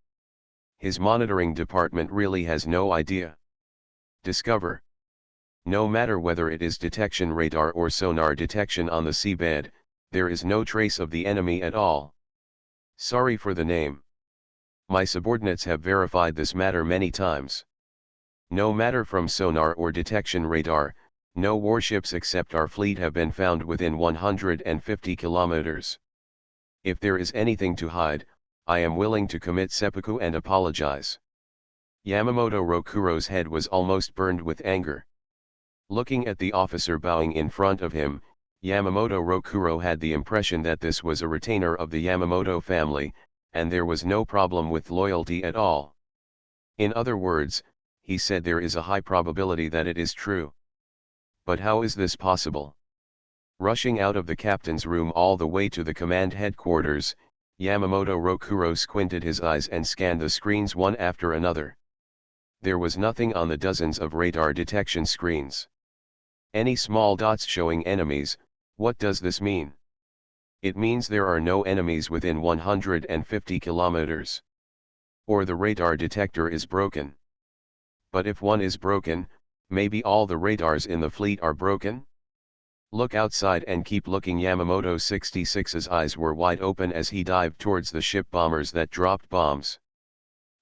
His monitoring department really has no idea. Discover. No matter whether it is detection radar or sonar detection on the seabed, there is no trace of the enemy at all. Sorry for the name. My subordinates have verified this matter many times. No matter from sonar or detection radar, no warships except our fleet have been found within 150 kilometers. If there is anything to hide, I am willing to commit seppuku and apologize. Yamamoto Rokuro's head was almost burned with anger. Looking at the officer bowing in front of him, Yamamoto Rokuro had the impression that this was a retainer of the Yamamoto family, and there was no problem with loyalty at all. In other words, he said there is a high probability that it is true. But how is this possible? Rushing out of the captain's room all the way to the command headquarters, Yamamoto Rokuro squinted his eyes and scanned the screens one after another. There was nothing on the dozens of radar detection screens. Any small dots showing enemies. What does this mean? It means there are no enemies within 150 kilometers. Or the radar detector is broken. But if one is broken, maybe all the radars in the fleet are broken? Look outside and keep looking. Yamamoto 66's eyes were wide open as he dived towards the ship bombers that dropped bombs.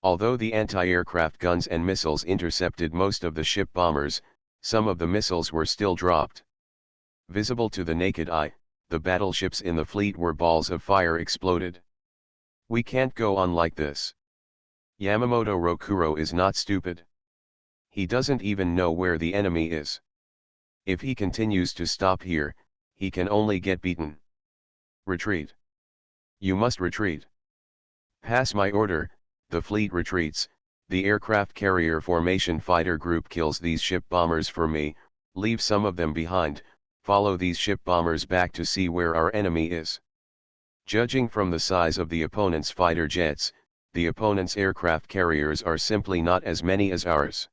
Although the anti-aircraft guns and missiles intercepted most of the ship bombers, some of the missiles were still dropped. Visible to the naked eye, the battleships in the fleet were balls of fire exploded. We can't go on like this. Yamamoto Rokuro is not stupid. He doesn't even know where the enemy is. If he continues to stop here, he can only get beaten. Retreat. You must retreat. Pass my order. The fleet retreats. The aircraft carrier formation fighter group kills these ship bombers for me. Leave some of them behind. Follow these ship bombers back to see where our enemy is. Judging from the size of the opponent's fighter jets, the opponent's aircraft carriers are simply not as many as ours.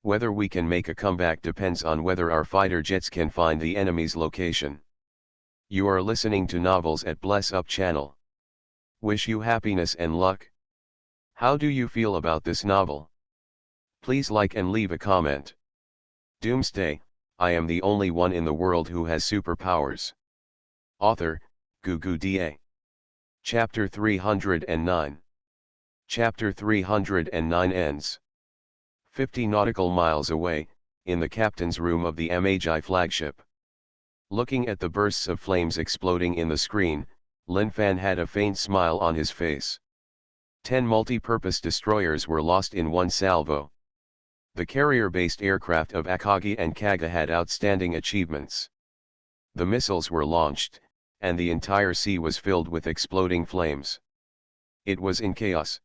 Whether we can make a comeback depends on whether our fighter jets can find the enemy's location. You are listening to Novels at Bless Up channel. Wish you happiness and luck. How do you feel about this novel? Please like and leave a comment. Doomsday, I am the only one in the world who has superpowers. Author, Gugu Da. Chapter 309. Chapter 309 ends. 50 nautical miles away, in the captain's room of the Magi flagship. Looking at the bursts of flames exploding in the screen, Lin Fan had a faint smile on his face. 10 multi-purpose destroyers were lost in one salvo. The carrier-based aircraft of Akagi and Kaga had outstanding achievements. The missiles were launched, and the entire sea was filled with exploding flames. It was in chaos.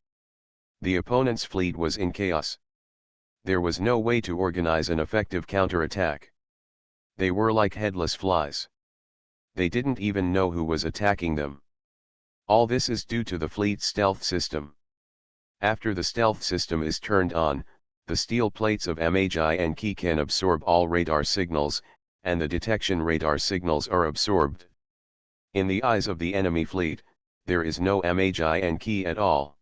The opponent's fleet was in chaos. There was no way to organize an effective counterattack. They were like headless flies. They didn't even know who was attacking them. All this is due to the fleet's stealth system. After the stealth system is turned on, the steel plates of Magi and Ki can absorb all radar signals, and the detection radar signals are absorbed. In the eyes of the enemy fleet, there is no Magi and Ki at all.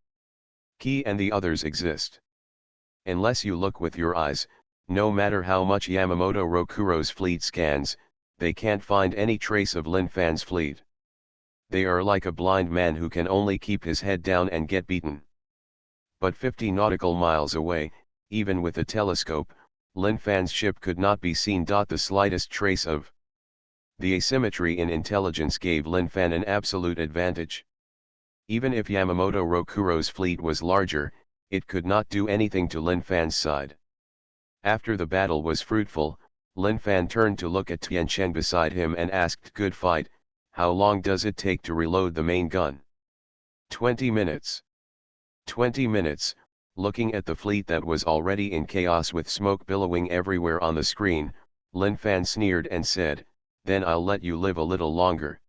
Ki and the others exist. Unless you look with your eyes, no matter how much Yamamoto Rokuro's fleet scans, they can't find any trace of Lin Fan's fleet. They are like a blind man who can only keep his head down and get beaten. But 50 nautical miles away, even with a telescope, Lin Fan's ship could not be seen. The slightest trace of. The asymmetry in intelligence gave Lin Fan an absolute advantage. Even if Yamamoto Rokuro's fleet was larger, it could not do anything to Lin Fan's side. After the battle was fruitful, Lin Fan turned to look at Tian Cheng beside him and asked, "Good fight, how long does it take to reload the main gun?" 20 minutes. 20 minutes, looking at the fleet that was already in chaos with smoke billowing everywhere on the screen, Lin Fan sneered and said, "Then I'll let you live a little longer."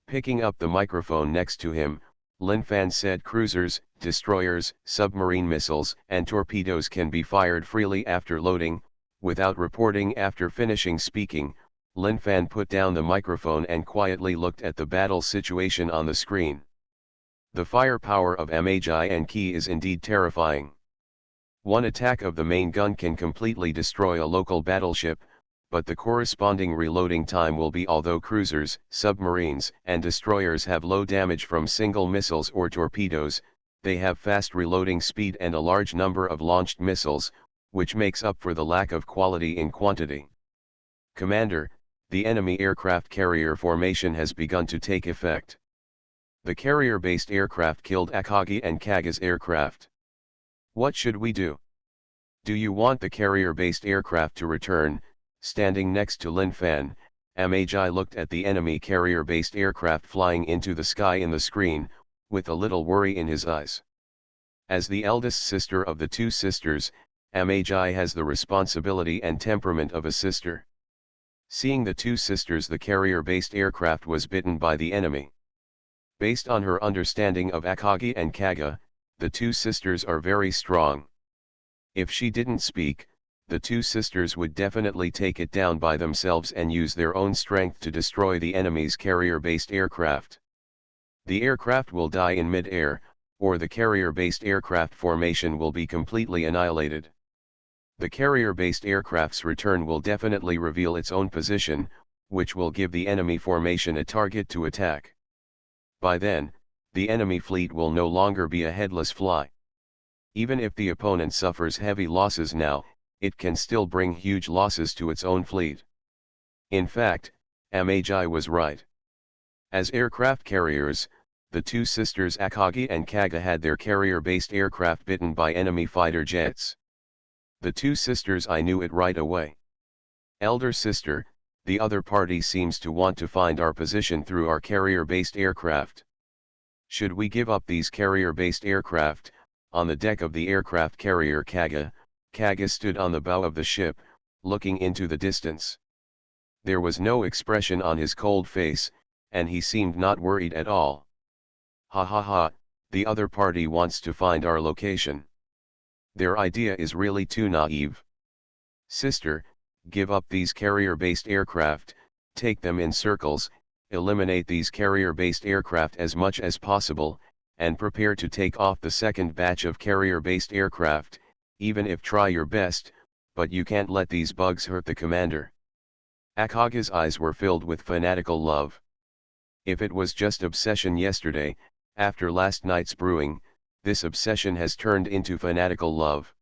Picking up the microphone next to him, Lin Fan said, "Cruisers, destroyers, submarine missiles, and torpedoes can be fired freely after loading." Without reporting after finishing speaking, Lin Fan put down the microphone and quietly looked at the battle situation on the screen. The firepower of Magi and Ki is indeed terrifying. One attack of the main gun can completely destroy a local battleship, but the corresponding reloading time will be. Although cruisers, submarines, and destroyers have low damage from single missiles or torpedoes, they have fast reloading speed and a large number of launched missiles, which makes up for the lack of quality in quantity. Commander, the enemy aircraft carrier formation has begun to take effect. The carrier-based aircraft killed Akagi and Kaga's aircraft. What should we do? Do you want the carrier-based aircraft to return? Standing next to Lin Fan, Magi looked at the enemy carrier-based aircraft flying into the sky in the screen, with a little worry in his eyes. As the eldest sister of the two sisters, Magi has the responsibility and temperament of a sister. Seeing the two sisters, the carrier-based aircraft was bitten by the enemy. Based on her understanding of Akagi and Kaga, the two sisters are very strong. If she didn't speak, the two sisters would definitely take it down by themselves and use their own strength to destroy the enemy's carrier-based aircraft. The aircraft will die in mid-air, or the carrier-based aircraft formation will be completely annihilated. The carrier-based aircraft's return will definitely reveal its own position, which will give the enemy formation a target to attack. By then, the enemy fleet will no longer be a headless fly. Even if the opponent suffers heavy losses now, it can still bring huge losses to its own fleet. In fact, Amagi was right. As aircraft carriers, the two sisters Akagi and Kaga had their carrier-based aircraft bitten by enemy fighter jets. The two sisters I knew it right away. Elder sister, the other party seems to want to find our position through our carrier-based aircraft. Should we give up these carrier-based aircraft? On the deck of the aircraft carrier Kaga stood on the bow of the ship, looking into the distance. There was no expression on his cold face, and he seemed not worried at all. Ha ha ha, the other party wants to find our location. Their idea is really too naive. Sister, give up these carrier-based aircraft, take them in circles, eliminate these carrier-based aircraft as much as possible, and prepare to take off the second batch of carrier-based aircraft, even if try your best, but you can't let these bugs hurt the commander. Akaga's eyes were filled with fanatical love. If it was just obsession yesterday, after last night's brewing, this obsession has turned into fanatical love.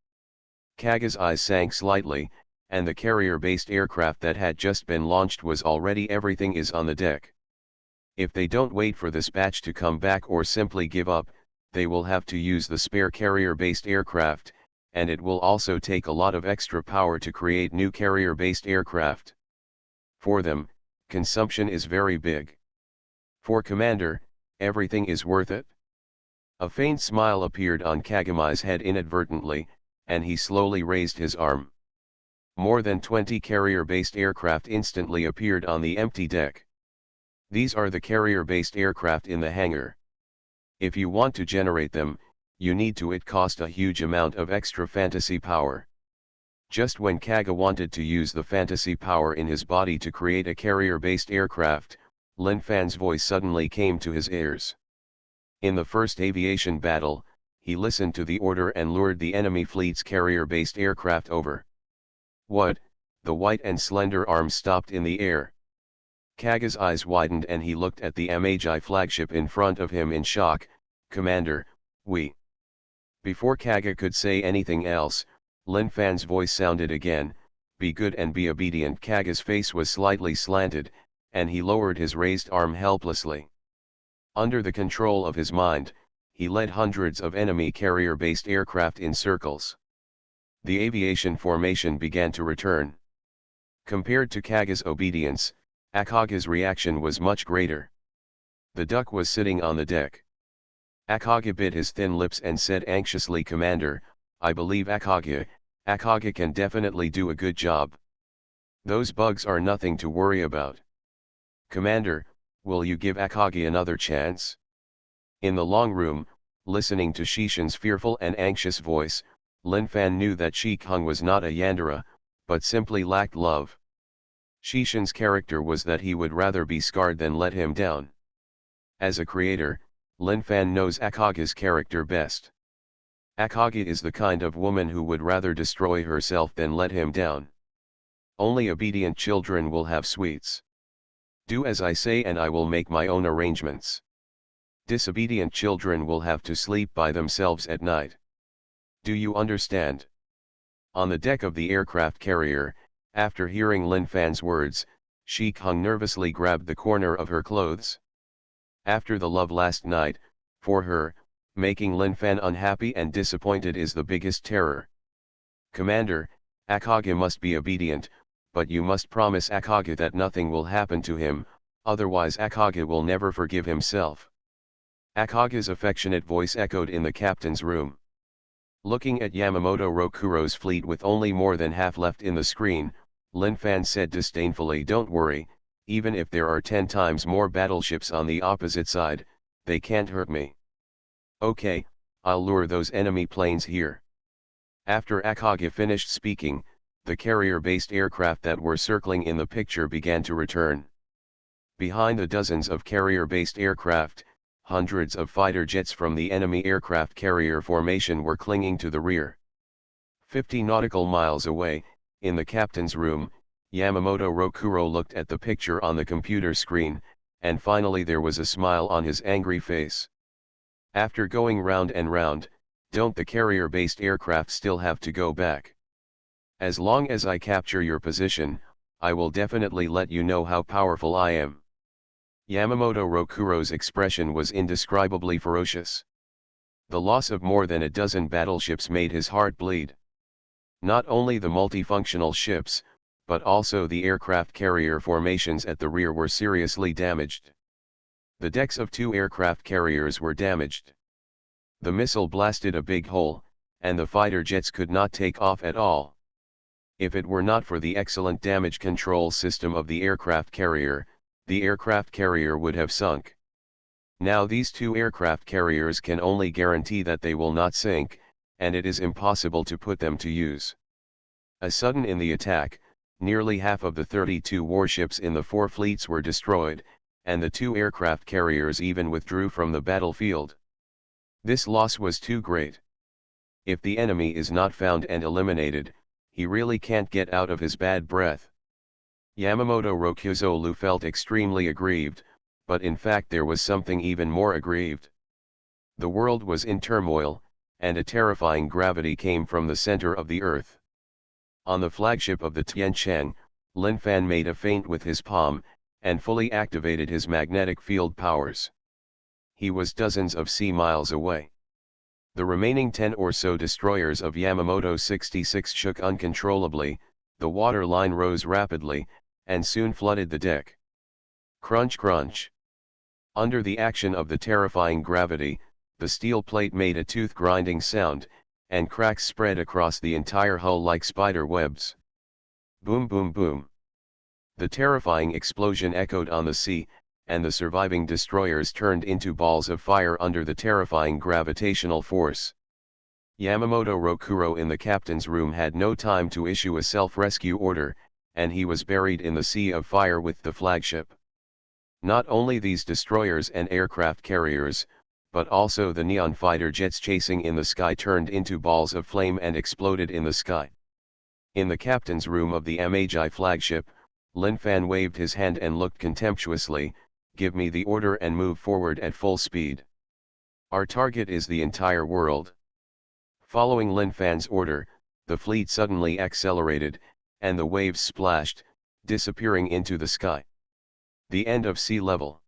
Kaga's eyes sank slightly, and the carrier-based aircraft that had just been launched was already everything is on the deck. If they don't wait for this batch to come back or simply give up, they will have to use the spare carrier-based aircraft, and it will also take a lot of extra power to create new carrier-based aircraft. For them, consumption is very big. For Commander, everything is worth it. A faint smile appeared on Kagamai's head inadvertently, and he slowly raised his arm. More than 20 carrier-based aircraft instantly appeared on the empty deck. These are the carrier-based aircraft in the hangar. If you want to generate them, you need to it cost a huge amount of extra fantasy power. Just when Kaga wanted to use the fantasy power in his body to create a carrier-based aircraft, Lin Fan's voice suddenly came to his ears. In the first aviation battle, he listened to the order and lured the enemy fleet's carrier-based aircraft over. What? The white and slender arm stopped in the air. Kaga's eyes widened and he looked at the Amagi flagship in front of him in shock. Commander, we. Before Kaga could say anything else, Lin Fan's voice sounded again, be good and be obedient. Kaga's face was slightly slanted, and he lowered his raised arm helplessly. Under the control of his mind, he led hundreds of enemy carrier-based aircraft in circles. The aviation formation began to return. Compared to Kaga's obedience, Akaga's reaction was much greater. The duck was sitting on the deck. Akaga bit his thin lips and said anxiously, Commander, I believe Akaga can definitely do a good job. Those bugs are nothing to worry about. Commander, will you give Akagi another chance? In the long room, listening to Shishin's fearful and anxious voice, Lin Fan knew that Shi Kung was not a Yandere, but simply lacked love. Shishin's character was that he would rather be scarred than let him down. As a creator, Lin Fan knows Akaga's character best. Akagi is the kind of woman who would rather destroy herself than let him down. Only obedient children will have sweets. Do as I say and I will make my own arrangements. Disobedient children will have to sleep by themselves at night. Do you understand? On the deck of the aircraft carrier, after hearing Lin Fan's words, Shi Kung nervously grabbed the corner of her clothes. After the love last night, for her, making Lin Fan unhappy and disappointed is the biggest terror. Commander, Akagi must be obedient, but you must promise Akagi that nothing will happen to him, otherwise Akagi will never forgive himself. Akagi's affectionate voice echoed in the captain's room. Looking at Yamamoto Rokuro's fleet with only more than half left in the screen, Lin Fan said disdainfully, don't worry, even if there are 10 times more battleships on the opposite side, they can't hurt me. Okay, I'll lure those enemy planes here. After Akagi finished speaking, the carrier-based aircraft that were circling in the picture began to return. Behind the dozens of carrier-based aircraft, hundreds of fighter jets from the enemy aircraft carrier formation were clinging to the rear. 50 nautical miles away, in the captain's room, Yamamoto Rokuro looked at the picture on the computer screen, and finally there was a smile on his angry face. After going round and round, don't the carrier-based aircraft still have to go back? As long as I capture your position, I will definitely let you know how powerful I am. Yamamoto Rokuro's expression was indescribably ferocious. The loss of more than a dozen battleships made his heart bleed. Not only the multifunctional ships, but also the aircraft carrier formations at the rear were seriously damaged. The decks of 2 aircraft carriers were damaged. The missile blasted a big hole, and the fighter jets could not take off at all. If it were not for the excellent damage control system of the aircraft carrier would have sunk. Now these 2 aircraft carriers can only guarantee that they will not sink, and it is impossible to put them to use. A sudden in the attack, nearly half of the 32 warships in the 4 fleets were destroyed, and the 2 aircraft carriers even withdrew from the battlefield. This loss was too great. If the enemy is not found and eliminated, he really can't get out of his bad breath. Yamamoto Rokuzo felt extremely aggrieved, but in fact there was something even more aggrieved. The world was in turmoil, and a terrifying gravity came from the center of the earth. On the flagship of the Tiancheng, Lin Fan made a feint with his palm, and fully activated his magnetic field powers. He was dozens of sea miles away. The remaining 10 or so destroyers of Yamamoto 66 shook uncontrollably, the water line rose rapidly, and soon flooded the deck. Crunch crunch. Under the action of the terrifying gravity, the steel plate made a tooth-grinding sound, and cracks spread across the entire hull like spider webs. Boom boom boom. The terrifying explosion echoed on the sea, and the surviving destroyers turned into balls of fire under the terrifying gravitational force. Yamamoto Rokuro in the captain's room had no time to issue a self-rescue order, and he was buried in the sea of fire with the flagship. Not only these destroyers and aircraft carriers, but also the neon fighter jets chasing in the sky turned into balls of flame and exploded in the sky. In the captain's room of the Amagi flagship, Lin Fan waved his hand and looked contemptuously, "Give me the order and move forward at full speed. Our target is the entire world." Following Lin Fan's order, the fleet suddenly accelerated, and the waves splashed, disappearing into the sky. The end of sea level.